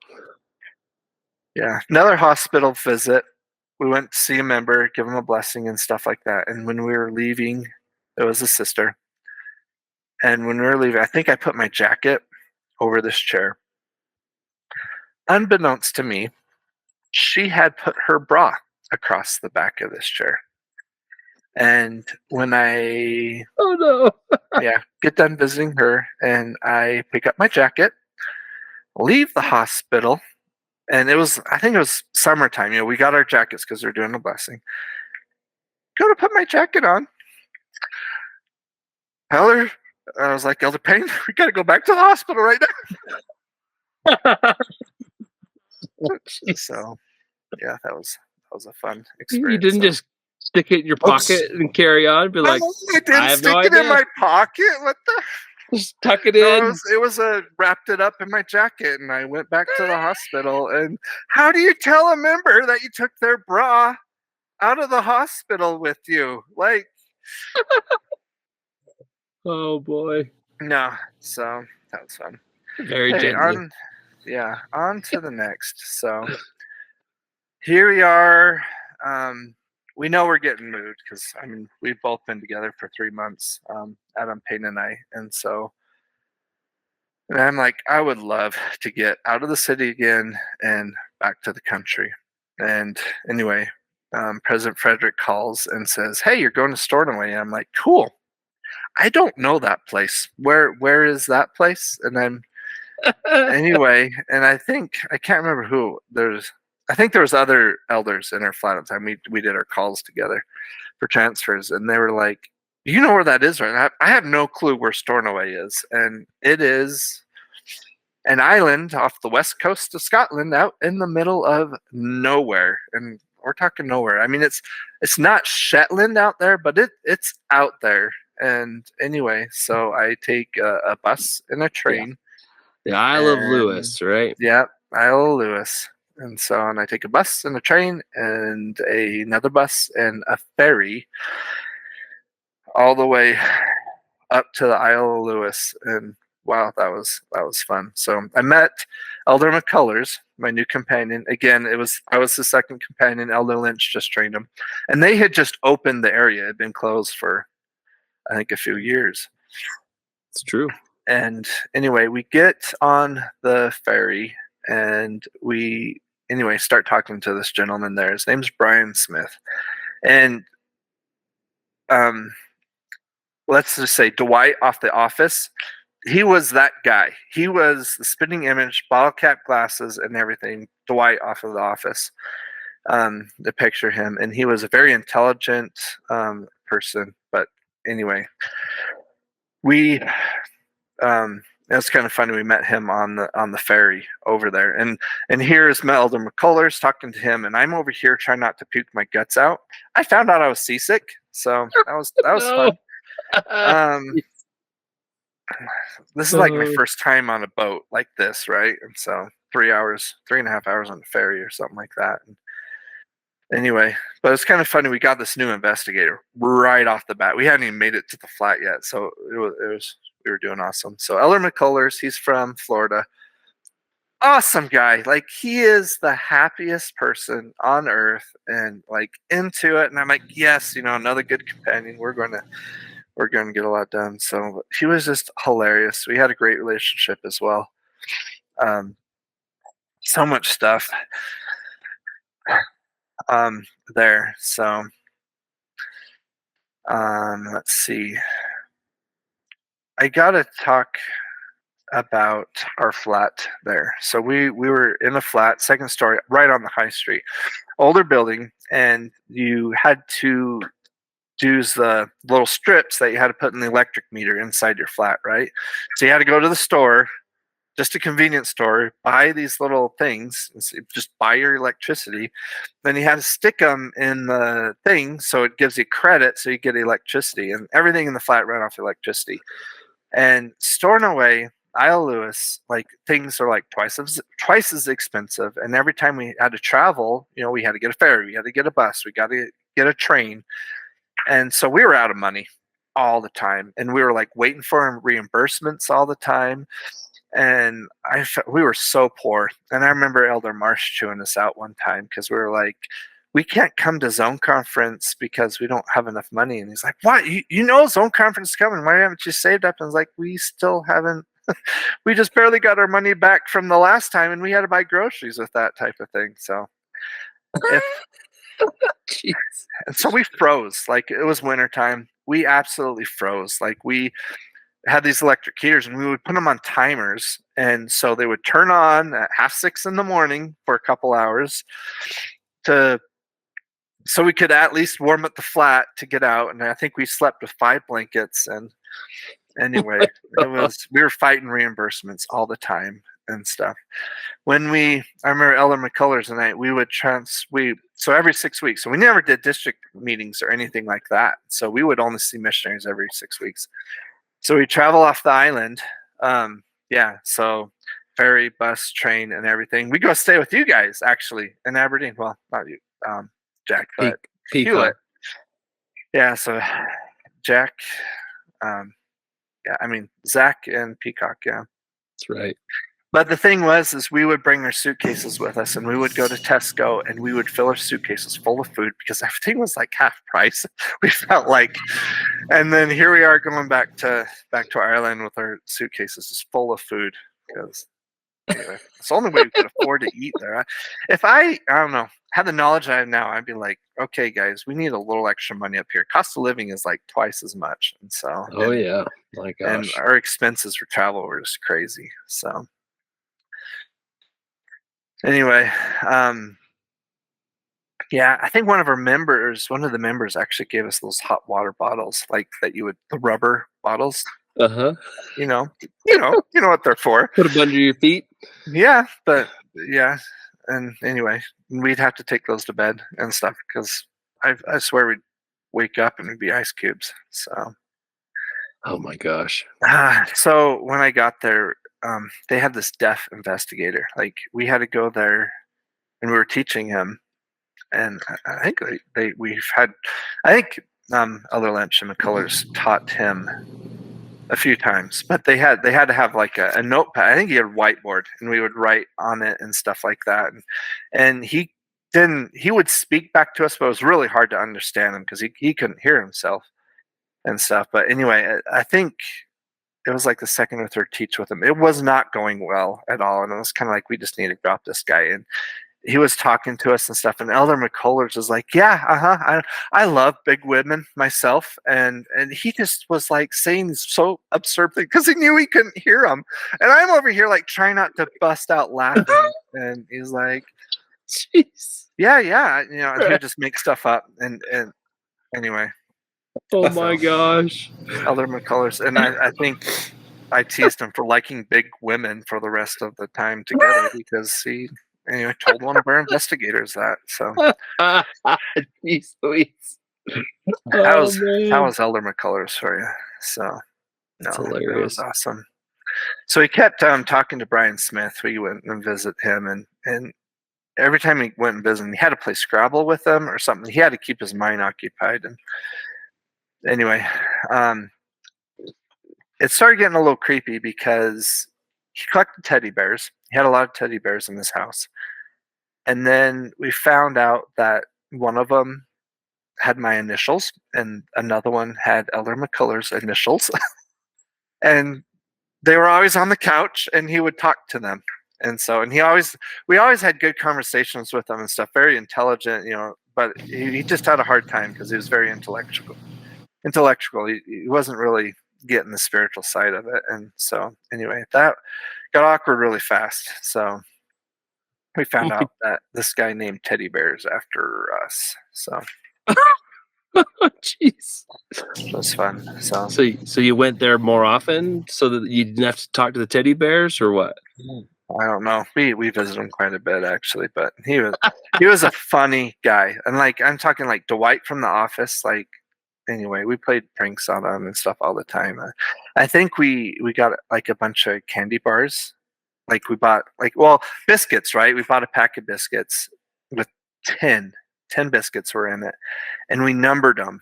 yeah. Another hospital visit. We went to see a member, give him a blessing and stuff like that. And when we were leaving, it was a sister. And when we were leaving, I think I put my jacket over this chair. Unbeknownst to me, she had put her bra across the back of this chair. And when I get done visiting her and I pick up my jacket, leave the hospital, and I think it was summertime. We got our jackets because they're doing a blessing. Go to put my jacket on. Elder, I was like, Elder Payne, we got to go back to the hospital right now. So, yeah, that was a fun experience. You didn't just stick it in your pocket and carry on? Be like, I didn't stick it in my pocket. What the? Just tuck it in. It was wrapped it up in my jacket, and I went back to the hospital. And how do you tell a member that you took their bra out of the hospital with you? Like, oh boy. No. So that was fun. Very gently. On to the next. So here we are. We know we're getting moved because we've both been together for 3 months, Adam Payne and I, and I'm like, I would love to get out of the city again and back to the country. And anyway, President Frederick calls and says, "Hey, you're going to Stornoway." And I'm like, "Cool. I don't know that place. Where is that place?" And anyway, and I can't remember who. I think there was other elders in our flat at the time. We did our calls together for transfers, and they were like, "You know where that is, right?" I have no clue where Stornoway is, and it is an island off the west coast of Scotland, out in the middle of nowhere, and we're talking nowhere. It's not Shetland out there, but it's out there. And anyway, so I take a bus and a train. The Isle of Lewis, right? Yeah, Isle of Lewis. And I take a bus and a train and another bus and a ferry all the way up to the Isle of Lewis. And wow, that was fun. So I met Elder McCullers, my new companion. Again, I was the second companion. Elder Lynch just trained him, and they had just opened the area. It had been closed for, I think, a few years. It's true. And anyway, we get on the ferry and we start talking to this gentleman there. His name's Brian Smith. And let's just say Dwight off The Office. He was that guy. He was the spitting image, bottle cap glasses and everything. Dwight off of The Office. To picture him. And he was a very intelligent person. But anyway, it was kind of funny. We met him on the ferry over there, and here's Elder McCullers talking to him, and I'm over here trying not to puke my guts out. I found out I was seasick, so that was fun. This is like my first time on a boat like this, right? And so 3.5 hours on the ferry or something like that. And anyway, but it's kind of funny. We got this new investigator right off the bat. We hadn't even made it to the flat yet, so we were doing awesome. So Elder McCullers, he's from Florida. Awesome guy. Like, he is the happiest person on earth and like into it. And I'm like, yes, another good companion. We're going to get a lot done. So he was just hilarious. We had a great relationship as well. So much stuff there. So let's see. I gotta talk about our flat there. So we were in a flat, second story, right on the high street, older building, and you had to use the little strips that you had to put in the electric meter inside your flat, right? So you had to go to the store just a convenience store, buy these little things, just buy your electricity. Then you had to stick them in the thing so it gives you credit so you get electricity. And everything in the flat ran off electricity. And storing away Isle Lewis, like things are like twice as expensive. And every time we had to travel, we had to get a ferry, we had to get a bus, we got to get a train. And so we were out of money all the time. And we were like waiting for reimbursements all the time. And we were so poor. And I remember Elder Marsh chewing us out one time because we were like, we can't come to zone conference because we don't have enough money. And he's like, what? You know zone conference is coming. Why haven't you saved up? And I was like, we still haven't. We just barely got our money back from the last time, and we had to buy groceries with that type of thing. So and so we froze. Like, it was wintertime. We absolutely froze. Like, we had these electric heaters, and we would put them on timers. And so they would turn on at 5:30 in the morning for a couple hours so we could at least warm up the flat to get out. And I think we slept with 5 blankets. And anyway, we were fighting reimbursements all the time and stuff. I remember Elder McCullers and I, we would so every 6 weeks. So we never did district meetings or anything like that. So we would only see missionaries every 6 weeks. So we travel off the island. So ferry, bus, train, and everything. We go stay with you guys actually in Aberdeen. Well, not you, Jack, but Hewitt. Yeah, so Jack, Zach and Peacock, yeah. That's right. But the thing is we would bring our suitcases with us, and we would go to Tesco, and we would fill our suitcases full of food because everything was like half price. We felt like, and then here we are going back to Ireland with our suitcases just full of food because anyway, it's the only way we could afford to eat there. If I don't know, had the knowledge I have now, I'd be like, okay, guys, we need a little extra money up here. Cost of living is like twice as much, and so yeah, my gosh, and our expenses for travel were just crazy. So anyway, I think one of the members actually gave us those hot water bottles, like the rubber bottles. You know what they're for. Put them under your feet. Yeah, but yeah. And anyway, we'd have to take those to bed and stuff because I swear we'd wake up and it'd be ice cubes. So, oh my gosh. So when I got there, they had this deaf investigator. Like, we had to go there, and we were teaching him. And I think Elder Lynch and McCullers taught him a few times, but they had to have like a notepad. I think he had a whiteboard, and we would write on it and stuff like that. And he would speak back to us, but it was really hard to understand him because he couldn't hear himself and stuff. But anyway, I think it was like the second or third teach with him. It was not going well at all, and it was kind of like, we just need to drop this guy in. He was talking to us and stuff, and Elder McCullers was like, I love big women myself. And he just was like saying so absurd things because he knew he couldn't hear them. And I'm over here like trying not to bust out laughing. And he's like, jeez. Yeah. And he would just make stuff up. And anyway. Oh my gosh. Elder McCullers. And I think I teased him for liking big women for the rest of the time together because he told one of our investigators that. So jeez Louise. That was Elder McCullers for you. So that's hilarious. It was awesome. So he kept talking to Brian Smith. We went and visit him, and every time he went and visited, he had to play Scrabble with him or something. He had to keep his mind occupied. And anyway, it started getting a little creepy because he collected teddy bears. He had a lot of teddy bears in his house. And then we found out that one of them had my initials and another one had Elder McCullers' initials. And they were always on the couch, and he would talk to them. And so, we always had good conversations with him and stuff, very intelligent, but he just had a hard time because he was very intellectual. He wasn't really getting the spiritual side of it. And so anyway, that got awkward really fast. So we found out that this guy named teddy bears after us. So Jeez. It was fun. So you went there more often so that you didn't have to talk to the teddy bears, or what? I don't know. We visited him quite a bit actually, but he was a funny guy. And like I'm talking like Dwight from The Office. Like anyway, we played pranks on him and stuff all the time. I think we got like a bunch of candy bars. Like we bought biscuits, right? We bought a pack of biscuits with 10 biscuits were in it, and we numbered them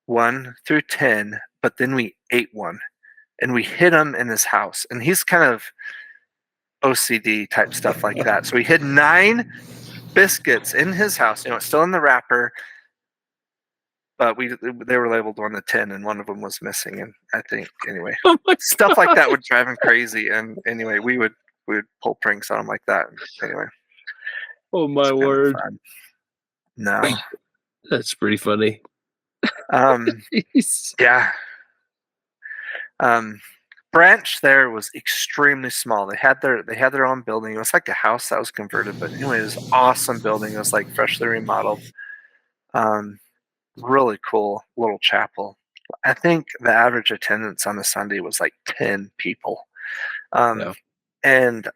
1 through 10. But then we ate one, and we hid him in his house. And he's kind of OCD type stuff like that. So we hid 9 biscuits in his house. It's still in the wrapper, but they were labeled 1 to 10, and one of them was missing. And I think anyway, Oh my stuff like that would drive him crazy. And anyway, we would pull pranks on him like that. Anyway, Oh my word! No, That's pretty funny. Jeez. Yeah. Branch there was extremely small. They had their own building. It was like a house that was converted, but anyway, it was an awesome building. It was like freshly remodeled. Really cool little chapel. I think the average attendance on a Sunday was like 10 people. Yeah. And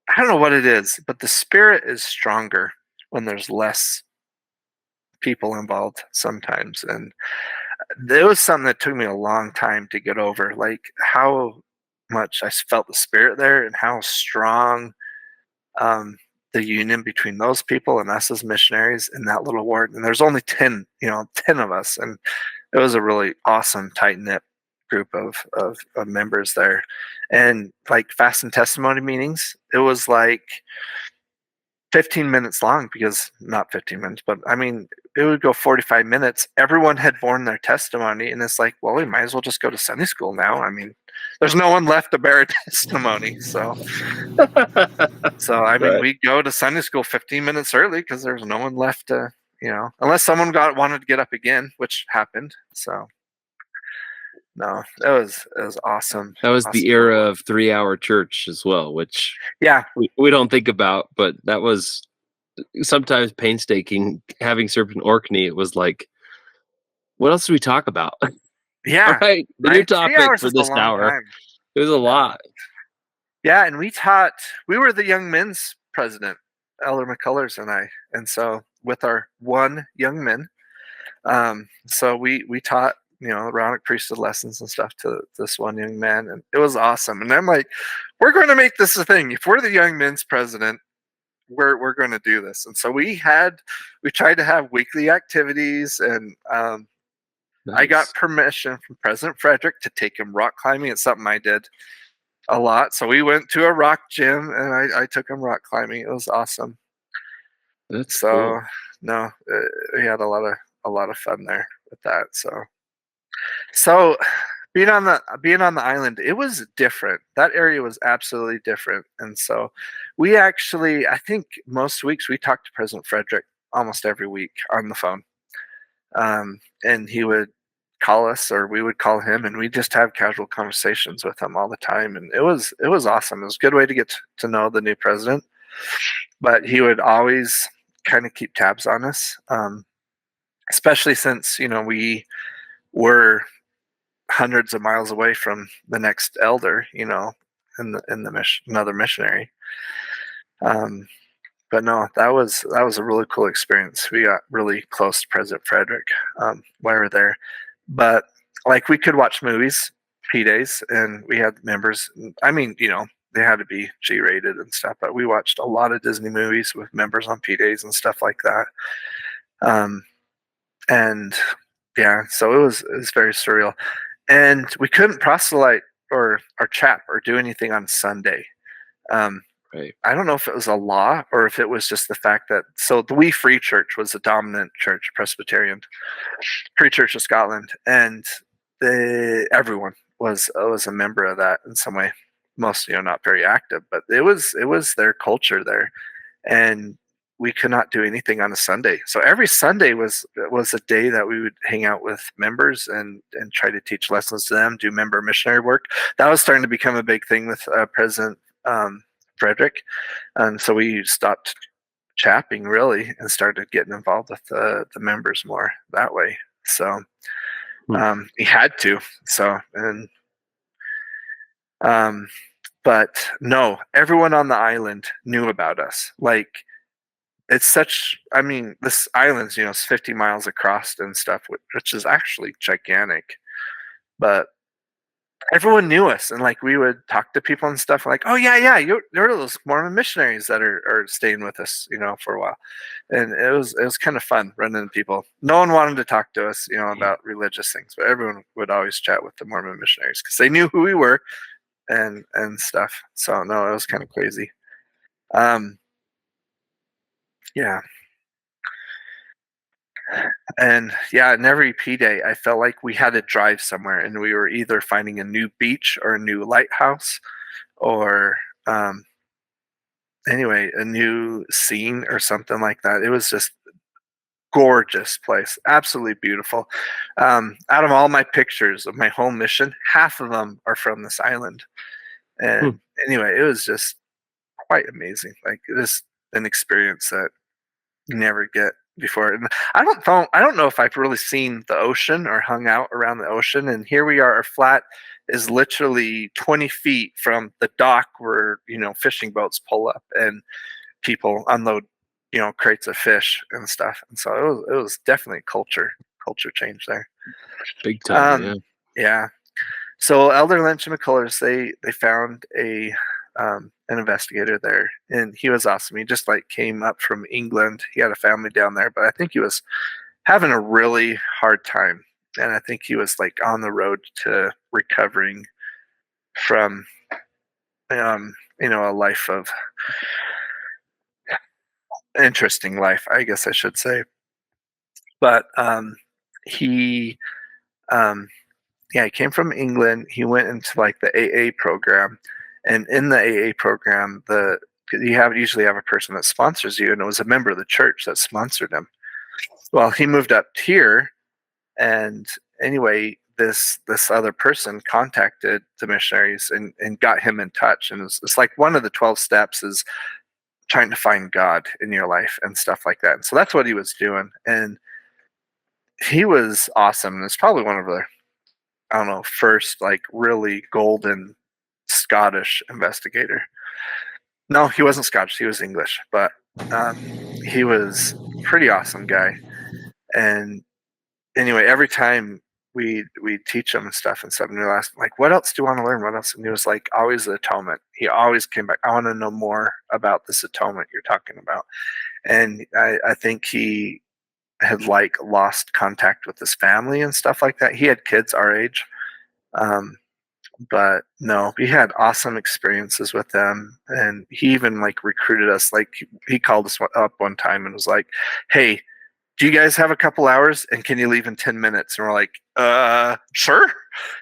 I don't know what it is, but the spirit is stronger when there's less people involved sometimes. And it was something that took me a long time to get over, like how much I felt the spirit there and how strong the union between those people and us as missionaries in that little ward. And there's only 10 of us, and it was a really awesome tight knit group of members there. And like fast and testimony meetings, it was like 15 minutes long, because not 15 minutes, but I mean, it would go 45 minutes. Everyone had borne their testimony, and it's like, well, we might as well just go to Sunday school now. I mean, there's no one left to bear a testimony. So I mean, Right. we go to Sunday school 15 minutes early because there's no one left to, unless someone wanted to get up again, which happened. So no, it was awesome. That was Awesome. the era of 3-hour church as well, which Yeah, we don't think about, but that was sometimes painstaking. Having served in Orkney, it was like, what else do we talk about? yeah. All right, the new Right? 3 topic hours for is a this long hour. time. It was a lot. Yeah, and we were the young men's president, Elder McCullers and I. And so with our one young men, so we taught, Aaronic priesthood lessons and stuff to this one young man, and it was awesome. And I'm like, we're going to make this a thing. If we're the young men's president, we're going to do this. And so we tried to have weekly activities, and Nice. I got permission from President Frederick to take him rock climbing. It's something I did a lot. So we went to a rock gym, and I took him rock climbing. It was awesome. That's So cool. no, we had a lot of fun there with that. So being on the island, it was different. That area was absolutely different. And so we actually, I think most weeks we talked to President Frederick almost every week on the phone. And he would call us, or we would call him, and we just have casual conversations with him all the time. And it was awesome. It was a good way to get to know the new president. But he would always kind of keep tabs on us, especially since we were hundreds of miles away from the next elder, in the mission, another missionary. But no, that was a really cool experience. We got really close to President Frederick while we were there. But like, we could watch movies, P days, and we had members. I mean, they had to be G-rated and stuff, but we watched a lot of Disney movies with members on P days and stuff like that. And yeah, so it was very surreal. And we couldn't proselyte or chap or do anything on Sunday. Right. I don't know if it was a law or if it was just the fact that, so the Wee Free Church was the dominant church, Presbyterian Free Church of Scotland, and everyone was a member of that in some way. Most, not very active, but it was their culture there, and we could not do anything on a Sunday. So every Sunday was a day that we would hang out with members and try to teach lessons to them, do member missionary work. That was starting to become a big thing with President Frederick, and so we stopped chapping really, and started getting involved with the members more that way. So he had to. So and um, but no, everyone on the island knew about us. Like it's such. I mean, this island's it's 50 miles across and stuff, which is actually gigantic. But everyone knew us, and like we would talk to people and stuff like, oh yeah, you're those Mormon missionaries that are staying with us for a while. And it was kind of fun running into people. No one wanted to talk to us about religious things, but everyone would always chat with the Mormon missionaries because they knew who we were and stuff. So no, it was kind of crazy. um yeah. And yeah, in every P day I felt like we had to drive somewhere, and we were either finding a new beach or a new lighthouse, or um anyway, a new scene or something like that. It was just gorgeous place, absolutely beautiful. Out of all my pictures of my home mission, half of them are from this island. And anyway, it was just quite amazing. Like it is an experience that you never get before. And I don't know if I've really seen the ocean or hung out around the ocean. And here we are, our flat is literally 20 feet from the dock where fishing boats pull up and people unload crates of fish and stuff. And so it was definitely a culture change there. Big time. um yeah. So Elder Lynch and McCullers, they found an investigator there, and he was awesome. He just like came up from England. He had a family down there, but I think he was having a really hard time, and I think he was like on the road to recovering from a life of interesting life, I guess I should say. But he um yeah, he came from England. He went into like the AA program, and in the AA program, usually have a person that sponsors you, and it was a member of the church that sponsored him. Well, he moved up here, and anyway, this other person contacted the missionaries and got him in touch, and it's like one of the 12 steps is trying to find God in your life and stuff like that. And so that's what he was doing, and he was awesome. It's probably one of the I don't know, first like really golden Scottish investigator. No, he wasn't Scottish. He was English, but he was pretty awesome guy. And anyway, every time we teach him and stuff, and we ask him, like, what else do you want to learn? What else? And he was like, always the atonement. He always came back. I want to know more about this atonement you're talking about. And I think he had like lost contact with his family and stuff like that. He had kids our age. Um, but no, we had awesome experiences with them, and he even like recruited us. Like he called us up one time and was like, hey, do you guys have a couple hours, and can you leave in 10 minutes? And we're like, sure.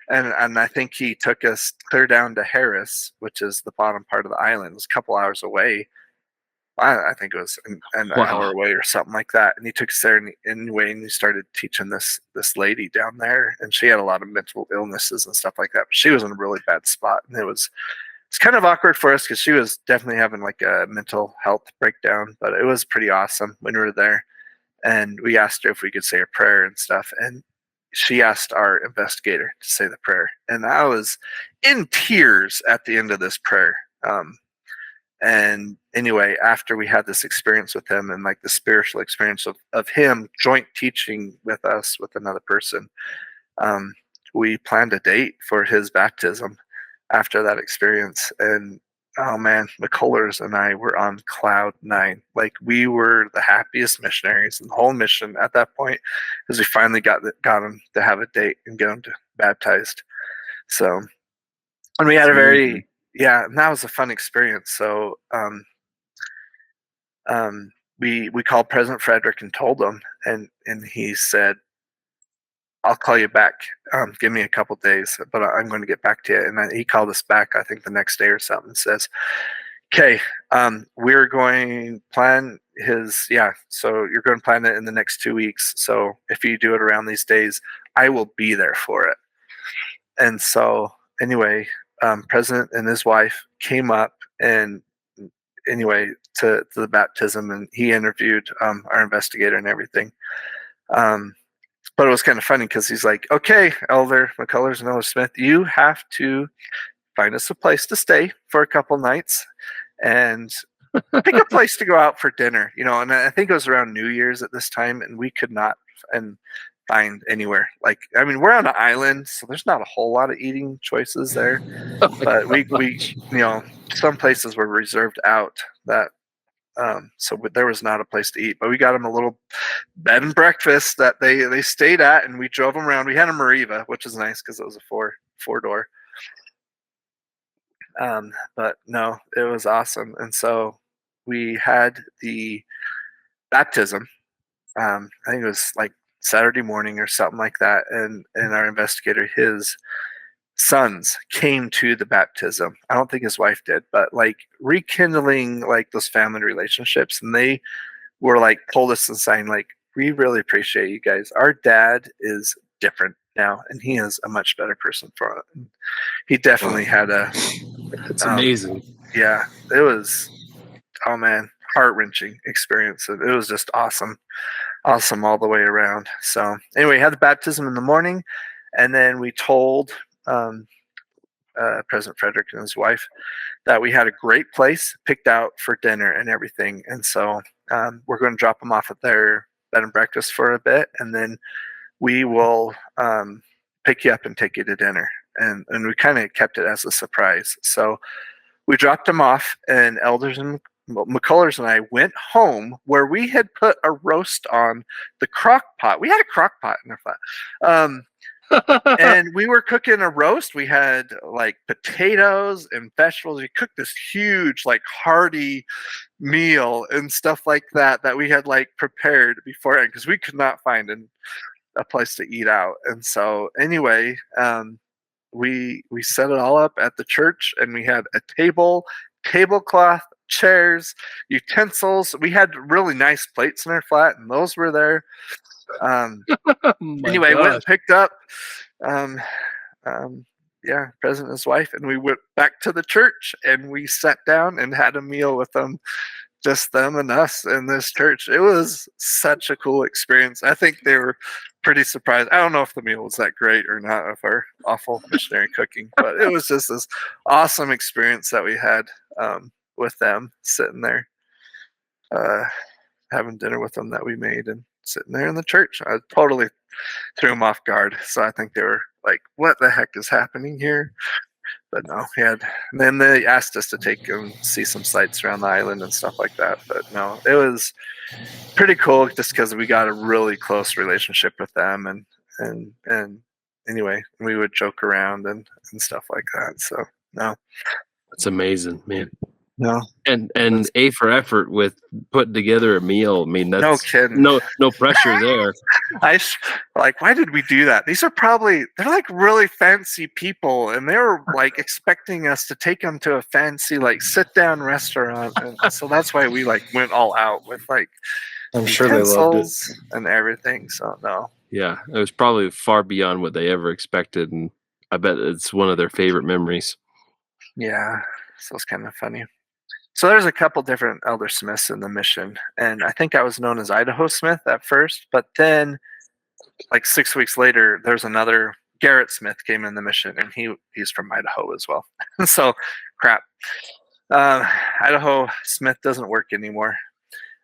And I think he took us clear down to Harris, which is the bottom part of the island. It was a couple hours away. I think it was an hour away or something like that. And he took us there anyway, and he started teaching this lady down there, and she had a lot of mental illnesses and stuff like that. But she was in a really bad spot, and it's kind of awkward for us because she was definitely having like a mental health breakdown. But it was pretty awesome when we were there, and we asked her if we could say a prayer and stuff, and she asked our investigator to say the prayer, and I was in tears at the end of this prayer. And anyway, after we had this experience with him and like the spiritual experience of him joint teaching with us with another person, we planned a date for his baptism after that experience. And oh man, McCullers and I were on cloud nine. Like we were the happiest missionaries in the whole mission at that point, because we finally got him to have a date and get him to baptized. So, and we had a very yeah, and that was a fun experience. So we called President Frederick and told him, and he said, "I'll call you back. Give me a couple days, but I'm going to get back to you." And he called us back, I think the next day or something, and says, "Okay, we're going to plan his So you're going to plan it in the next 2 weeks. So if you do it around these days, I will be there for it." And so anyway, President and his wife came up, and anyway, to the baptism, and he interviewed our investigator and everything. But it was kind of funny because he's like, "Okay, Elder McCullers and Elder Smith, you have to find us a place to stay for a couple nights and pick a place to go out for dinner." And I think it was around New Year's at this time, and we could not find anywhere. Like, I mean, we're on an island, so there's not a whole lot of eating choices there. Oh my But we gosh. some places were reserved out that. So there was not a place to eat, but we got them a little bed and breakfast that they stayed at, and we drove them around. We had a Mariva, which is nice because it was a four door. But no, it was awesome. And so we had the baptism. I think it was like Saturday morning or something like that. And our investigator, his sons came to the baptism. I don't think his wife did, but like rekindling like those family relationships. And they were like pulled us aside, like, we really appreciate you guys. Our dad is different now, and he is a much better person for it. He definitely had a It's amazing. yeah, it was, oh man, heart-wrenching experience. It was just awesome all the way around. So anyway, had the baptism in the morning, and then we told President Frederick and his wife that we had a great place picked out for dinner and everything. And so we're going to drop them off at their bed and breakfast for a bit, and then we will pick you up and take you to dinner. And we kind of kept it as a surprise. So we dropped them off, and Elders and McCullers and I went home where we had put a roast on the crock pot. We had a crock pot in our flat. And we were cooking a roast. We had like potatoes and vegetables. We cooked this huge, like hearty meal and stuff like that we had like prepared beforehand because we could not find a place to eat out. And so anyway, we set it all up at the church, and we had a tablecloth, chairs, utensils. We had really nice plates in our flat, and those were there. Anyway, went and picked up President and his wife, and we went back to the church, and we sat down and had a meal with them, just them and us in this church. It was such a cool experience. I think they were pretty surprised. I don't know if the meal was that great or not, of our awful missionary cooking, but it was just this awesome experience that we had with them, sitting there having dinner with them that we made, and sitting there in the church. I totally threw them off guard. So I think they were like, what the heck is happening here? But no, and then they asked us to take them see some sights around the island and stuff like that. But no, it was pretty cool just because we got a really close relationship with them, and anyway, we would joke around and stuff like that. So no, that's amazing, man. No, and A for effort with putting together a meal. I mean, that's no kidding. No pressure there. Like, why did we do that? These are they're like really fancy people, and they were like expecting us to take them to a fancy like sit down restaurant, and so that's why we like went all out with like I'm sure they loved it and everything. So no, yeah, it was probably far beyond what they ever expected, and I bet it's one of their favorite memories. Yeah, so it's kind of funny. So there's a couple different Elder Smiths in the mission, and I think I was known as Idaho Smith at first, but then like 6 weeks later, there's another Garrett Smith came in the mission, and he's from Idaho as well. So crap, Idaho Smith doesn't work anymore.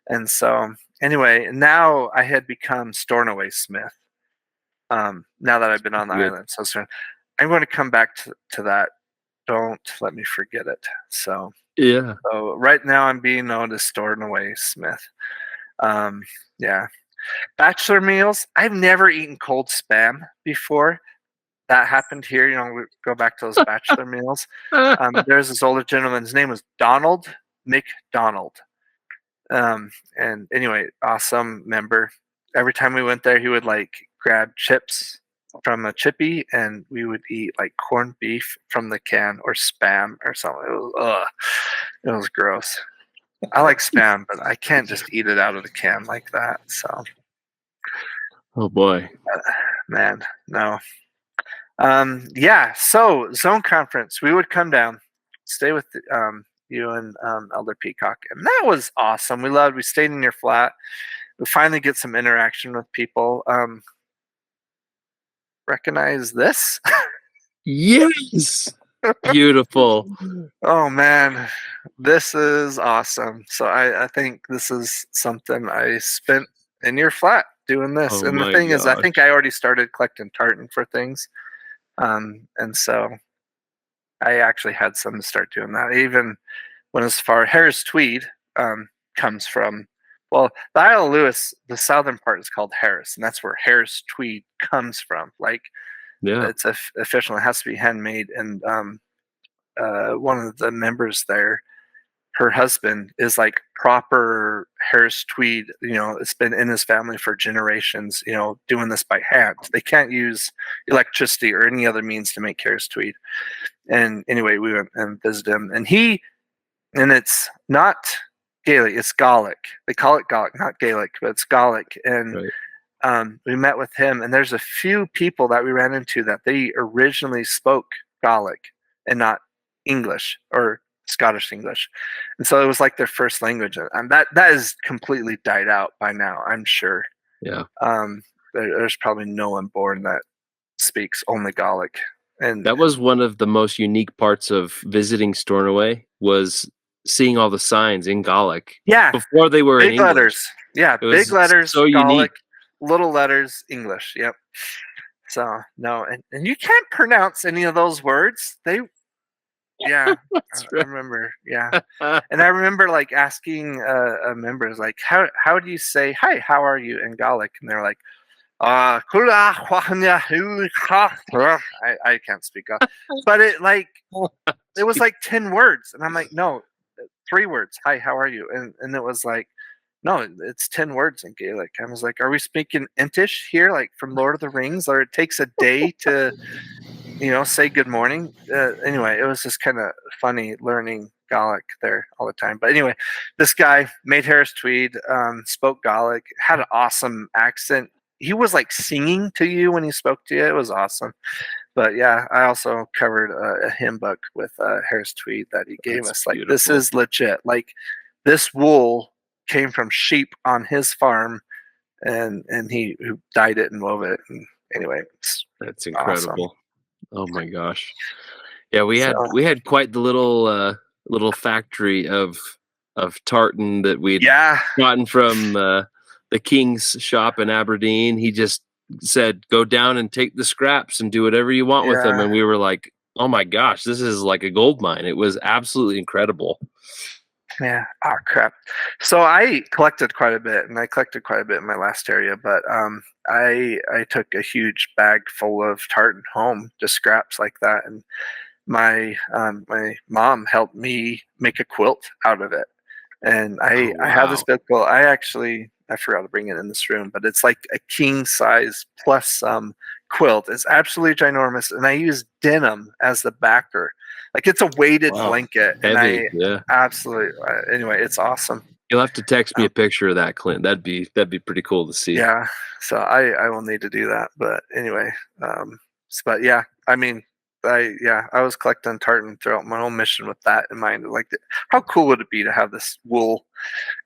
And so anyway, now I had become Stornoway Smith. Now that I've been on the island, so I'm going to come back to that. Don't let me forget it. So yeah. So right now I'm being known as Stornoway Smith. Yeah. Bachelor meals. I've never eaten cold spam before. That happened here. We go back to those bachelor meals. There's this older gentleman. His name was Donald McDonald. And anyway, awesome member. Every time we went there, he would like grab chips from a chippy, and we would eat like corned beef from the can or spam or something. It was gross. I like spam, but I can't just eat it out of the can like that. So, oh boy, man, no. Yeah. So zone conference, we would come down, stay with you and Elder Peacock, and that was awesome. We stayed in your flat. We finally get some interaction with people. Recognize this? Yes. Beautiful. Oh man, this is awesome. So I think this is something I spent in your flat doing this. Oh And the my thing is, I think gosh. I already started collecting tartan for things. And so I actually had some to start doing that. Even when as far Harris Tweed comes from, well, the Isle of Lewis, the southern part is called Harris, and that's where Harris Tweed comes from. Like Yeah. it's official, it has to be handmade. And one of the members there, her husband is like proper Harris Tweed. It's been in his family for generations. Doing this by hand. They can't use electricity or any other means to make Harris Tweed. And anyway, we went and visited him, and it's not Gaelic, it's Gaelic. They call it Gaelic, not Gaelic, but it's Gaelic. And Right. we met with him, and there's a few people that we ran into that they originally spoke Gaelic and not English or Scottish English, and so it was like their first language, and that is completely died out by now, I'm sure. Yeah. There's probably no one born that speaks only Gaelic, and That was one of the most unique parts of visiting Stornoway was seeing all the signs in Gaelic yeah, before they were in big English. letters, yeah, It big was letters, so Gaelic, unique. little letters, English. Yep. So no, and you can't pronounce any of those words. Yeah, That's I right. remember. Yeah, and I remember like asking members like, how do you say hi? How are you in Gaelic? And they're like, kula wahanya I can't speak, but it was like 10 words, and I'm like, no, 3 words. Hi, how are you? And it was like, no, it's 10 words in Gaelic. I was like, are we speaking Intish here, like from Lord of the Rings, or it takes a day to say good morning? Anyway, it was just kind of funny learning Gaelic there all the time. But anyway, this guy made Harris Tweed, spoke Gaelic, had an awesome accent. He was like singing to you when he spoke to you. It was awesome. But yeah, I also covered a hymn book with Harris Tweed that he gave That's us. Like, this beautiful. is legit. Like, this wool came from sheep on his farm, and he who dyed it and wove it. And anyway, it's That's awesome. incredible. Oh my gosh. Yeah, we So had quite the little factory of tartan that we'd yeah, gotten from the king's shop in Aberdeen. He just said, "Go down and take the scraps and do whatever you want with them." yeah, And we were like, "Oh my gosh, this is like a gold mine." It was absolutely incredible. yeah. Oh crap. So I collected quite a bit, and I collected quite a bit in my last area. But I took a huge bag full of tartan home, just scraps like that, and my mom helped me make a quilt out of it. And Oh I have this wow. big quilt. I forgot to bring it in this room, but it's like a king size plus some quilt. It's absolutely ginormous, and I use denim as the backer. Like, it's a weighted Wow. blanket, and Heavy. I Yeah. absolutely anyway, it's awesome. You'll have to text me Um, a picture of that, Clint. That'd be pretty cool to see. yeah, so I will need to do that. But anyway, but yeah, I mean, I was collecting tartan throughout my whole mission with that in mind. Like, how cool would it be to have this wool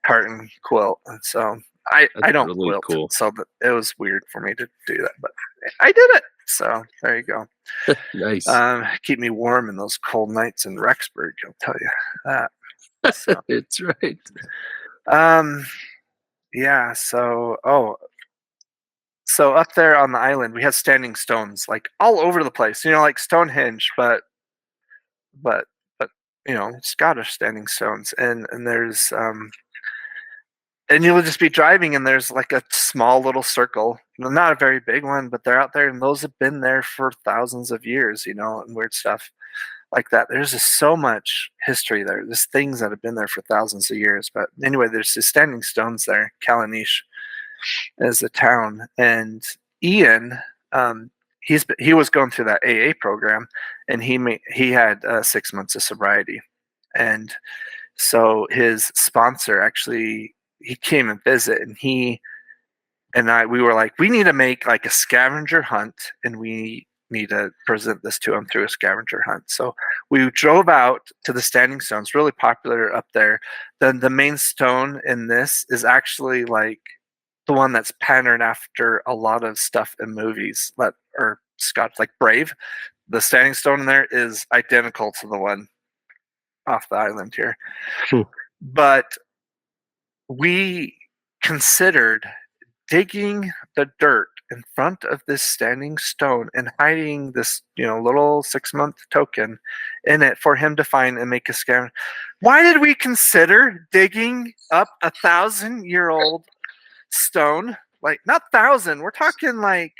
tartan quilt? And so That's I don't really quilt, cool. so it was weird for me to do that, but I did it. So there you go. Nice. Keep me warm in those cold nights in Rexburg, I'll tell you that. So It's right. um, yeah. So up there on the island, we had standing stones like all over the place. Like Stonehenge, but but Scottish standing stones, and there's and you'll just be driving, and there's like a small little circle, not a very big one, but they're out there, and those have been there for thousands of years, and weird stuff like that. There's just so much history there. There's things that have been there for thousands of years. But anyway, there's these standing stones there. Callanish is the town, and Ian, he was going through that AA program, and he had 6 months of sobriety, and so his sponsor actually he came and visit, and he and I we were like, we need to make like a scavenger hunt, and we me to present this to him through a scavenger hunt. So we drove out to the Standing Stone. It's really popular up there. Then the main stone in this is actually like the one that's patterned after a lot of stuff in movies that are Scotch, like Brave. The Standing Stone in there is identical to the one off the island here. But we considered digging the dirt in front of this standing stone and hiding this, little 6-month token in it for him to find and make a scam. Why did we consider digging up 1,000-year-old stone? Like, not 1,000, we're talking like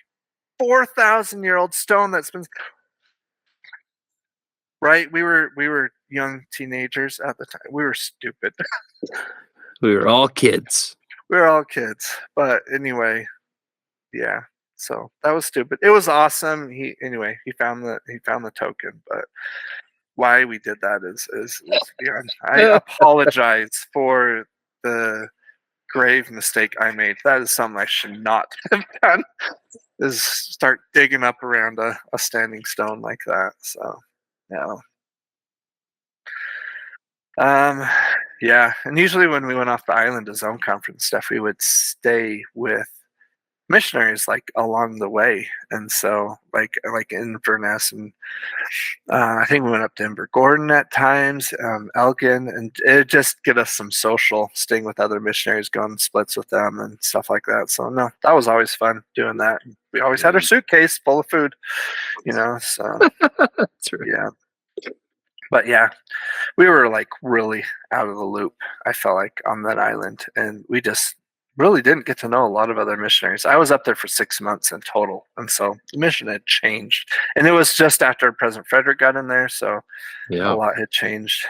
4,000-year-old stone that's been. Right? We were young teenagers at the time. We were stupid. We were all kids. We were all kids. But anyway, yeah. So that was stupid. It was awesome. He found the token, but why we did that is beyond. I apologize for the grave mistake I made. That is something I should not have done. Is start digging up around a standing stone like that. So yeah. Yeah, and usually when we went off the island to zone conference stuff, we would stay with missionaries like along the way, and so like in Inverness, and I think we went up to Invergordon at times, Elgin, and it just get us some social, staying with other missionaries, going splits with them and stuff like that. So no, that was always fun doing that. We always had our suitcase full of food, So That's right. yeah. But yeah, we were like really out of the loop, I felt like, on that island. And we just really didn't get to know a lot of other missionaries. I was up there for 6 months in total. And so the mission had changed. And it was just after President Frederick got in there. So a lot had changed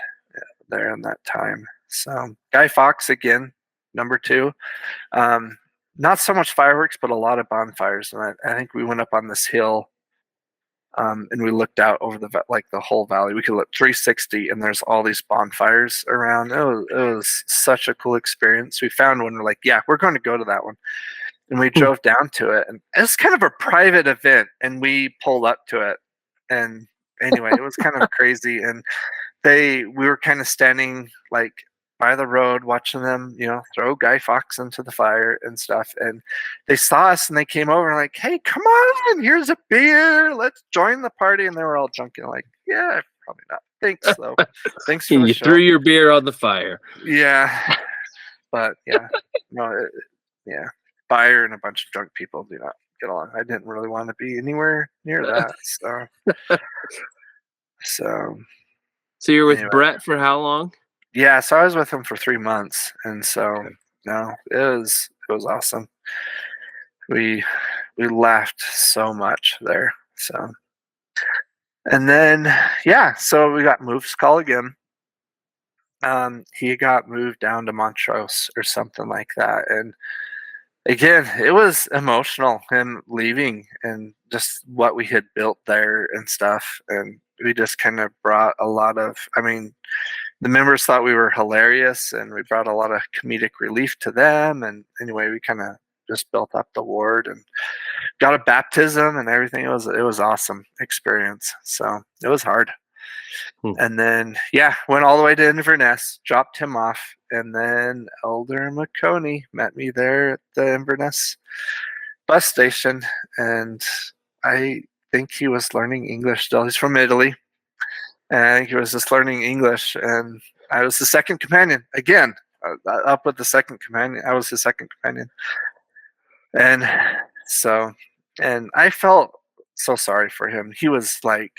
there in that time. So Guy Fawkes again, number 2. Not so much fireworks, but a lot of bonfires. And I think we went up on this hill. And we looked out over the whole valley. We could look 360, and there's all these bonfires around. It was such a cool experience. We found one. We're like, yeah, we're going to go to that one. And we drove down to it, and it's kind of a private event. And we pulled up to it, and anyway, it was kind of crazy. And we were kind of standing like by the road watching them, throw Guy Fawkes into the fire and stuff. And they saw us and they came over and like, hey, come on, here's a beer. Let's join the party. And they were all drunk and like, yeah, probably not. Thanks, though. Thanks for and the you show. Threw your beer on the fire. Yeah. But yeah, fire and a bunch of drunk people do not get along. I didn't really want to be anywhere near that. So you're with Brett for how long? Yeah, so I was with him for 3 months, and so no, it was awesome. We laughed so much there. So, and then so we got Move's call again. He got moved down to Montrose or something like that, and again, it was emotional, him leaving and just what we had built there and stuff, and we just kind of brought a lot of. The members thought we were hilarious, and we brought a lot of comedic relief to them. And anyway, we kind of just built up the ward and got a baptism and everything. It was awesome experience. So it was hard. And then went all the way to Inverness, dropped him off, and then Elder McConey met me there at the Inverness bus station, and I think he was learning English still. He's from Italy. And he was just learning English, and I was the second companion again. Up with the second companion, I was his second companion, and I felt so sorry for him. He was like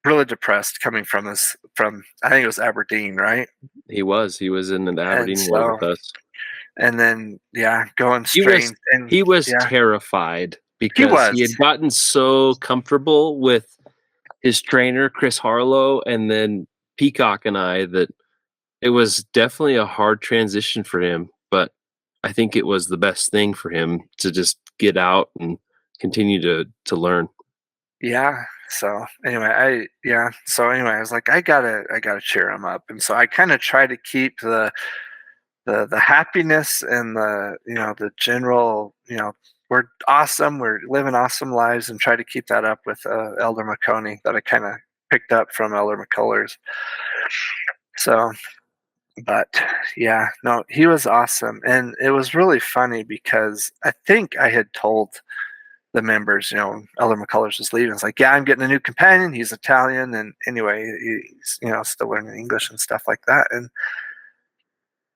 really depressed coming from I think it was Aberdeen, right? He was in the Aberdeen war with us, and then going straight. He was terrified because he had gotten so comfortable with his trainer, Chris Harlow, and then Peacock and I, that it was definitely a hard transition for him, but I think it was the best thing for him to just get out and continue to learn. Yeah. So anyway, I was like, I gotta cheer him up. And so I kind of try to keep the happiness and the general, we're awesome. We're living awesome lives, and try to keep that up with Elder McConey that I kind of picked up from Elder McCullers. So, but yeah, no, he was awesome, and it was really funny because I think I had told the members, Elder McCullers was leaving. It's like, yeah, I'm getting a new companion. He's Italian, and anyway, he's still learning English and stuff like that. And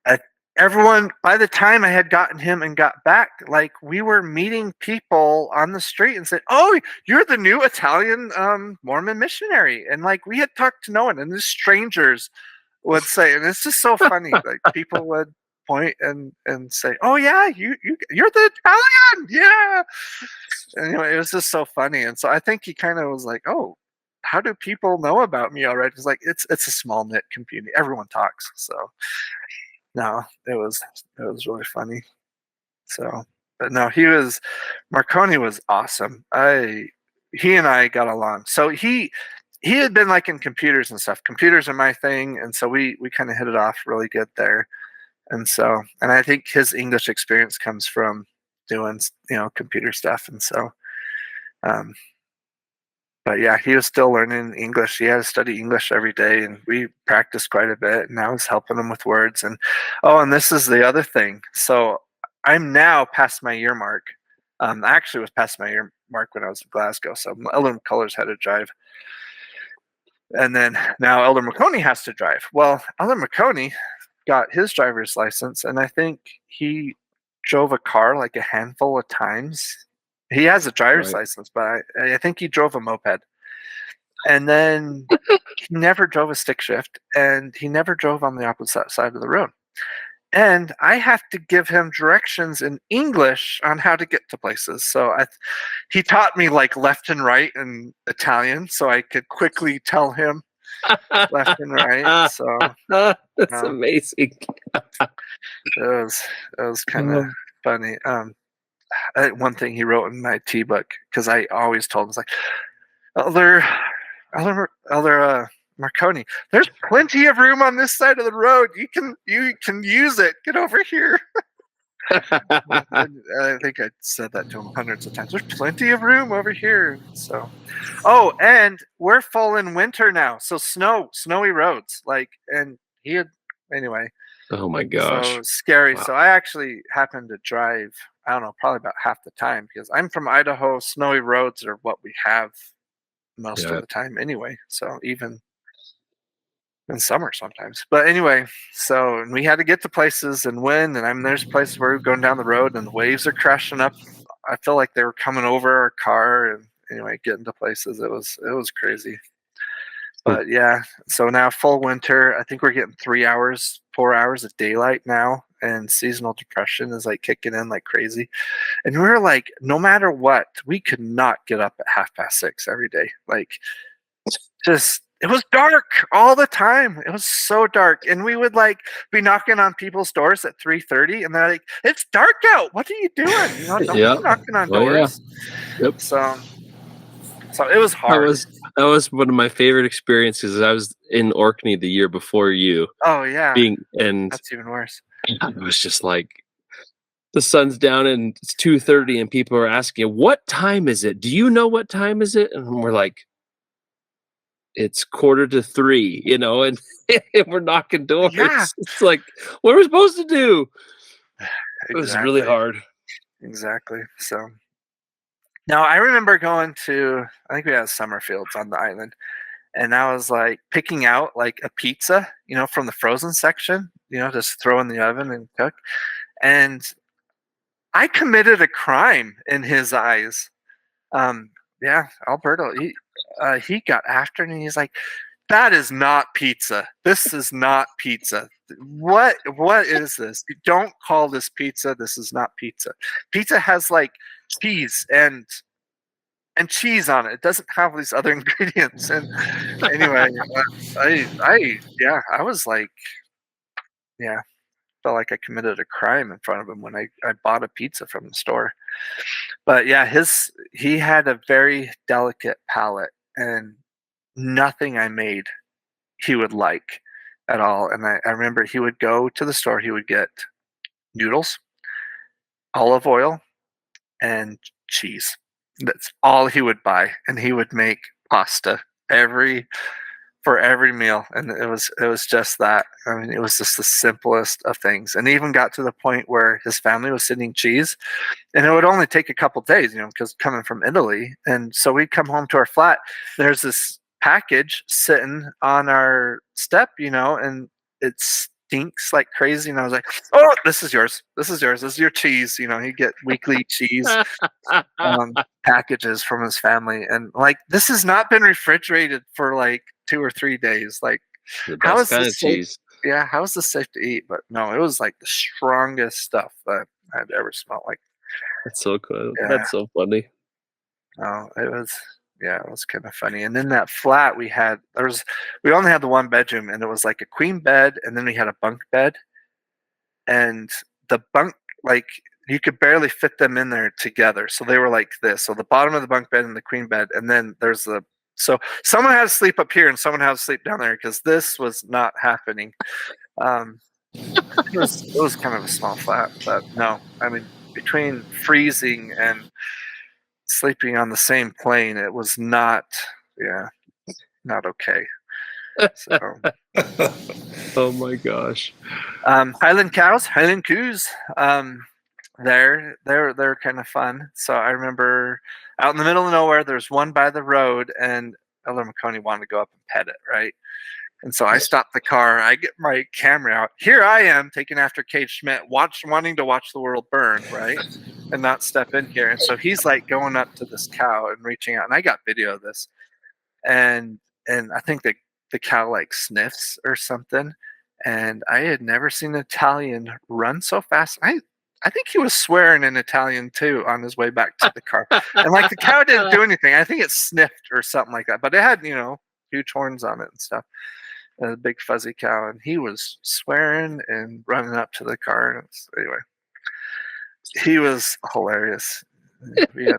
I, everyone, by the time I had gotten him and got back, like we were meeting people on the street and said, "Oh, you're the new Italian Mormon missionary," and like we had talked to no one, and the strangers would say, and it's just so funny. Like people would point and say, "Oh yeah, you're the Italian, yeah." Anyway, it was just so funny, and so I think he kind of was like, "Oh, how do people know about me already?" It's like it's a small knit community. Everyone talks, so no, it was really funny. So, but no, Marconi was awesome. He and I got along. So he had been like in computers and stuff. Computers are my thing, and so we kind of hit it off really good there. And so, and I think his English experience comes from doing computer stuff, and so, um, but yeah, he was still learning English. He had to study English every day, and we practiced quite a bit. And I was helping him with words. And and this is the other thing. So I'm now past my year mark. I actually was past my year mark when I was in Glasgow. So Elder McCullers had to drive, and then now Elder McConey has to drive. Well, Elder McConey got his driver's license, and I think he drove a car like a handful of times. He has a driver's license, but I think he drove a moped. And then he never drove a stick shift, and he never drove on the opposite side of the road. And I have to give him directions in English on how to get to places. So he taught me like left and right in Italian, so I could quickly tell him left and right. So that's amazing. it was kind of funny. One thing he wrote in my T book, because I always told him, it's like, Elder Marconi, there's plenty of room on this side of the road. You can use it. Get over here. I think I said that to him hundreds of times. There's plenty of room over here. So, and we're full in winter now, so snowy roads. And he had anyway. Oh my gosh! So scary. Wow. So I actually happened to drive. I don't know, probably about half the time because I'm from Idaho. Snowy roads are what we have most of the time anyway. So even in summer sometimes. But anyway, so we had to get to places and when, and there's places where we're going down the road and the waves are crashing up. I feel like they were coming over our car, and anyway, getting to places. It was crazy. But yeah, so now full winter, I think we're getting 4 hours of daylight now, and seasonal depression is like kicking in like crazy. And we were like, no matter what, we could not get up at 6:30 every day. Like, just it was dark all the time. It was so dark, and we would like be knocking on people's doors at 3:30, and they're like, "It's dark out. What are you doing? Don't be knocking on doors." Yeah. Yep. So it was hard. That was one of my favorite experiences. I was in Orkney the year before you. Oh yeah, and that's even worse. It was just like the sun's down and it's 2:30, and people are asking, "What time is it? Do you know what time is it?" And we're like, "It's 2:45," and we're knocking doors. Yeah. It's like, what are we supposed to do? It was really hard. Exactly. So now I remember going to, I think we had Summerfields on the island, and I was like picking out like a pizza, from the frozen section, just throw in the oven and cook. And I committed a crime in his eyes. Yeah, Alberto, he got after me. He's like, "That is not pizza. This is not pizza. What is this? You don't call this pizza. This is not pizza. Pizza has like cheese and cheese on it. It doesn't have these other ingredients." And anyway, I was like, yeah, felt like I committed a crime in front of him when I bought a pizza from the store. But yeah, he had a very delicate palate, and nothing I made he would like at all. And I remember he would go to the store, he would get noodles, olive oil, and cheese. That's all he would buy, and he would make pasta for every meal, and it was just that. I mean, it was just the simplest of things, and even got to the point where his family was sending cheese, and it would only take a couple days, because coming from Italy, and so we'd come home to our flat. There's this package sitting on our step, and it stinks like crazy, and I was like, "Oh, this is yours. This is yours. This is your cheese." He'd get weekly cheese packages from his family, and like, this has not been refrigerated for like 2 or 3 days. Like, The how best is kind this of safe? cheese. Yeah, how is this safe to eat? But no, it was like the strongest stuff that I'd ever smelled. Like, That's so cool. yeah, That's so funny. no, it was kind of funny. And in that flat we only had the one bedroom, and it was like a queen bed, and then we had a bunk bed, and the bunk, like, you could barely fit them in there together. So they were like this. So the bottom of the bunk bed and the queen bed, and then so someone had to sleep up here and someone had to sleep down there, because this was not happening. Um, it was kind of a small flat, but no, I mean, between freezing and sleeping on the same plane, it was not, yeah, not okay. So, Oh my gosh. Highland coos. They're kind of fun. So I remember out in the middle of nowhere, there's one by the road, and Elder McConey wanted to go up and pet it, right? And so I stopped the car. I get my camera out. Here I am, taking after Kate Schmidt, wanting to watch the world burn, right? And not step in here. And so he's like going up to this cow and reaching out. And I got video of this. And I think the cow like sniffs or something. And I had never seen an Italian run so fast. I think he was swearing in Italian too on his way back to the car. And like, the cow didn't do anything. I think it sniffed or something like that. But it had, huge horns on it and stuff. A big fuzzy cow, and he was swearing and running up to the car. And anyway, he was hilarious. We had,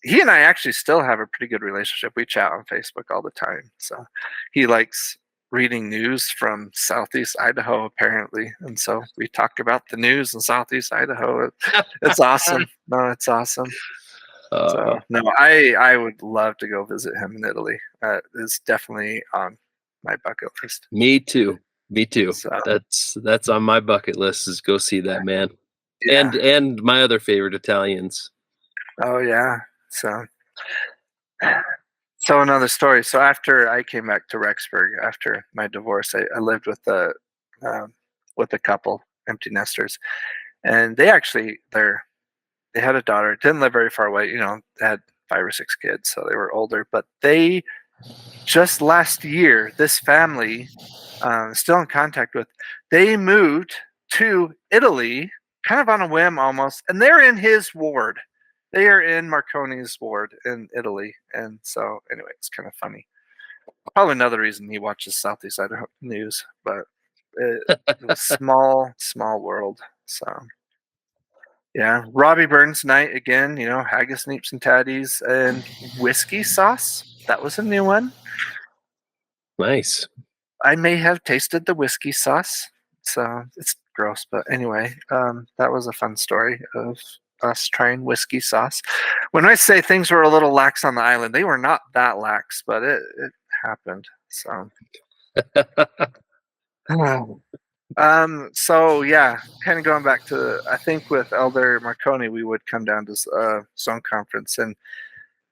he and I actually still have a pretty good relationship. We chat on Facebook all the time. So he likes reading news from Southeast Idaho, apparently, and so we talk about the news in Southeast Idaho. It's awesome. No, it's awesome. So no, I would love to go visit him in Italy. It's definitely on my bucket list. Me too. So, That's on my bucket list, is go see that man. yeah. And my other favorite Italians. Oh yeah. So another story. So after I came back to Rexburg after my divorce, I lived with a couple, empty nesters, and they had a daughter. Didn't live very far away. They had 5 or 6 kids, so they were older. But they just last year, this family, still in contact with, they moved to Italy, kind of on a whim almost, and they're in his ward. They are in Marconi's ward in Italy, and so anyway, it's kind of funny. Probably another reason he watches Southeast Idaho news, but it was small world. So yeah, Robbie Burns night again. Haggis, neeps, and tatties, and whiskey sauce. That was a new one. Nice. I may have tasted the whiskey sauce, so it's gross. But anyway, that was a fun story of us trying whiskey sauce. When I say things were a little lax on the island, they were not that lax, but it happened. So, so yeah, kind of going back to, I think with Elder Marconi, we would come down to zone conference and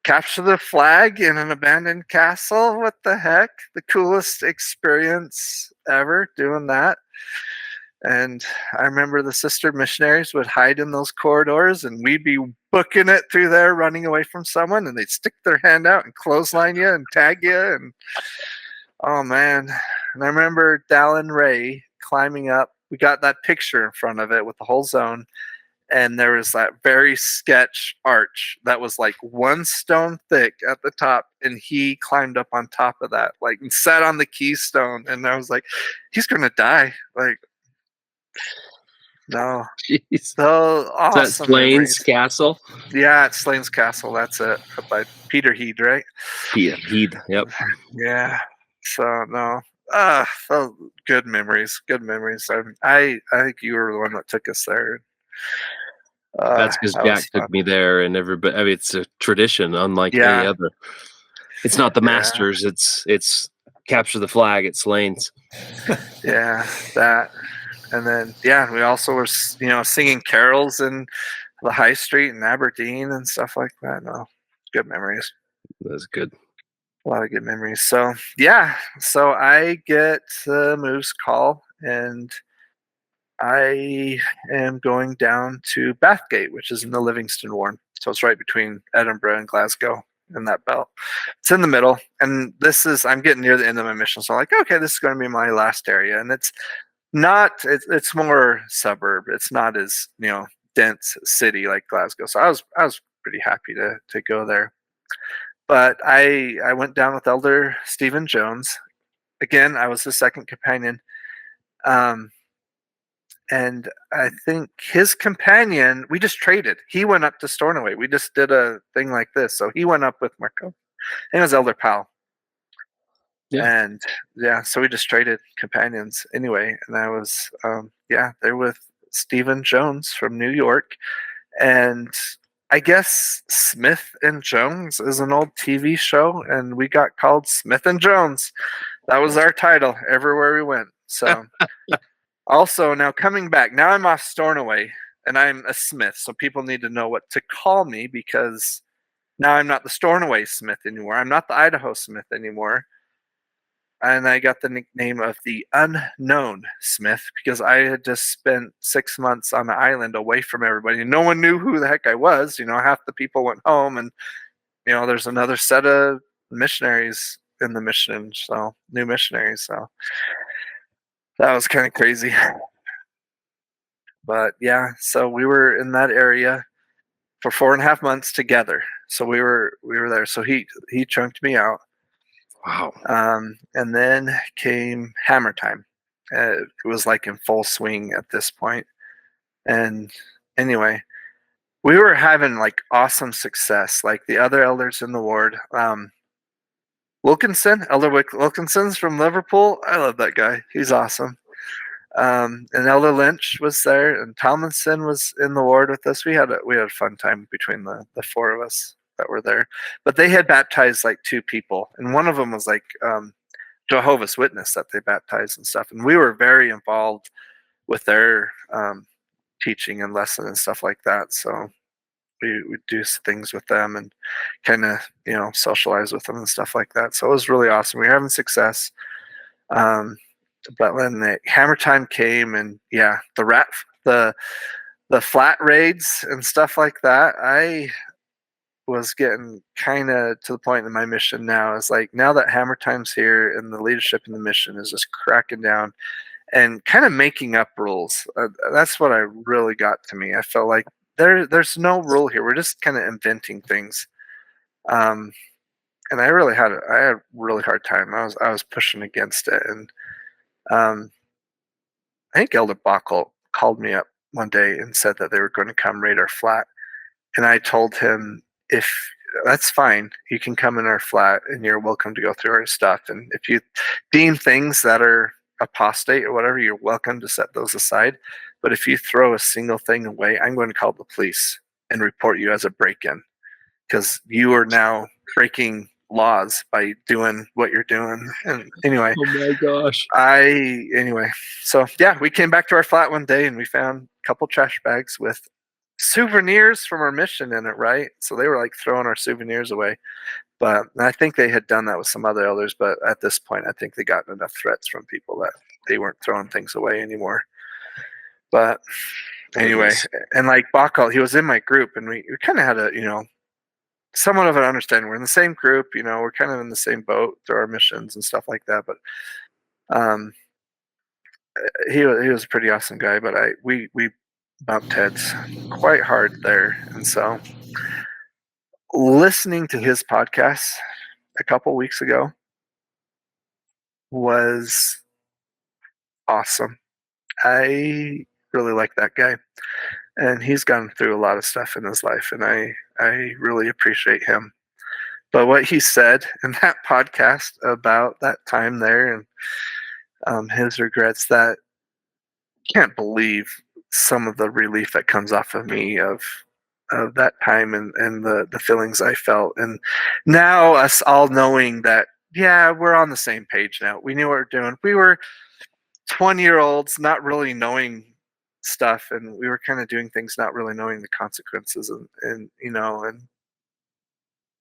capture the flag in an abandoned castle. What the heck? The coolest experience ever doing that. And I remember the sister missionaries would hide in those corridors, and we'd be booking it through there, running away from someone, and they'd stick their hand out and clothesline you and tag you. And oh man. And I remember Dallin Ray climbing up. We got that picture in front of it with the whole zone. And there was that very sketch arch that was like 1 stone thick at the top, and he climbed up on top of that, like, and sat on the keystone. And I was like, he's gonna die. Like, no. Jeez. So awesome. Is that Slane's Castle? Yeah, it's Slane's Castle. That's it. By Peter Heed, right? Yeah, Heed. Yep. Yeah. So no. So good memories. Good memories. I think you were the one that took us there. That's because That was Jack fun. took me there, and everybody. I mean, it's a tradition unlike any Yeah, other. It's not the yeah, Masters. It's capture the flag. It's lanes. yeah. That, and then yeah, we also were singing carols in the high street in Aberdeen and stuff like that. No, good memories. That's good. A lot of good memories. So yeah, so I get the moves call, and I am going down to Bathgate, which is in the Livingston Ward. So it's right between Edinburgh and Glasgow in that belt. It's in the middle. And I'm getting near the end of my mission. So I'm like, okay, this is going to be my last area. And it's more suburb. It's not as, dense city like Glasgow. So I was pretty happy to go there. But I went down with Elder Stephen Jones. Again, I was the second companion. Um, and I think his companion, we just traded. He went up to Stornoway. We just did a thing like this. So he went up with Marco. And it was Elder Powell. Yeah. And yeah, so we just traded companions anyway. And I was, there with Stephen Jones from New York. And I guess Smith and Jones is an old TV show. And we got called Smith and Jones. That was our title everywhere we went. So. Also, now coming back, now I'm off Stornoway and I'm a Smith, so people need to know what to call me because now I'm not the Stornoway Smith anymore. I'm not the Idaho Smith anymore. And I got the nickname of the Unknown Smith because I had just spent 6 months on the island away from everybody. And no one knew who the heck I was. Half the people went home, and there's another set of missionaries in the mission, so new missionaries. So that was kind of crazy. But yeah, so we were in that area for 4.5 months together. So we were there. So he chunked me out. Wow. And then came hammer time. It was like in full swing at this point. And anyway, we were having like awesome success. Like the other elders in the ward, Elder Wilkinson's from Liverpool. I love that guy. He's awesome. And Elder Lynch was there, and Tomlinson was in the ward with us. We had a fun time between the four of us that were there. But they had baptized like 2 people, and one of them was like Jehovah's Witness that they baptized and stuff. And we were very involved with their teaching and lesson and stuff like that. So we would do things with them and kind of socialize with them and stuff like that. So it was really awesome. We were having success. But when the hammer time came, and yeah, the flat raids and stuff like that, I was getting kind of to the point in my mission now. Is like now that hammer time's here and the leadership in the mission is just cracking down and kind of making up rules. That's what I really got to me. I felt like there's no rule here. We're just kind of inventing things. And I had a really hard time. I was pushing against it, and I think Elder Bachl called me up one day and said that they were going to come raid our flat. And I told him, if that's fine, you can come in our flat and you're welcome to go through our stuff. And if you deem things that are apostate or whatever, you're welcome to set those aside. But if you throw a single thing away, I'm going to call the police and report you as a break-in because you are now breaking laws by doing what you're doing. And anyway, Oh my gosh. So yeah, we came back to our flat one day and we found a couple trash bags with souvenirs from our mission in it, right? So they were like throwing our souvenirs away. But I think they had done that with some other elders, but at this point I think they got enough threats from people that they weren't throwing things away anymore. But anyway, and like Bachl, he was in my group and we kind of had a, somewhat of an understanding. We're in the same group, we're kind of in the same boat through our missions and stuff like that. But he was a pretty awesome guy. But we bumped heads quite hard there, and so listening to his podcast a couple weeks ago was awesome. I really like that guy, and he's gone through a lot of stuff in his life, and I really appreciate him. But what he said in that podcast about that time there and his regrets, that can't believe some of the relief that comes off of me of that time and the feelings I felt. And now us all knowing that, yeah, we're on the same page now. We knew what we were doing. We were 20-year-olds not really knowing stuff, and we were kind of doing things not really knowing the consequences, and and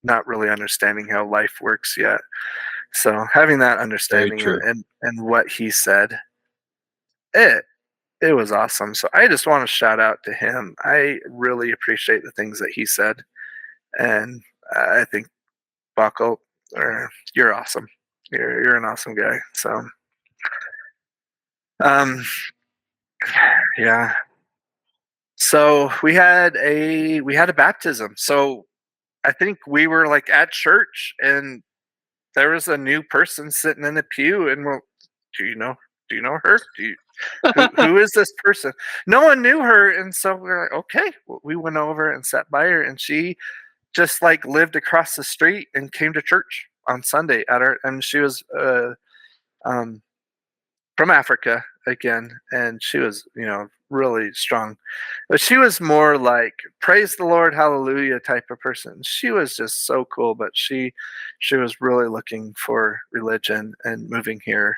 not really understanding how life works yet. So having that Very understanding true. and what he said, it it was awesome. So I just want to shout out to him. I really appreciate the things that he said, and I think Buckle, you're awesome. You're an awesome guy. So um, yeah. So we had a baptism. So I think we were like at church, and there was a new person sitting in a pew, and we're, do you know do you know her? Who is this person? No one knew her, and so we're like, okay. Well, we went over and sat by her, and she just like lived across the street and came to church on Sunday at our, and she was um, from Africa again, and she was really strong, but she was more like praise the Lord, hallelujah type of person. She was just so cool, but she was really looking for religion and moving here,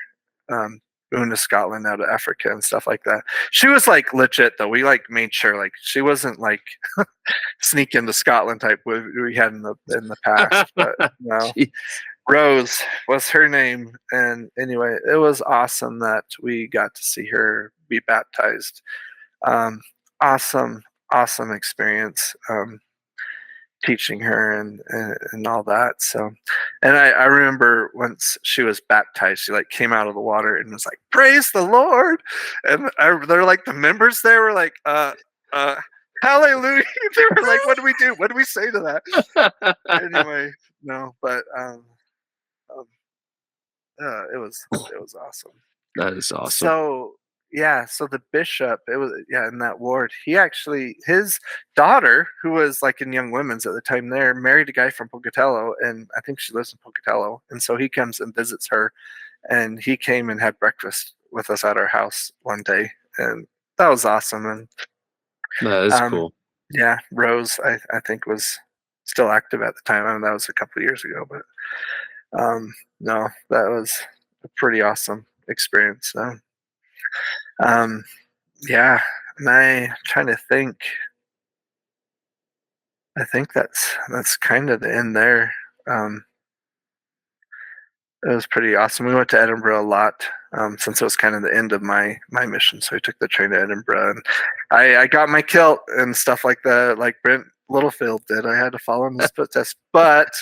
um, moving to Scotland out of Africa and stuff like that. She was like legit though. We like made sure like she wasn't like sneak into Scotland type we had in the past, but no. Jeez. Rose was her name. And anyway, it was awesome that we got to see her be baptized. Um, awesome, awesome experience, teaching her and all that. So, and I remember once she was baptized, she like came out of the water and was like, "Praise the Lord!" And they're like the members there were like, "Hallelujah!" They were like, "What do we do? What do we say to that?" Anyway, no, but um, it was awesome. That is awesome. So yeah, so the bishop, it was in that ward. He actually his daughter, who was like in Young Women's at the time there, married a guy from Pocatello, and I think she lives in Pocatello. And so he comes and visits her, and he came and had breakfast with us at our house one day, and that was awesome. And That is um, cool. yeah, Rose, I think was still active at the time. I mean, that was a couple of years ago, but no, that was a pretty awesome experience. So, um, yeah, and I trying to think. I think that's kind of the end there. Um, it was pretty awesome. We went to Edinburgh a lot, since it was kind of the end of my mission. So I took the train to Edinburgh, and I got my kilt and stuff like that, like Brent Littlefield did. I had to follow in his footsteps, but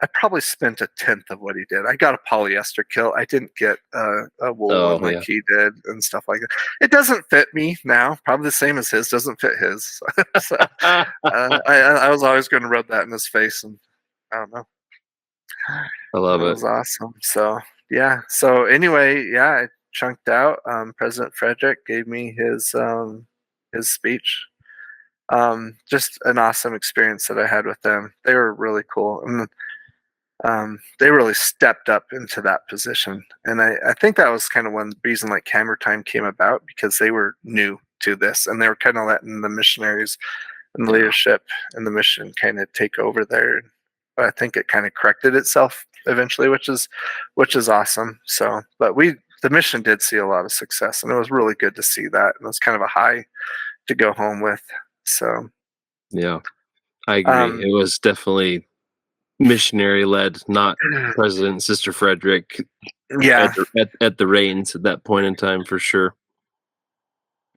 I probably spent a tenth of what he did. I got a polyester kilt. I didn't get a wool one Oh like yeah. he did and stuff like that. It doesn't fit me now. Probably the same as his doesn't fit his. So, I was always going to rub that in his face, and I don't know. I It love it. was awesome. So yeah. So anyway, yeah, I chunked out. President Frederick gave me his speech. Just an awesome experience that I had with them. They were really cool. And they really stepped up into that position. And I think that was kind of one reason like Hammer Time came about, because they were new to this, and they were kind of letting the missionaries and the Yeah. leadership and the mission kind of take over there. But I think it kind of corrected itself eventually, which is awesome. So, but the mission did see a lot of success, and it was really good to see that. And it was kind of a high to go home with. So, Yeah. I agree. um, It was definitely missionary led, not President and Sister Frederick yeah, at the reins at that point in time for sure.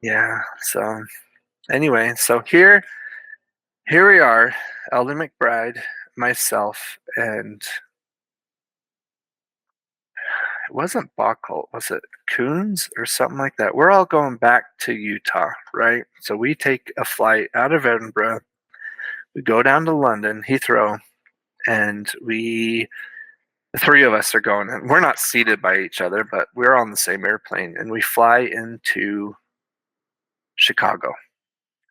yeah. So anyway, so here we are, Elder McBride, myself, and it wasn't Bachholt, was it Coons or something like that? We're all going back to Utah, right? So we take a flight out of Edinburgh, we go down to London, Heathrow, and the three of us are going, and we're not seated by each other, but we're on the same airplane, and we fly into Chicago.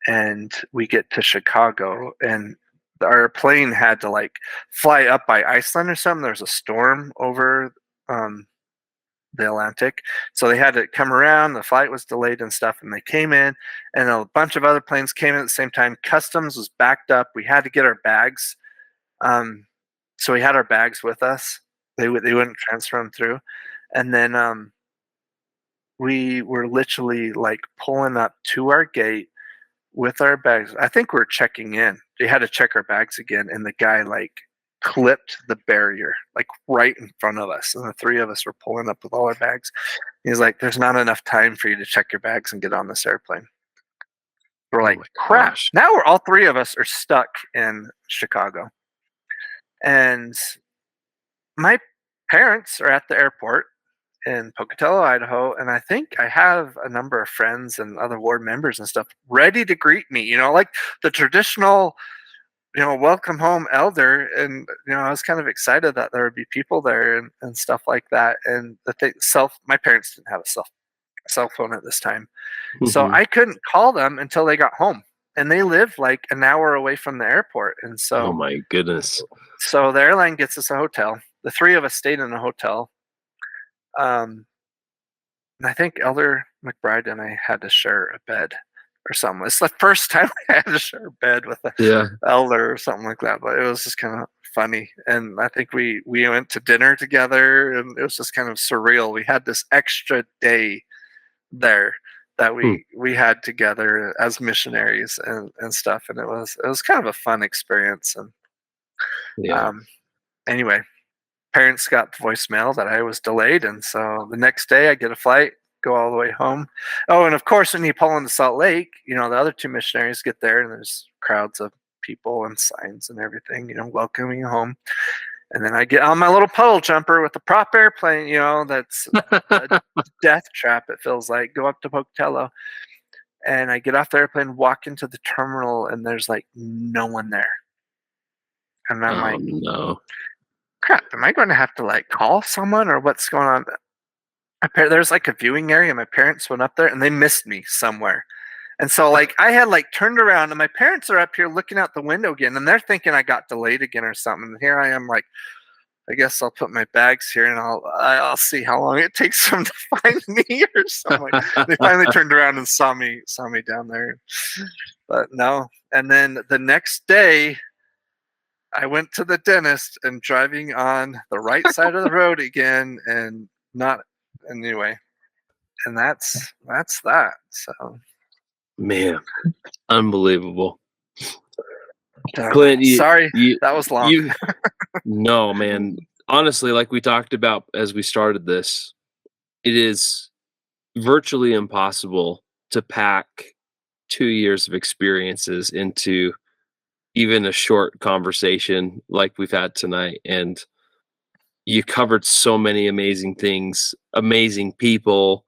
And we get to Chicago, and our plane had to like fly up by Iceland or something. There's a storm over um, the Atlantic. So they had to come around. The flight was delayed and stuff, and they came in, and a bunch of other planes came in at the same time. Customs was backed up. We had to get our bags. So we had our bags with us. They wouldn't transfer them through, and then we were literally like pulling up to our gate with our bags. I think we were checking in. They had to check our bags again, and the guy like clipped the barrier like right in front of us, and the three of us were pulling up with all our bags. He's like, "There's not enough time for you to check your bags and get on this airplane." We're like, Oh my "Crap!" gosh. Now we're all three of us are stuck in Chicago, and my parents are at the airport in Pocatello, Idaho, and I think I have a number of friends and other ward members and stuff ready to greet me. Like the traditional, welcome home elder, and I was kind of excited that there would be people there and stuff like that. And my parents didn't have a cell phone at this time, so Mhm. I couldn't call them until they got home, and they live like an hour away from the airport, and Oh so my goodness. the airline gets us a hotel. The three of us stayed in a hotel. Um, And I think Elder McBride and I had to share a bed or something. It's the first time I had to share a bed with an Yeah. elder or something like that. But it was just kind of funny. And I think we went to dinner together, and it was just kind of surreal. We had this extra day there that Hmm. we had together as missionaries and stuff. And it was kind of a fun experience. And Yeah. anyway, parents got voicemail that I was delayed, and so the next day I get a flight, go all the way home. Oh, and of course, when you pull into Salt Lake, the other two missionaries get there, and there's crowds of people and signs and everything, welcoming you home. And then I get on my little puddle jumper with the prop airplane, that's a death trap. It feels like go up to Pocatello, and I get off the airplane, walk into the terminal, and there's like no one there, and I'm Oh like, no. crap, am I going to have to like call someone or what's going on? There's like a viewing area. My parents went up there and they missed me somewhere. And so like I had like turned around, and my parents are up here looking out the window again, and they're thinking I got delayed again or something. And here I am like, I guess I'll put my bags here and I'll see how long it takes them to find me or something. They finally turned around and saw me down there. But no. And then the next day I went to the dentist, and driving on the right side of the road again, and not anyway. And that's that. So Man, unbelievable. Clint, sorry, that was long. no, man. Honestly, like we talked about as we started this, it is virtually impossible to pack 2 years of experiences into even a short conversation like we've had tonight. And you covered so many amazing things, amazing people,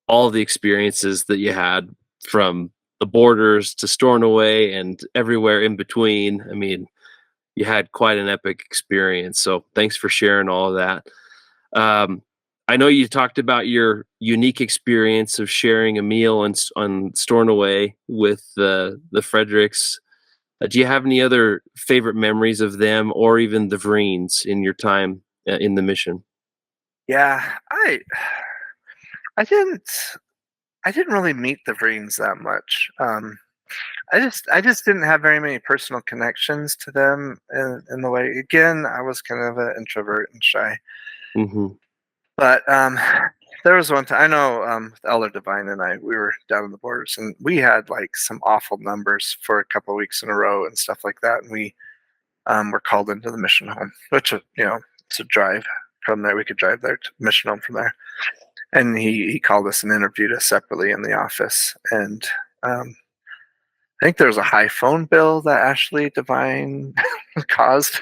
all the experiences that you had from the borders to Stornoway and everywhere in between. I mean, you had quite an epic experience. So thanks for sharing all of that. Um, I know you talked about your unique experience of sharing a meal on Stornoway with the Fredericks. Do you have any other favorite memories of them, or even the Vreens in your time in the mission? Yeah, I didn't really meet the Vreens that much. I just didn't have very many personal connections to them in the way. Again, I was kind of an introvert and shy. Hmm. But there was one time I know Elder Divine and I, we were down in the borders, and we had like some awful numbers for a couple of weeks in a row and stuff like that. And we were called into the mission home, which it's a drive from there. We could drive there to mission home from there. And he called us and interviewed us separately in the office. And I think there was a high phone bill that Ashley Divine caused.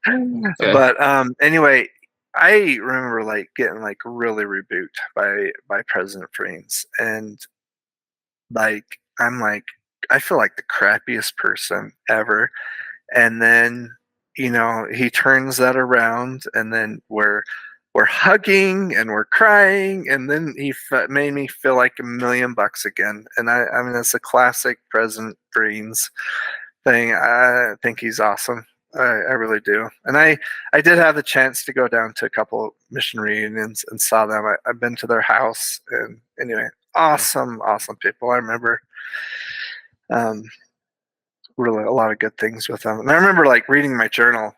Okay. But anyway, I remember like getting like really rebuked by President Freens, and like I'm like I feel like the crappiest person ever. And then he turns that around, and then we're hugging and we're crying, and then he made me feel like $1,000,000 again. And I mean, it's a classic President Freens thing. I think he's awesome. I really do. And I did have the chance to go down to a couple mission reunions and saw them. I've been to their house, and anyway, awesome people. I remember um, really a lot of good things with them. And I remember like reading my journal,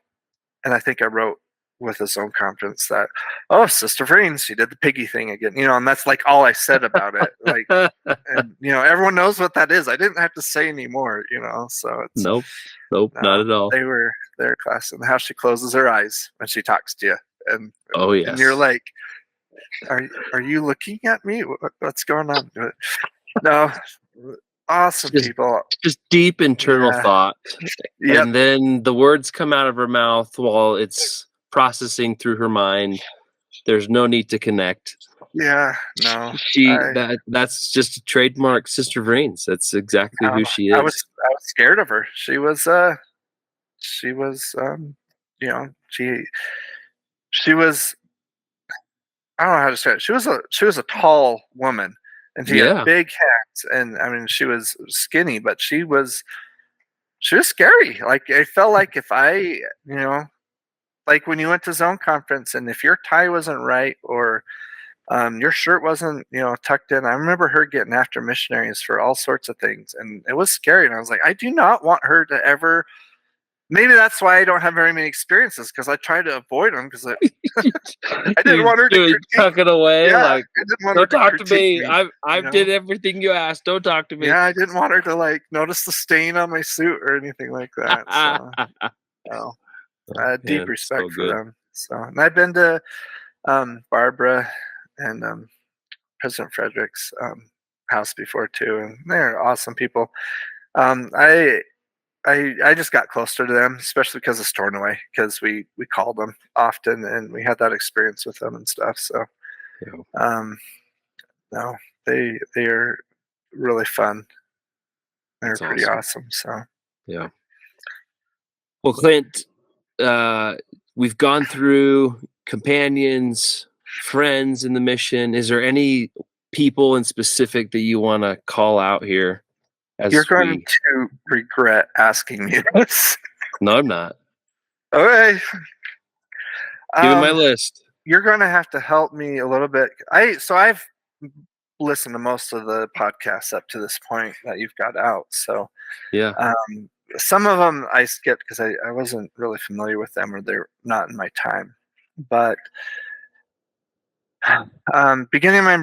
and I think I wrote with his own conference that, oh, Sister Vrain, she did the piggy thing again, and that's like all I said about it. Like, and everyone knows what that is. I didn't have to say anymore, so it's Nope, not at all. They're class, and how she closes her eyes when she talks to you, and Oh yes, and you're like, are you looking at me? What's going on? No, awesome people. Just deep internal thought, Yep. and then the words come out of her mouth while it's processing through her mind. There's no need to connect. Yeah, no. That's just a trademark Sister Vrains. That's exactly who she is. I was scared of her. She was she was I don't know how to say it. She was a tall woman, and she had big hands, and I mean she was skinny, but she was scary. Like I felt like if I like when you went to zone conference, and if your tie wasn't right, or your shirt wasn't tucked in. I remember her getting after missionaries for all sorts of things, and it was scary. And I was like, I do not want her to ever. Maybe that's why I don't have very many experiences, because I try to avoid them, because I didn't want her to tuck it away. Yeah, like, don't talk to me. I did everything you asked. Don't talk to me. Yeah, I didn't want her to like notice the stain on my suit or anything like that. So, I had deep respect for them. So, and I've been to Barbara and President Frederick's house before too, and they're awesome people. I just got closer to them, especially because of Stornoway, because we called them often and we had that experience with them and stuff. So, no, they are really fun. They're pretty awesome. So, yeah. Well, Clint, we've gone through companions, friends in the mission. Is there any people in specific that you want to call out here? You're going to regret asking me this. No, I'm not. Okay. Give me my list. You're going to have to help me a little bit. I've listened to most of the podcasts up to this point that you've got out. So yeah. Some of them I skipped because I wasn't really familiar with them, or they're not in my time. But beginning of my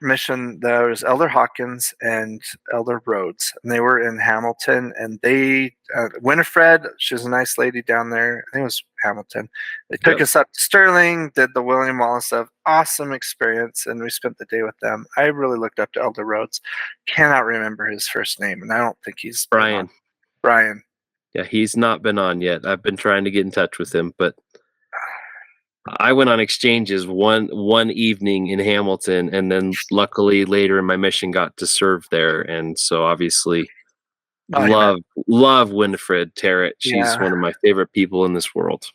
mission, there was Elder Hawkins and Elder Rhodes, and they were in Hamilton. And they, Winifred, she was a nice lady down there. I think it was Hamilton. They took us up to Sterling, did the William Wallace stuff. Awesome experience, and we spent the day with them. I really looked up to Elder Rhodes. Cannot remember his first name, and I don't think he's Brian. Brian. Yeah, he's not been on yet. I've been trying to get in touch with him, but I went on exchanges one evening in Hamilton, and then luckily later in my mission got to serve there, and so obviously love Winifred Terrett. She's one of my favorite people in this world.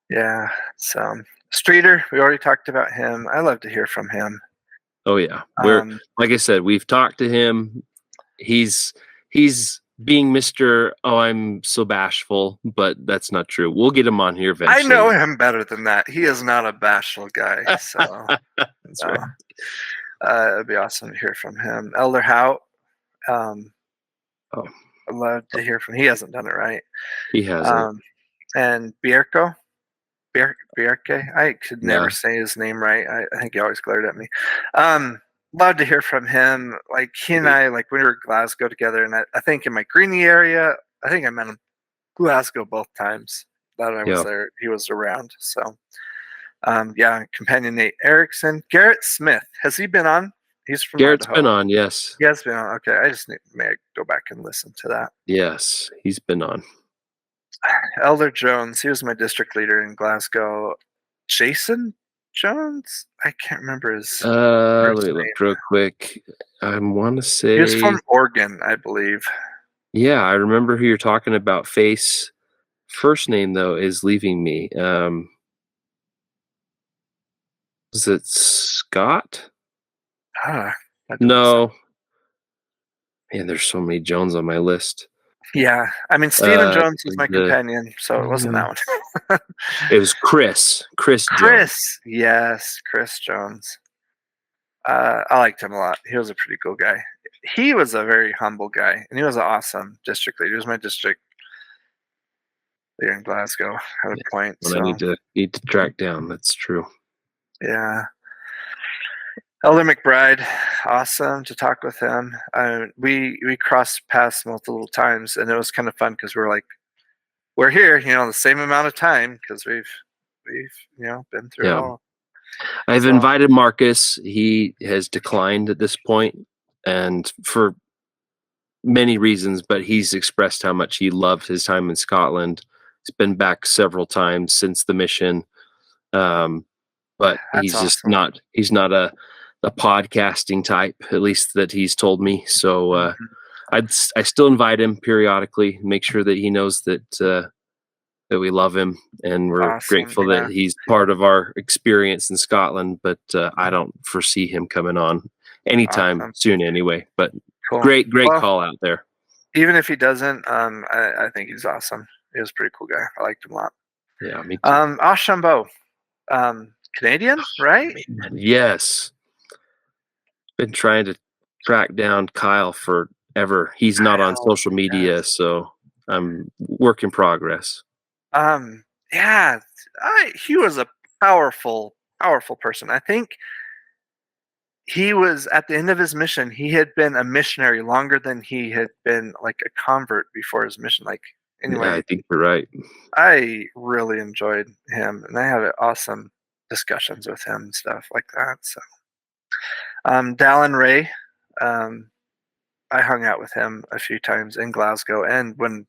Yeah. So Streeter, we already talked about him. I love to hear from him. Oh yeah, like I said, we've talked to him. He's being Mr. Oh, I'm so bashful, but that's not true. We'll get him on here eventually. I know him better than that. He is not a bashful guy. So that's right. It'd be awesome to hear from him. Elder Hout. I'd love to hear from. He hasn't done it right. He hasn't. And Bierke. I could never say his name right. I think he always glared at me. Love to hear from him. Like he and I, like we were in Glasgow together, and I think in my Greenie area, I think I met him Glasgow both times that I was there. He was around. So, companion Nate Erickson, Garrett Smith. Has he been on? He's from Garrett's Idaho. been on, yes. He has been on. Okay, I just may go back and listen to that. Yes, he's been on. Elder Jones. He was my district leader in Glasgow. Jason Jones? I can't remember his let me look real quick. I want to say he was from Oregon, I believe. Yeah, I remember who you're talking about. Face first name though is leaving me. Is it Scott? No. Man, there's so many Jones on my list. Yeah, I mean, Stephen Jones was my the companion, so it wasn't that one. it was Chris Jones. Yes, Chris Jones. I liked him a lot. He was a pretty cool guy. He was a very humble guy, and he was an awesome district leader. He was my district leader in Glasgow at a point. When So I need to track down. That's true. yeah. Elder McBride, awesome to talk with him. We crossed paths multiple times, and it was kind of fun because we're here, the same amount of time because we've been through it all. I've invited Marcus. He has declined at this point, and for many reasons, but he's expressed how much he loved his time in Scotland. He's been back several times since the mission. But he's awesome. just not, he's not a podcasting type, at least that he's told me. So I still invite him periodically, make sure that he knows that we love him and we're grateful that he's part of our experience in Scotland. But I don't foresee him coming on anytime soon anyway. But cool. Great call out there. Even if he doesn't, I think he's awesome. He was a pretty cool guy. I liked him a lot. Yeah, me too. Ashambo, Canadian, right? Yes. Been trying to track down Kyle forever. He's not on social media, so I'm work in progress. Yeah, he was a powerful person. I think he was at the end of his mission. He had been a missionary longer than he had been like a convert before his mission. Anyway, yeah, I think you're right. I really enjoyed him, and I had awesome discussions with him and stuff like that. So, Dallin Ray, I hung out with him a few times in Glasgow, and when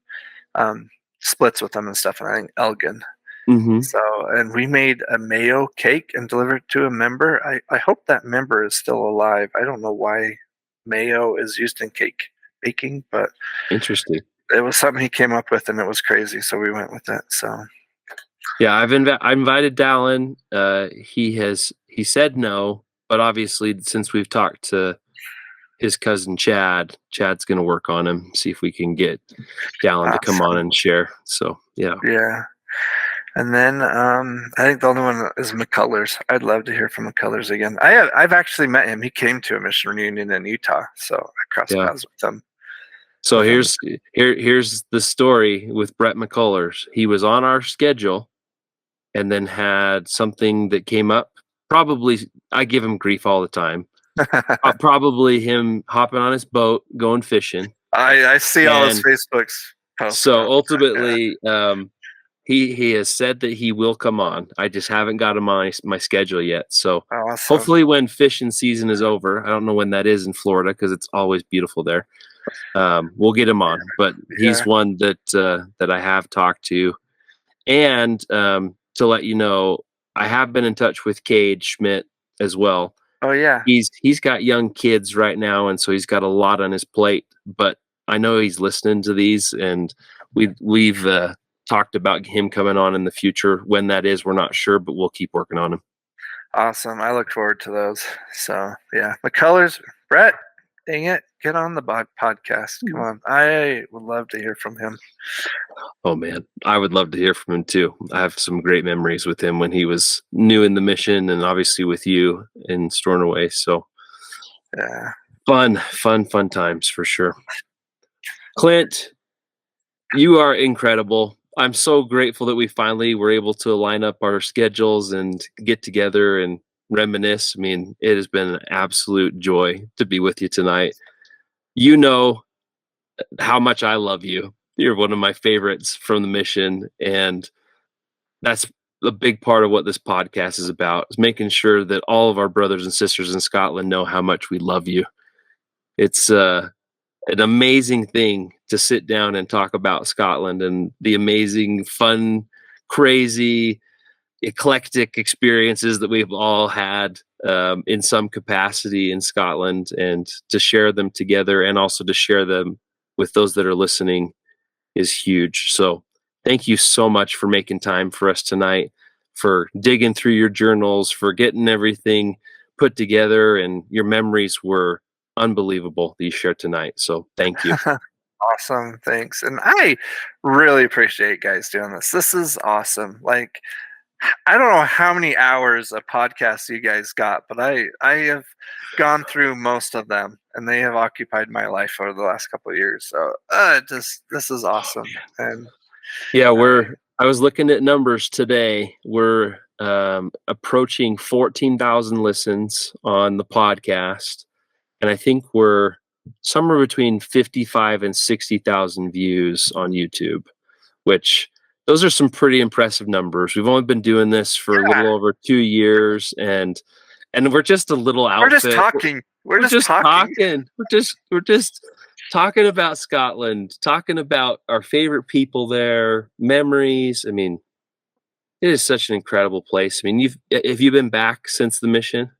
splits with him and stuff, and I think Elgin. Mm-hmm. So, and we made a mayo cake and delivered it to a member. I hope that member is still alive. I don't know why mayo is used in cake baking, but interesting. It was something he came up with, and it was crazy, so we went with it. So, yeah, I invited Dallin. He said no, but obviously since we've talked to his cousin Chad's going to work on him, see if we can get Dallin to come on and share. So yeah. And then I think the only one is McCullers. I'd love to hear from McCullers again. I've actually met him. He came to a mission reunion in Utah, so I crossed paths with him. So here's the story with Brett McCullers. He was on our schedule, and then had something that came up. Probably, I give him grief all the time. Probably him hopping on his boat, going fishing. I see all his Facebooks. So ultimately, he has said that he will come on. I just haven't got him on my schedule yet. So hopefully when fishing season is over, I don't know when that is in Florida because it's always beautiful there. We'll get him on, but he's one that I have talked to. And to let you know, I have been in touch with Cade Schmidt as well. Oh yeah, he's got young kids right now, and so he's got a lot on his plate. But I know he's listening to these, and we've talked about him coming on in the future. When that is, we're not sure, but we'll keep working on him. Awesome. I look forward to those. So yeah, McCullers, Brett, dang it, get on the podcast. Come on. I would love to hear from him. Oh man, I would love to hear from him too. I have some great memories with him when he was new in the mission, and obviously with you in Stornoway. So yeah, fun times for sure. Clint, you are incredible. I'm so grateful that we finally were able to line up our schedules and get together and reminisce. I mean, it has been an absolute joy to be with you tonight. You know how much I love you. You're one of my favorites from the mission, and that's a big part of what this podcast is about, is making sure that all of our brothers and sisters in Scotland know how much we love you. It's an amazing thing to sit down and talk about Scotland and the amazing, fun, crazy, eclectic experiences that we've all had in some capacity in Scotland, and to share them together and also to share them with those that are listening is huge. So thank you so much for making time for us tonight, for digging through your journals, for getting everything put together, and your memories were unbelievable that you shared tonight. So thank you. awesome. Thanks. And I really appreciate you guys doing this. This is awesome. Like, I don't know how many hours of podcasts you guys got, but I have gone through most of them, and they have occupied my life over the last couple of years. So, this is awesome. And Yeah, I was looking at numbers today. We're approaching 14,000 listens on the podcast, and I think we're somewhere between 55 and 60,000 views on YouTube, which those are some pretty impressive numbers. We've only been doing this for a little over 2 years, and we're just a little outfit. we're just talking. We're just talking. We're just talking about Scotland, talking about our favorite people there, memories. I mean, it is such an incredible place. I mean, have you been back since the mission?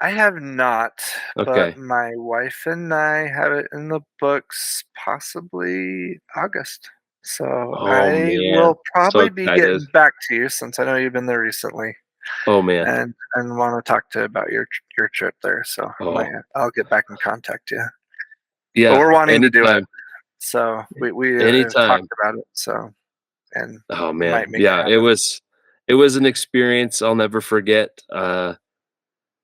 I have not, Okay. but my wife and I have it in the books, possibly August. So I will probably be getting back to you, since I know you've been there recently. Oh man, and want to talk to you about your trip there. So I'll get back in contact you. Yeah, but we're wanting to do it. So we talked about it. So and oh man, yeah, it was an experience I'll never forget.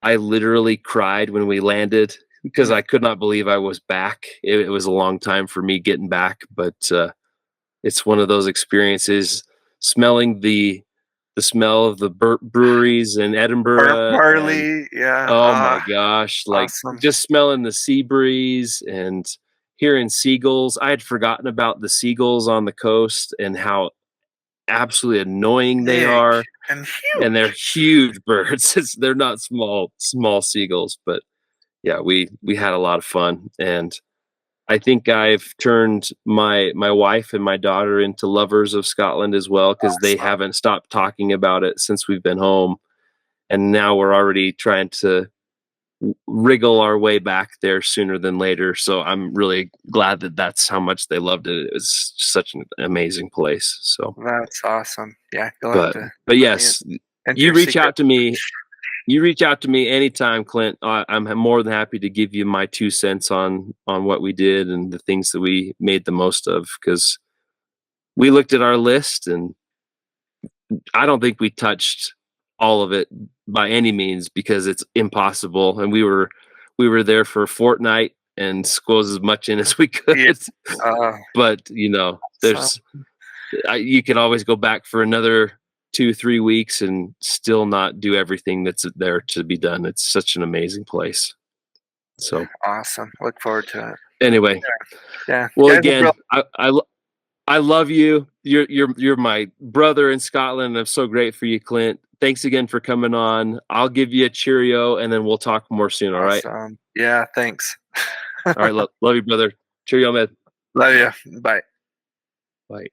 I literally cried when we landed because I could not believe I was back. It was a long time for me getting back, but it's one of those experiences. Smelling the smell of the breweries in Edinburgh, barley, yeah. Oh my gosh! Like just smelling the sea breeze and hearing seagulls. I had forgotten about the seagulls on the coast and how absolutely annoying they are, and they're huge birds. They're not small seagulls, but yeah, we had a lot of fun, and I think I've turned my wife and my daughter into lovers of Scotland as well, because they haven't stopped talking about it since we've been home, and now we're already trying to wriggle our way back there sooner than later. So I'm really glad that that's how much they loved it. It was such an amazing place. So that's awesome. Yeah. But yes, you reach out to me. You reach out to me anytime, Clint. I'm more than happy to give you my 2 cents on what we did and the things that we made the most of, because we looked at our list and I don't think we touched all of it by any means, because it's impossible. And we were there for a fortnight and squeezed as much in as we could. But there's you can always go back for another 2-3 weeks and still not do everything that's there to be done. It's such an amazing place. So awesome. Look forward to it. Anyway, yeah. Well, again, I love you. You're my brother in Scotland. I'm so grateful for you, Clint. Thanks again for coming on. I'll give you a cheerio, and then we'll talk more soon. All right? Yeah. Thanks. All right. Love you, brother. Cheerio, man. Love you. Bye. Bye.